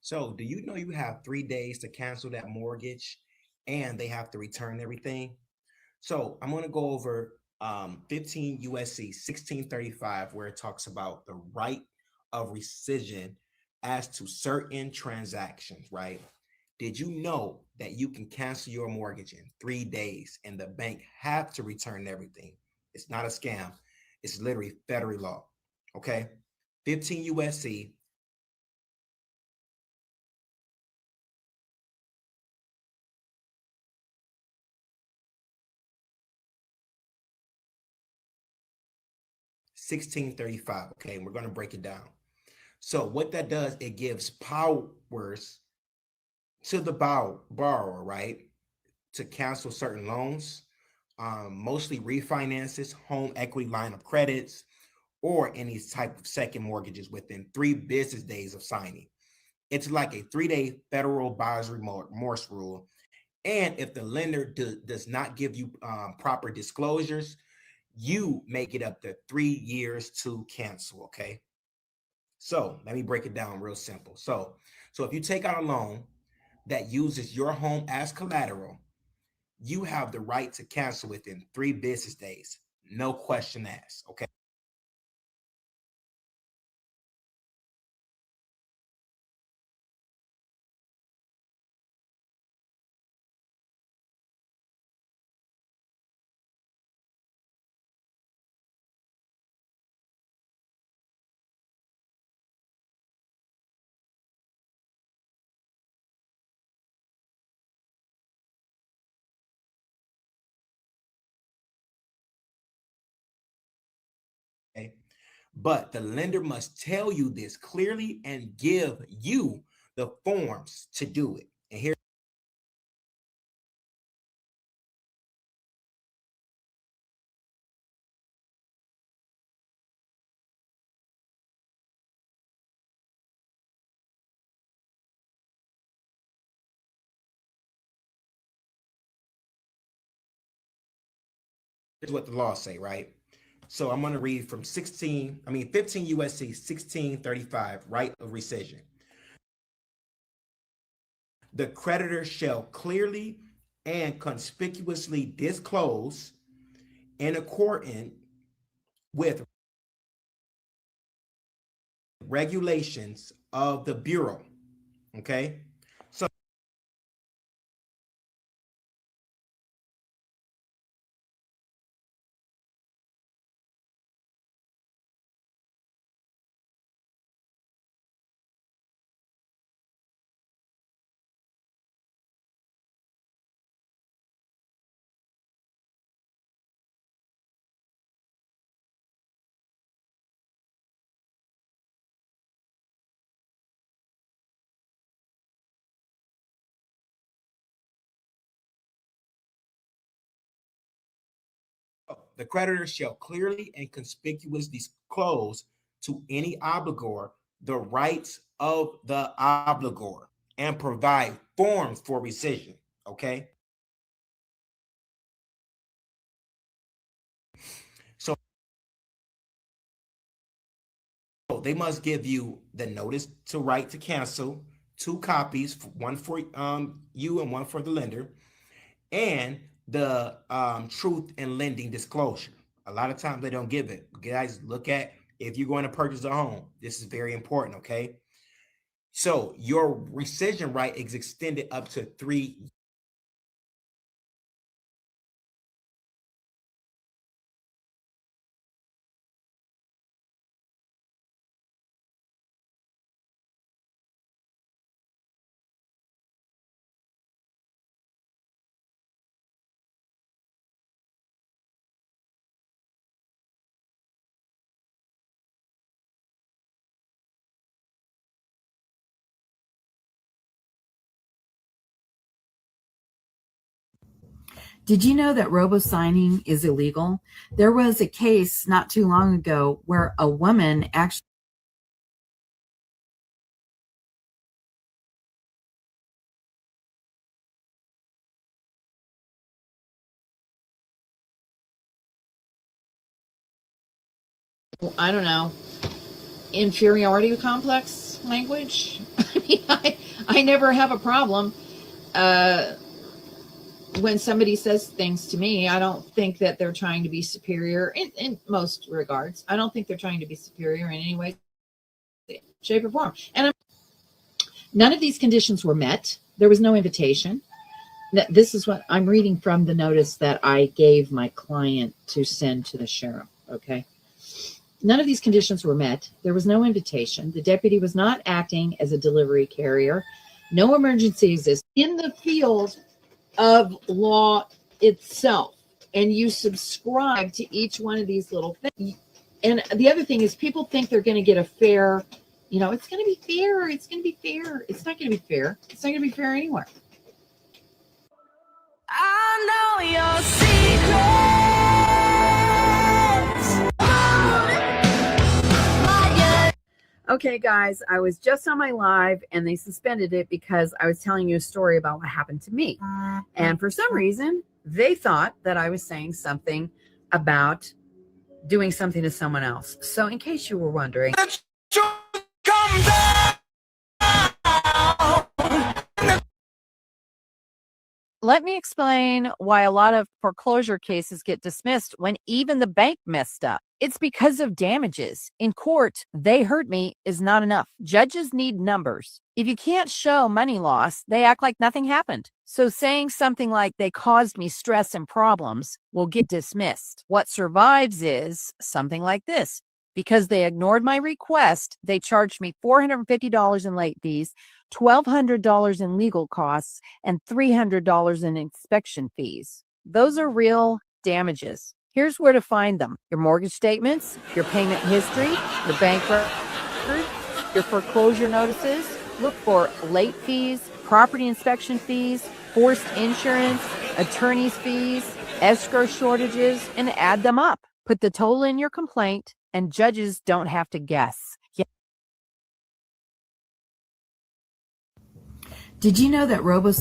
L: So, do you know you have 3 days to cancel that mortgage and they have to return everything? So, I'm going to go over 15 USC 1635, where it talks about the right of rescission as to certain transactions, right? Did you know that you can cancel your mortgage in 3 days and the bank have to return everything? It's not a scam, it's literally federal law. Okay. 15 USC 1635. Okay, and we're going to break it down. So what that does, it gives powers to the borrower, right, to cancel certain loans, mostly refinances, home equity line of credits, or any type of second mortgages within 3 business days of signing. It's like a 3-day federal advisory remorse rule. And if the lender does not give you proper disclosures, you may get up to 3 years to cancel. Okay. So let me break it down real simple. So So if you take out a loan that uses your home as collateral, you have the right to cancel within 3 business days. No question asked. Okay. Okay. But the lender must tell you this clearly and give you the forms to do it. And here's what the laws say, right? So I'm going to read from 15 USC 1635, right of rescission. The creditor shall clearly and conspicuously disclose in accordance with regulations of the Bureau. Okay. So the creditor shall clearly and conspicuously disclose to any obligor the rights of the obligor and provide forms for rescission. Okay. So they must give you the notice to right to cancel, 2 copies, one for you and one for the lender, and the truth in lending disclosure. A lot of times they don't give it. Guys, look at, if you're going to purchase a home, this is very important. Okay. So your rescission right is extended up to 3.
M: Did you know that robo-signing is illegal? There was a case not too long ago where a woman actually I don't know, inferiority complex language. I mean, I never have a problem when somebody says things to me. I don't think that they're trying to be superior in most regards. I don't think they're trying to be superior in any way, shape, or form. And none of these conditions were met. There was no invitation. This is what I'm reading from the notice that I gave my client to send to the sheriff. Okay. None of these conditions were met. There was no invitation. The deputy was not acting as a delivery carrier. No emergency exists in the field of law itself. And you subscribe to each one of these little things. And the other thing is, people think they're going to get a fair, it's going to be fair. It's going to be fair. It's not going to be fair. It's not going to be fair anywhere. I know your secrets. Okay, guys, I was just on my live and they suspended it because I was telling you a story about what happened to me. And for some reason, they thought that I was saying something about doing something to someone else. So in case you were wondering,
N: let me explain why a lot of foreclosure cases get dismissed when even the bank messed up. It's because of damages. In court, they hurt me is not enough. Judges need numbers. If you can't show money loss, they act like nothing happened. So saying something like they caused me stress and problems will get dismissed. What survives is something like this. Because they ignored my request, they charged me $450 in late fees, $1,200 in legal costs, and $300 in inspection fees. Those are real damages. Here's where to find them: your mortgage statements, your payment history, your bank records, your foreclosure notices. Look for late fees, property inspection fees, forced insurance, attorney's fees, escrow shortages, and add them up. Put the total in your complaint, and judges don't have to guess. Did you know that robo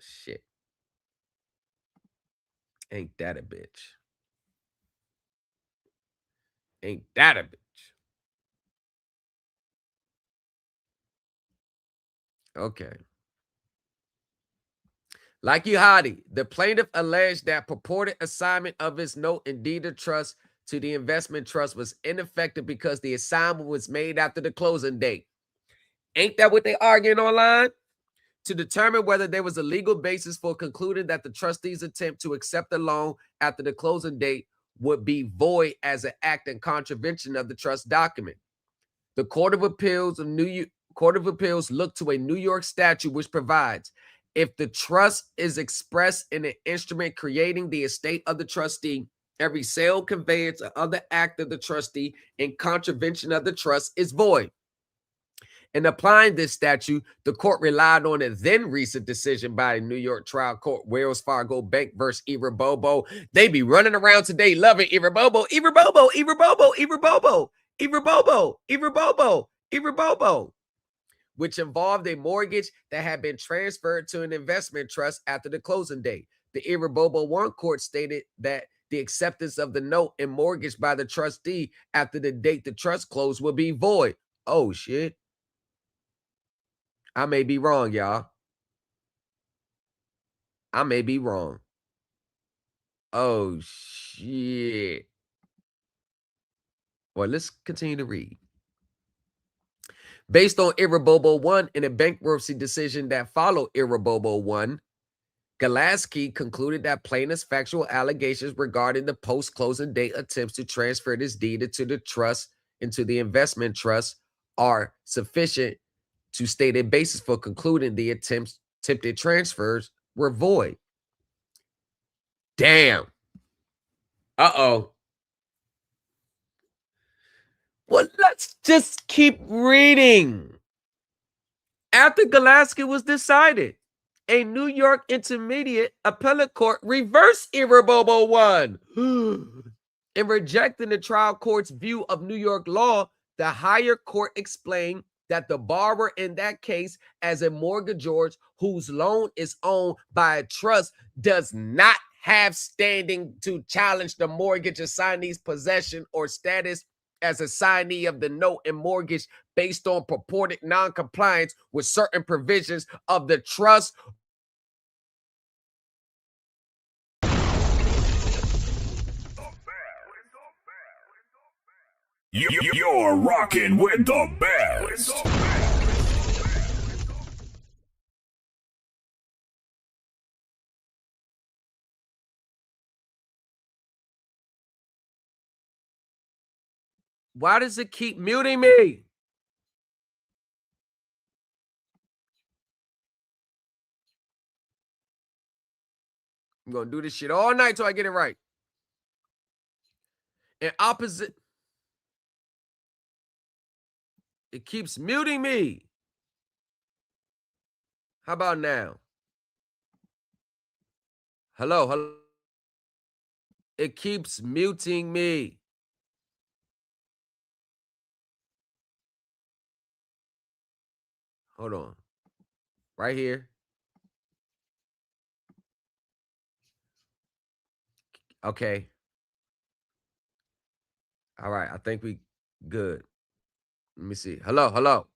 B: Shit. Ain't that a bitch? Ain't that a bitch? Okay. Like Hadi, the plaintiff alleged that purported assignment of his note in deed of trust to the investment trust was ineffective because the assignment was made after the closing date. Ain't that what they arguing online? To determine whether there was a legal basis for concluding that the trustee's attempt to accept the loan after the closing date would be void as an act in contravention of the trust document. The Court of Appeals looked to a New York statute which provides if the trust is expressed in an instrument creating the estate of the trustee, every sale, conveyance, or other act of the trustee in contravention of the trust is void. In applying this statute, the court relied on a then recent decision by a New York trial court, Wells Fargo Bank versus Irabobo. They be running around today loving Irabobo, Irabobo, Irabobo, Irabobo, Irabobo, Irabobo, Irabobo, which involved a mortgage that had been transferred to an investment trust after the closing date. The Irabobo 1 court stated that the acceptance of the note and mortgage by the trustee after the date the trust closed will be void. Oh, shit. I may be wrong, y'all. I may be wrong. Oh, shit. Well, let's continue to read. Based on Irabobo 1 and a bankruptcy decision that followed Irabobo 1, Galaski concluded that plaintiff's factual allegations regarding the post-closing date attempts to transfer this deed into the trust, into the investment trust, are sufficient to state a basis for concluding the attempted transfers were void. Damn. Uh-oh. Well, let's just keep reading. After Galaski was decided, a New York Intermediate Appellate Court reversed Irabobo 1. In rejecting the trial court's view of New York law, the higher court explained that the borrower in that case, as a mortgagor whose loan is owned by a trust, does not have standing to challenge the mortgage assignee's possession or status as assignee of the note and mortgage based on purported non-compliance with certain provisions of the trust.
D: You're rocking with the best.
B: Why does it keep muting me? I'm going to do this shit all night till I get it right. And opposite. It keeps muting me. How about now? Hello, hello. It keeps muting me. Hold on. Right here. Okay. All right. I think we good. Let me see. Hello, hello.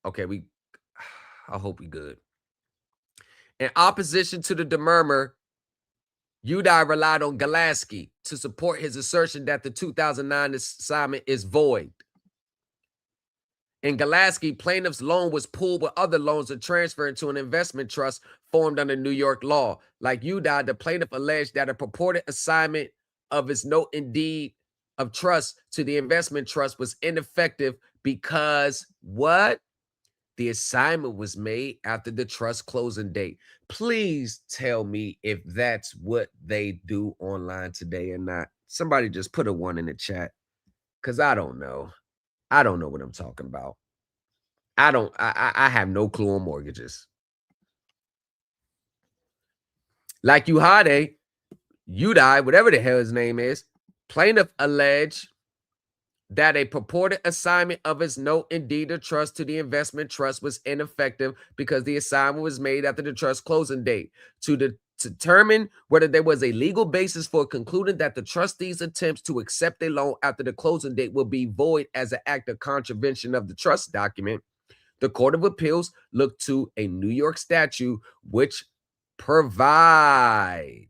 B: Okay, I hope we good. In opposition to the demurrer, Udai relied on Galaski to support his assertion that the 2009 assignment is void. In Galaski, plaintiff's loan was pooled with other loans and transferred into an investment trust formed under New York law. Like Udai, the plaintiff alleged that a purported assignment of his note and deed of trust to the investment trust was ineffective because what? The assignment was made after the trust closing date. Please tell me if that's what they do online today or not. Somebody just put a 1 in the chat because I don't know. I don't know what I'm talking about. I have no clue on mortgages. Like Udai, whatever the hell his name is, plaintiff alleged that a purported assignment of its note in deed of trust to the investment trust was ineffective because the assignment was made after the trust closing date. To determine whether there was a legal basis for concluding that the trustee's attempts to accept a loan after the closing date will be void as an act of contravention of the trust document, the Court of Appeals looked to a New York statute which provides,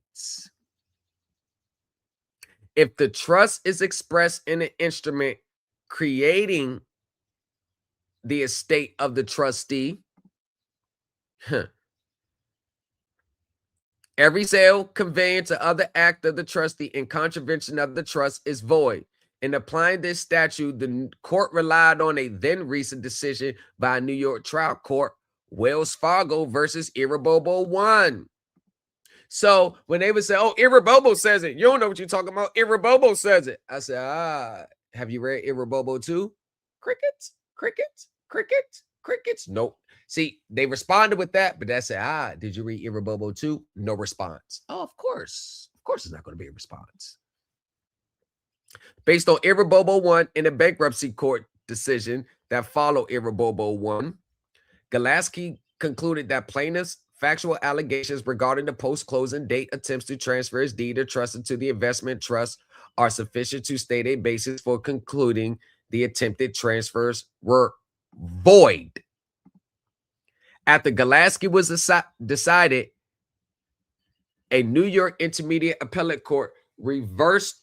B: if the trust is expressed in an instrument creating the estate of the trustee, every sale, conveyance, or other act of the trustee in contravention of the trust is void. In applying this statute, the court relied on a then recent decision by a New York trial court, Wells Fargo versus Irabobo 1. So when they would say, oh, Irabobo says it, you don't know what you're talking about. Irabobo says it. I said, have you read Irabobo 2? Crickets, crickets, crickets, crickets. Nope. See, they responded with that, but that said, did you read Irabobo 2? No response. Oh, of course. Of course it's not going to be a response. Based on Irabobo 1 in a bankruptcy court decision that followed Irabobo 1, Galaski concluded that plaintiffs' factual allegations regarding the post-closing date attempts to transfer his deed of trust into the investment trust are sufficient to state a basis for concluding the attempted transfers were void. After Galaski was decided, a New York Intermediate Appellate Court reversed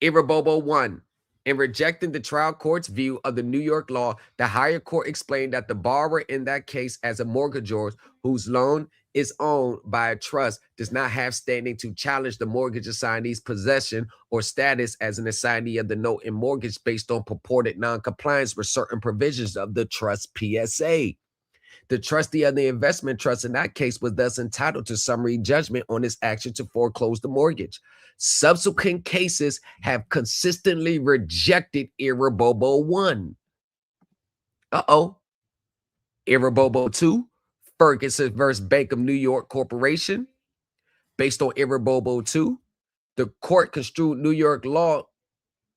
B: Irabobo 1. In rejecting the trial court's view of the New York law, the higher court explained that the borrower in that case, as a mortgagor whose loan is owned by a trust, does not have standing to challenge the mortgage assignee's possession or status as an assignee of the note and mortgage based on purported noncompliance with certain provisions of the trust PSA. The trustee of the investment trust in that case was thus entitled to summary judgment on his action to foreclose the mortgage. Subsequent cases have consistently rejected Irabobo 1. Irabobo 2, Ferguson versus Bank of New York Corporation. Based on Irabobo 2, the court construed New York law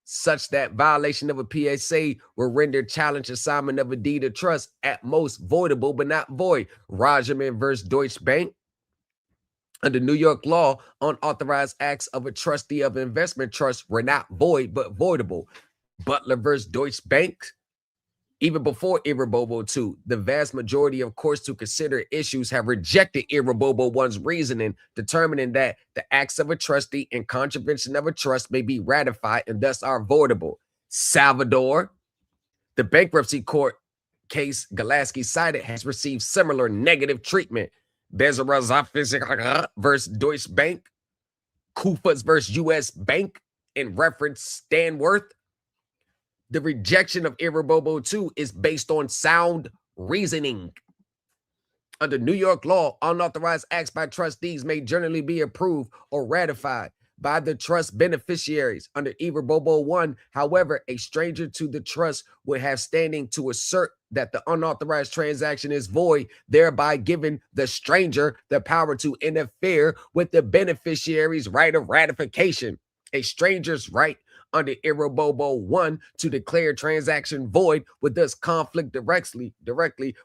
B: such that violation of a PSA will render challenge assignment of a deed of trust at most voidable but not void. Rajaman versus Deutsche Bank. Under New York law, unauthorized acts of a trustee of an investment trust were not void but voidable. Butler versus Deutsche Bank. Even before Irabobo 2, the vast majority of courts to consider issues have rejected Irabobo 1's reasoning, determining that the acts of a trustee in contravention of a trust may be ratified and thus are voidable. Salvador, the bankruptcy court case Galaski cited, has received similar negative treatment. Bezara versus Deutsche Bank, Kufas versus U.S. Bank, in reference Stanworth. The rejection of Irabobo 2 is based on sound reasoning. Under New York law, unauthorized acts by trustees may generally be approved or ratified by the trust beneficiaries. Under Irabobo 1, however, a stranger to the trust would have standing to assert that the unauthorized transaction is void, thereby giving the stranger the power to interfere with the beneficiary's right of ratification. A stranger's right under Irabobo 1 to declare transaction void would thus conflict directly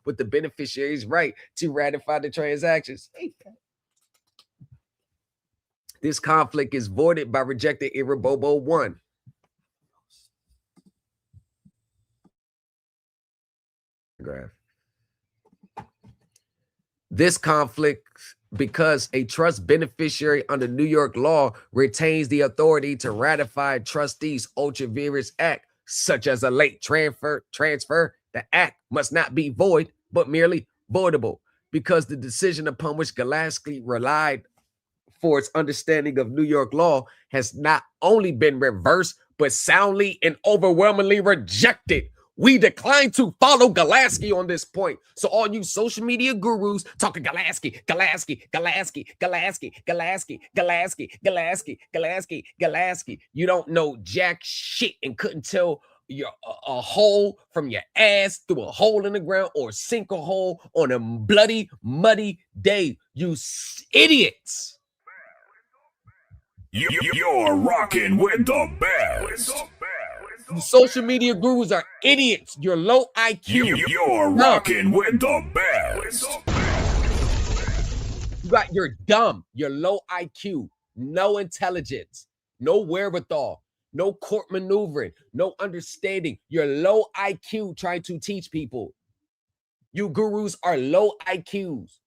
B: with the beneficiary's right to ratify the transactions. This conflict is voided by rejecting Irabobo 1. This conflict because a trust beneficiary under New York law retains the authority to ratify trustees' ultra vires act, such as a late transfer. The act must not be void, but merely voidable, because the decision upon which Galaski relied for its understanding of New York law has not only been reversed, but soundly and overwhelmingly rejected. We decline to follow Galaski on this point. So all you social media gurus talking Galaski, you don't know jack shit and couldn't tell your a hole from your ass through a hole in the ground or sink a hole on a bloody, muddy day. You idiots.
D: You're rocking with the best.
B: social media gurus are idiots. You're low IQ.
D: You're rocking with the best.
B: You're dumb. You're low IQ. No intelligence. No wherewithal. No court maneuvering. No understanding. You're low IQ trying to teach people. You gurus are low IQs.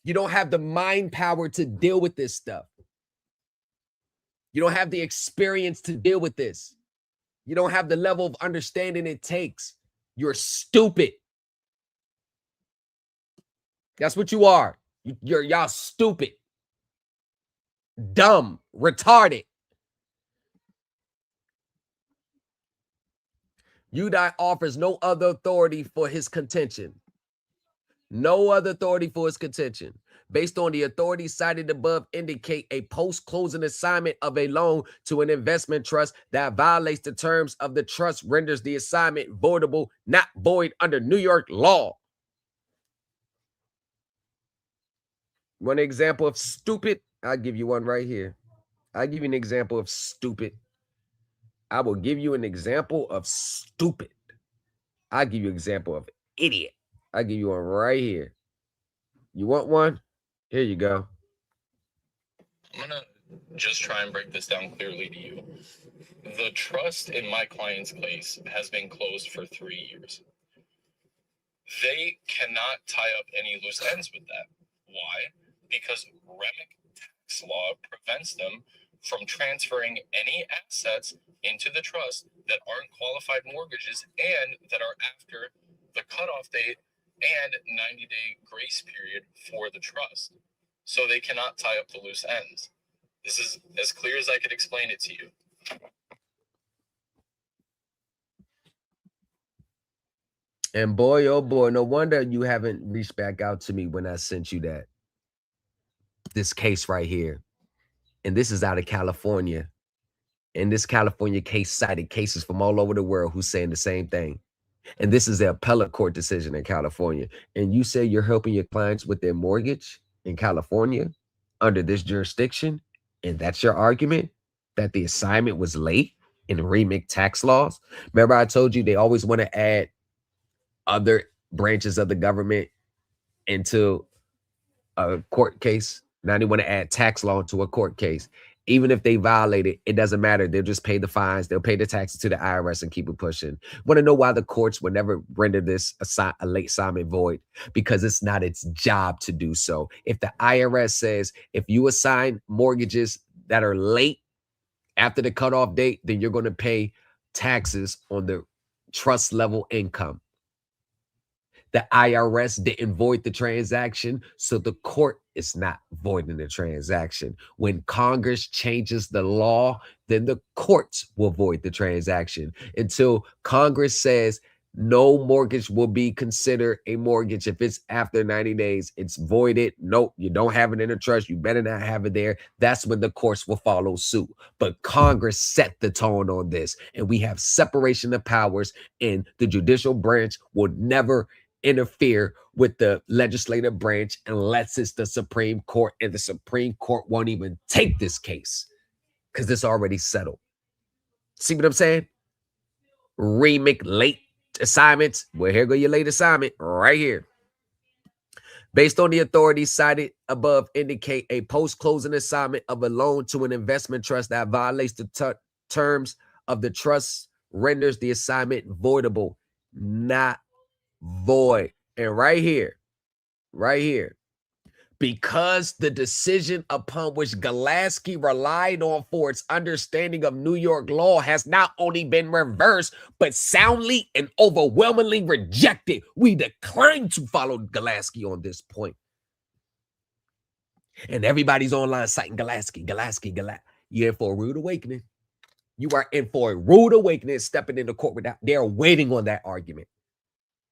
B: You don't have the mind power to deal with this stuff. You don't have the experience to deal with this. You don't have the level of understanding it takes. You're stupid. That's what you are. Y'all stupid. Dumb. Retarded. UDOT offers no other authority for his contention. No other authority for his contention. Based on the authority cited above, indicate a post-closing assignment of a loan to an investment trust that violates the terms of the trust renders the assignment voidable, not void under New York law. One example of stupid, I'll give you one right here. I'll give you an example of stupid. I will give you an example of stupid. I'll give you an example of idiot. I'll give you one right here. You want one? Here you go.
O: I'm going to just try and break this down clearly to you. The trust in my client's case has been closed for 3 years. They cannot tie up any loose ends with that. Why? Because REMIC tax law prevents them from transferring any assets into the trust that aren't qualified mortgages and that are after the cutoff date and 90-day grace period for the trust. So they cannot tie up the loose ends. This is as clear as I could explain it to you.
B: And boy, oh boy, no wonder you haven't reached back out to me when I sent you this case right here. And this is out of California. And this California case cited cases from all over the world who's saying the same thing. And this is the appellate court decision in California. And you say you're helping your clients with their mortgage in California under this jurisdiction. And that's your argument, that the assignment was late in REMIC tax laws. Remember, I told you they always want to add other branches of the government into a court case. Now they want to add tax law to a court case. Even if they violate it, it doesn't matter. They'll just pay the fines. They'll pay the taxes to the IRS and keep it pushing. Want to know why the courts would never render this a late assignment void? Because it's not its job to do so. If the IRS says if you assign mortgages that are late after the cutoff date, then you're going to pay taxes on the trust level income. The IRS didn't void the transaction, so the court is not voiding the transaction. When Congress changes the law, then the courts will void the transaction. Until Congress says no mortgage will be considered a mortgage. If it's after 90 days, it's voided. Nope, you don't have it in a trust. You better not have it there. That's when the courts will follow suit. But Congress set the tone on this, and we have separation of powers, and the judicial branch will never interfere with the legislative branch unless it's the Supreme Court, and the Supreme Court won't even take this case because it's already settled. See what I'm saying? REMIC late assignments. Well, here go your late assignment right here. Based on the authorities cited above, indicate a post-closing assignment of a loan to an investment trust that violates the terms of the trust renders the assignment voidable, not void. And right here, because the decision upon which Galaski relied on for its understanding of New York law has not only been reversed, but soundly and overwhelmingly rejected, we decline to follow Galaski on this point. And everybody's online citing Galaski. You're in for a rude awakening. You are in for a rude awakening, stepping into court without, they're waiting on that argument.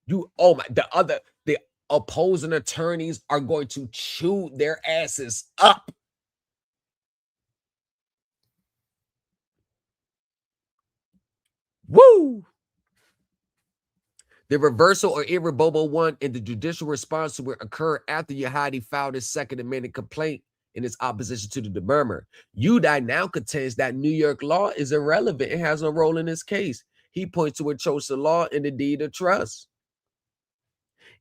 B: The opposing attorneys are going to chew their asses up. Woo! The reversal or irrevocable one in the judicial response to it occurred after Yahadi filed his second amended complaint in its opposition to the murmur. Udai now contends that New York law is irrelevant and has no role in this case. He points to a choice of law and the deed of trust.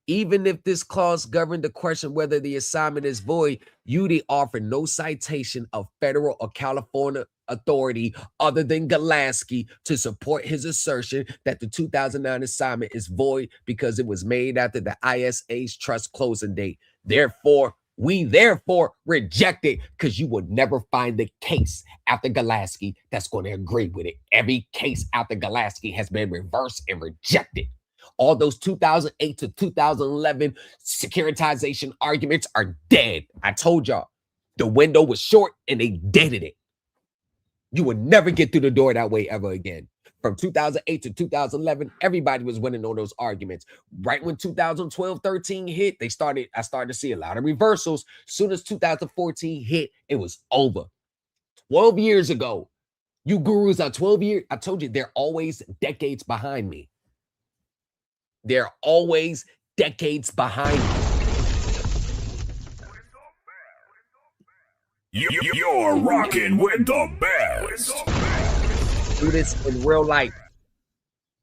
B: Even if this clause governed the question whether the assignment is void, Udai offered no citation of federal or California authority other than Galaski to support his assertion that the 2009 assignment is void because it was made after the ISA's trust closing date. Therefore, we reject it because you will never find the case after Galaski that's going to agree with it. Every case after Galaski has been reversed and rejected. All those 2008 to 2011 securitization arguments are dead. I told y'all the window was short and they deaded it. You would never get through the door that way ever again. From 2008 to 2011, everybody was winning on those arguments. Right when 2012-13 hit, I started to see a lot of reversals. Soon as 2014 hit, it was over. 12 years ago, you gurus are 12 years. I told you, they're always decades behind me. They're always decades behind me.
D: You're rocking with the best.
B: Do this in real life.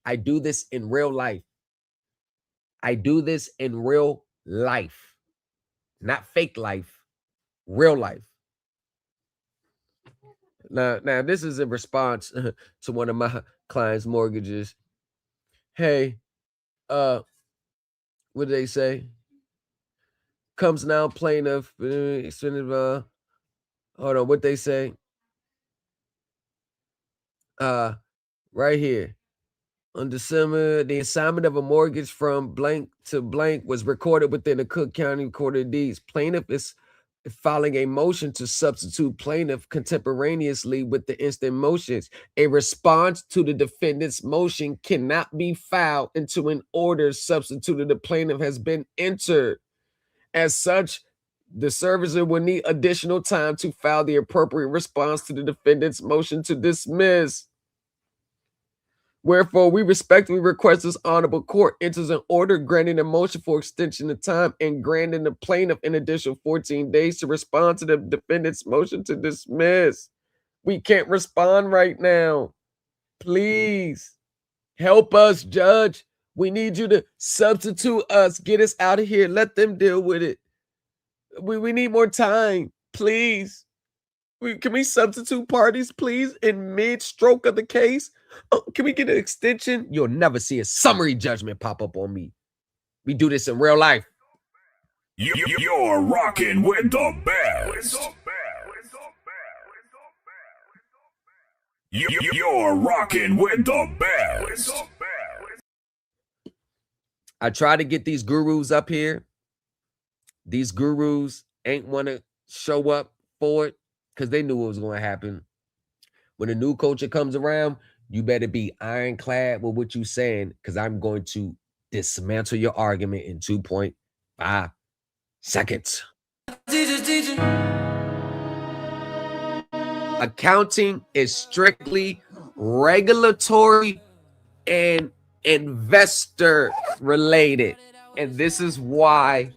B: I do this in real life. I do this in real life. Not fake life, real life. Now this is in response to one of my clients' mortgages. Hey, what did they say? Comes now plaintiff. Hold on, what they say? Right here. On December, the assignment of a mortgage from blank to blank was recorded within the Cook County Recorder of Deeds. Plaintiff is filing a motion to substitute plaintiff contemporaneously with the instant motions. A response to the defendant's motion cannot be filed until an order substituting the plaintiff has been entered. As such, the servicer will need additional time to file the appropriate response to the defendant's motion to dismiss. Wherefore, we respectfully request this honorable court enters an order granting a motion for extension of time and granting the plaintiff an additional 14 days to respond to the defendant's motion to dismiss. We can't respond right now. Please help us, judge. We need you to substitute us. Get us out of here. Let them deal with it. We need more time, please. Can we substitute parties, please, in mid-stroke of the case? Oh, can we get an extension? You'll never see a summary judgment pop up on me. We do this in real life.
D: You're rocking with the best. You're rocking with the best.
B: I try to get these gurus up here. These gurus ain't want to show up for it because they knew it was going to happen. When a new culture comes around, you better be ironclad with what you're saying because I'm going to dismantle your argument in 2.5 seconds. Accounting is strictly regulatory and investor related. And this is why,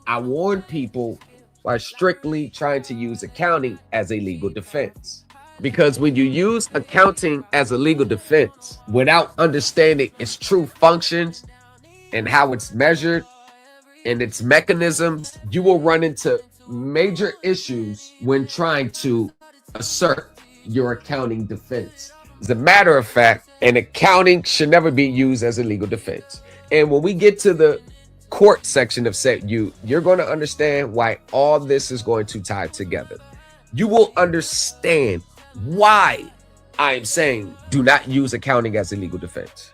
B: I warn people by strictly trying to use accounting as a legal defense. Because when you use accounting as a legal defense without understanding its true functions and how it's measured and its mechanisms, you will run into major issues when trying to assert your accounting defense. As a matter of fact, an accounting should never be used as a legal defense. And when we get to the court section of Set U, you're going to understand why all this is going to tie together. You will understand why I'm saying do not use accounting as a legal defense.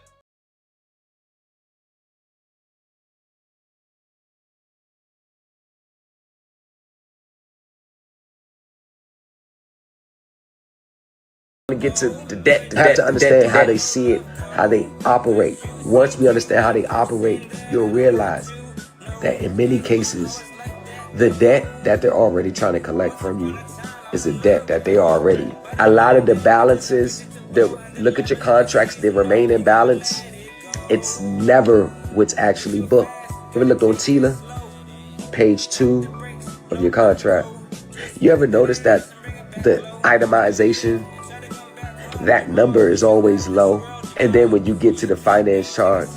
C: Get to the debt. You have to understand how they see it, how they operate. Once we understand how they operate, you'll realize that in many cases, the debt that they're already trying to collect from you is a debt that they already. A lot of the balances, look at your contracts, they remain in balance. It's never what's actually booked. Ever looked on TILA, page 2 of your contract? You ever notice that the itemization, that number is always low, and then when you get to the finance charge,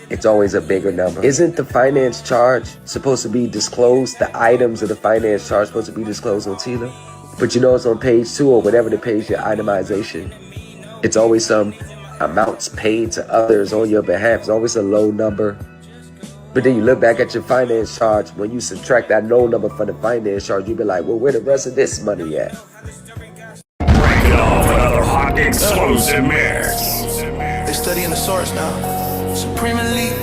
C: it's always a bigger number? Isn't the finance charge supposed to be disclosed? The items of the finance charge supposed to be disclosed on TILA? But you know it's on page 2 or whatever the page, your itemization. It's always some amounts paid to others on your behalf. It's always a low number. But then you look back at your finance charge, when you subtract that low number from the finance charge, you be like, well, where the rest of this money at?
D: Break it off another hot explosive mix.
A: They studying the source now. Supreme Elite.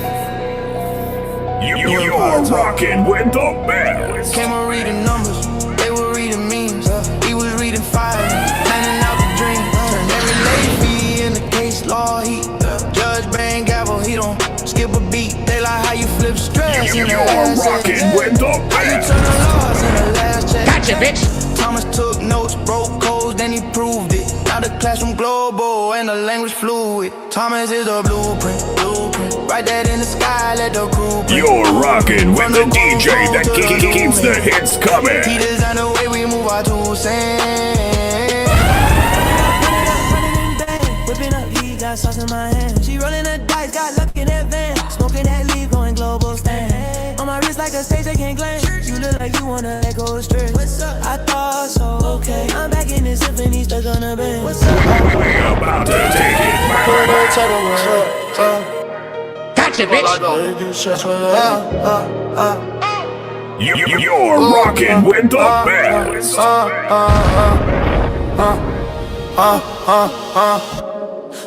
D: You're rocking with the best.
A: Came and reading numbers, they were reading memes. He was reading fire, planning out the dream. Turned every late fee in the case law heat. Judge bang gavel, he don't skip a beat. They like how you flip stress in the last
D: rocking with the best.
A: How you turn the loss in the last check.
E: Gotcha, bitch.
A: Thomas took notes, broke codes, then he proved it. Now the classroom global and the language fluid. Thomas is the blueprint. Write that in the sky, let the crew print.
D: You're rocking with the DJ that keeps the hits coming.
A: He designed the way we move our 2 cents.
P: Whipping up, he got sauce in my hand. She rolling the dice, got luck in that van. Smoking that leaf, going global stand. On my wrist like a stage, they can't claim. You look like you wanna let go straight. I thought so, okay. I'm back in the symphony, stuck on the band. What's up?
D: We about to take it back.
E: Gotcha, bitch.
D: You're rocking with the best.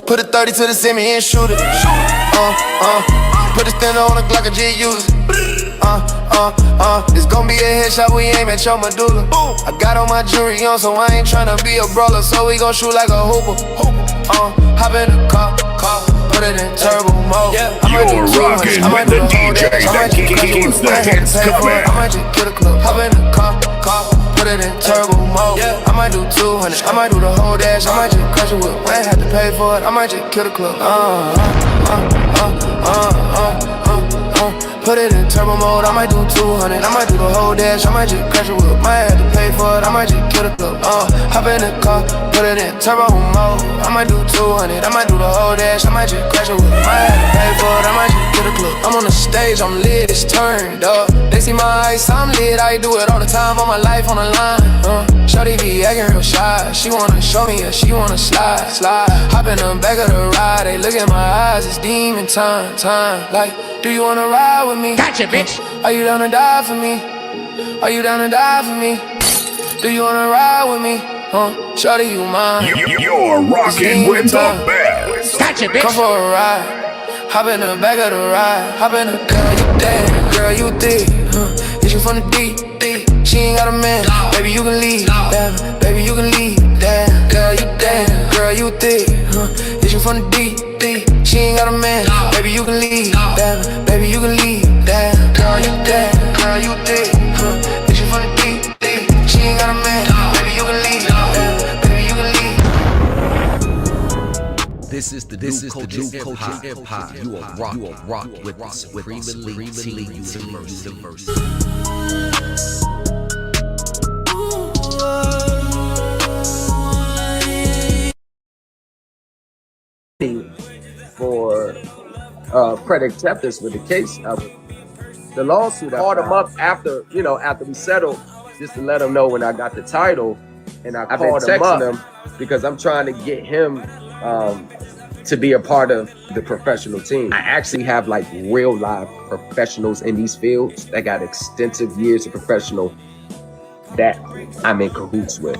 A: Put a 30 to the semi and shoot it. Put a stand on the Glock and just use it. It's gonna be a headshot, we aim at your medulla. I got all my jewelry on, so I ain't tryna be a brawler. So we gon' shoot like a hooper. Hop in the car, put it in turbo mode.
D: You're rocking with the DJ that keeps the hits coming.
A: I might just get a club. Hop in the car, put it in turbo mode. I might do 200, I might do the whole dash. I might just crash it with, I ain't have to pay for it. I might just kill the club. Put it in turbo mode, I might do 200, I might do the whole dash, I might just crash it with, might have to pay for it, I might just kill the club. Hop in the car, put it in turbo mode, I might do 200, I might do the whole dash, I might just crash it with, might have to pay for it, I might just kill the club. I'm on the stage, I'm lit, it's turned up. They see my ice, I'm lit, I do it all the time, all my life on the line. Shorty be acting real shy, she wanna show me, she wanna slide. Hop in the back of the ride, they look at my eyes, it's demon time. Like, do you wanna ride with me?
E: Gotcha, bitch.
A: Are you down to die for me? Are you down to die for me? Do you wanna ride with me? Shorty, you mine.
D: You're rocking with the best.
E: Gotcha, bitch.
A: Come for a ride. Hop in the back of the ride. Hop in the girl, you dead. Girl, you thick. Hit you from the deep. She ain't got a man. Baby, you can leave. Damn. Baby, you can leave. Damn. Girl, you dead. Girl, you thick. Hit you from the deep. She ain't got a man. Baby, you can leave. Damn. Baby, you can leave. Damn. Girl, you dead. Girl, you thick. Hit you from the deep. She ain't got a man. Baby, you can leave. Damn. Baby, you can leave.
E: This is the new culture hip-hop. You will rock with the Supreme Elite University.
C: For credit acceptance with the case, the lawsuit, I called him up after we settled, just to let him know when I got the title, and I've been texting him because I'm trying to get him to be a part of the professional team. I actually have like real live professionals in these fields that got extensive years of professional that I'm in cahoots with.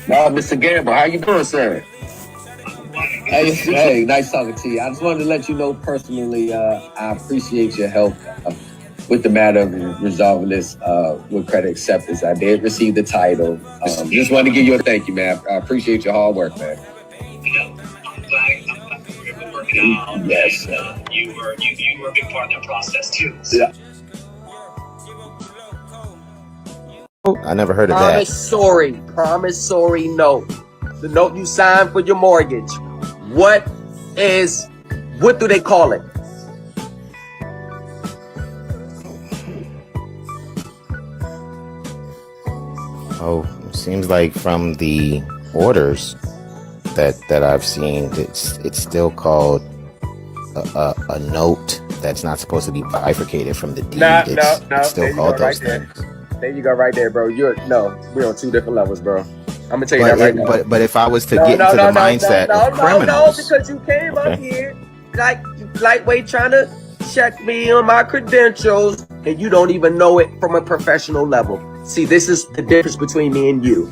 C: Mr. Gamble, how you doing, sir? Hey, nice talking to you. I just wanted to let you know personally, I appreciate your help with the matter of resolving this with credit acceptance. I did receive the title. Just wanted to give you a thank you, man. I appreciate your hard work, man.
F: I'm glad we were able to work it out.
C: Yes.
F: And, you were a big part of that process too. So.
C: Yeah.
G: I never heard of that.
C: Promissory note. The note you signed for your mortgage. What do they call it?
G: Oh, seems like from the orders that I've seen, it's still called a note that's not supposed to be bifurcated from the deed. It's still called those things.
B: There you go, right there, bro. We're on 2 different levels, bro. I'm gonna tell you that right now.
G: But if I was to get into the mindset of criminals,
B: because you came up here like lightweight trying to check me on my credentials, and you don't even know it from a professional level. See, this is the difference between me and you.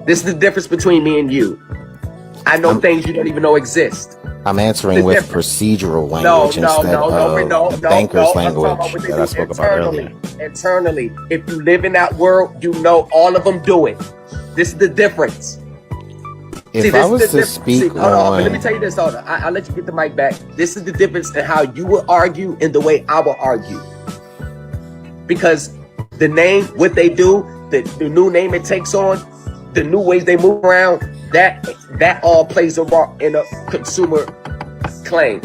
B: This is the difference between me and you. I know things you don't even know exist.
G: I'm answering with procedural language instead of the banker's language that I spoke about earlier.
B: Internally, if you live in that world, you know all of them do it. This is the difference.
G: If I was to speak on...
B: Let me tell you this, hold on. I'll let you get the mic back. This is the difference in how you will argue and the way I will argue. Because the name, what they do, the new name it takes on, the new ways they move around, that all plays a role in a consumer claim.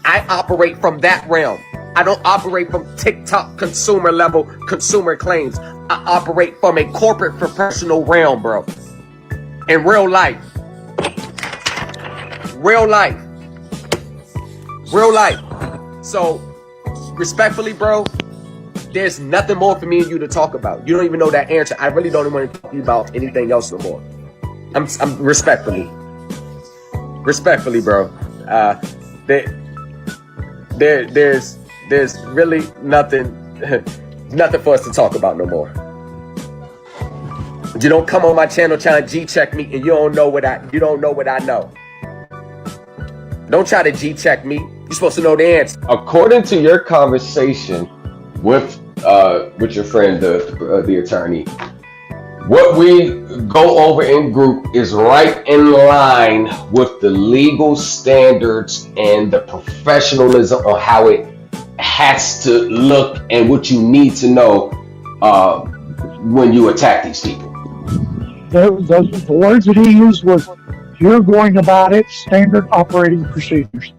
B: I operate from that realm. I don't operate from TikTok consumer level consumer claims. I operate from a corporate professional realm, bro. In real life. Real life. Real life. So, respectfully, bro, there's nothing more for me and you to talk about. You don't even know that answer. I really don't even want to talk to you about anything else no more. I'm respectfully, bro. There's really nothing for us to talk about no more. You don't come on my channel trying to G-check me and you don't know what I know. Don't try to G-check me. You're supposed to know the answer. According to your conversation with your friend, the attorney, what we go over in group is right in line with the legal standards and the professionalism of how it has to look and what you need to know when you attack these people.
H: The words that he used was, "You're going about it standard operating procedures."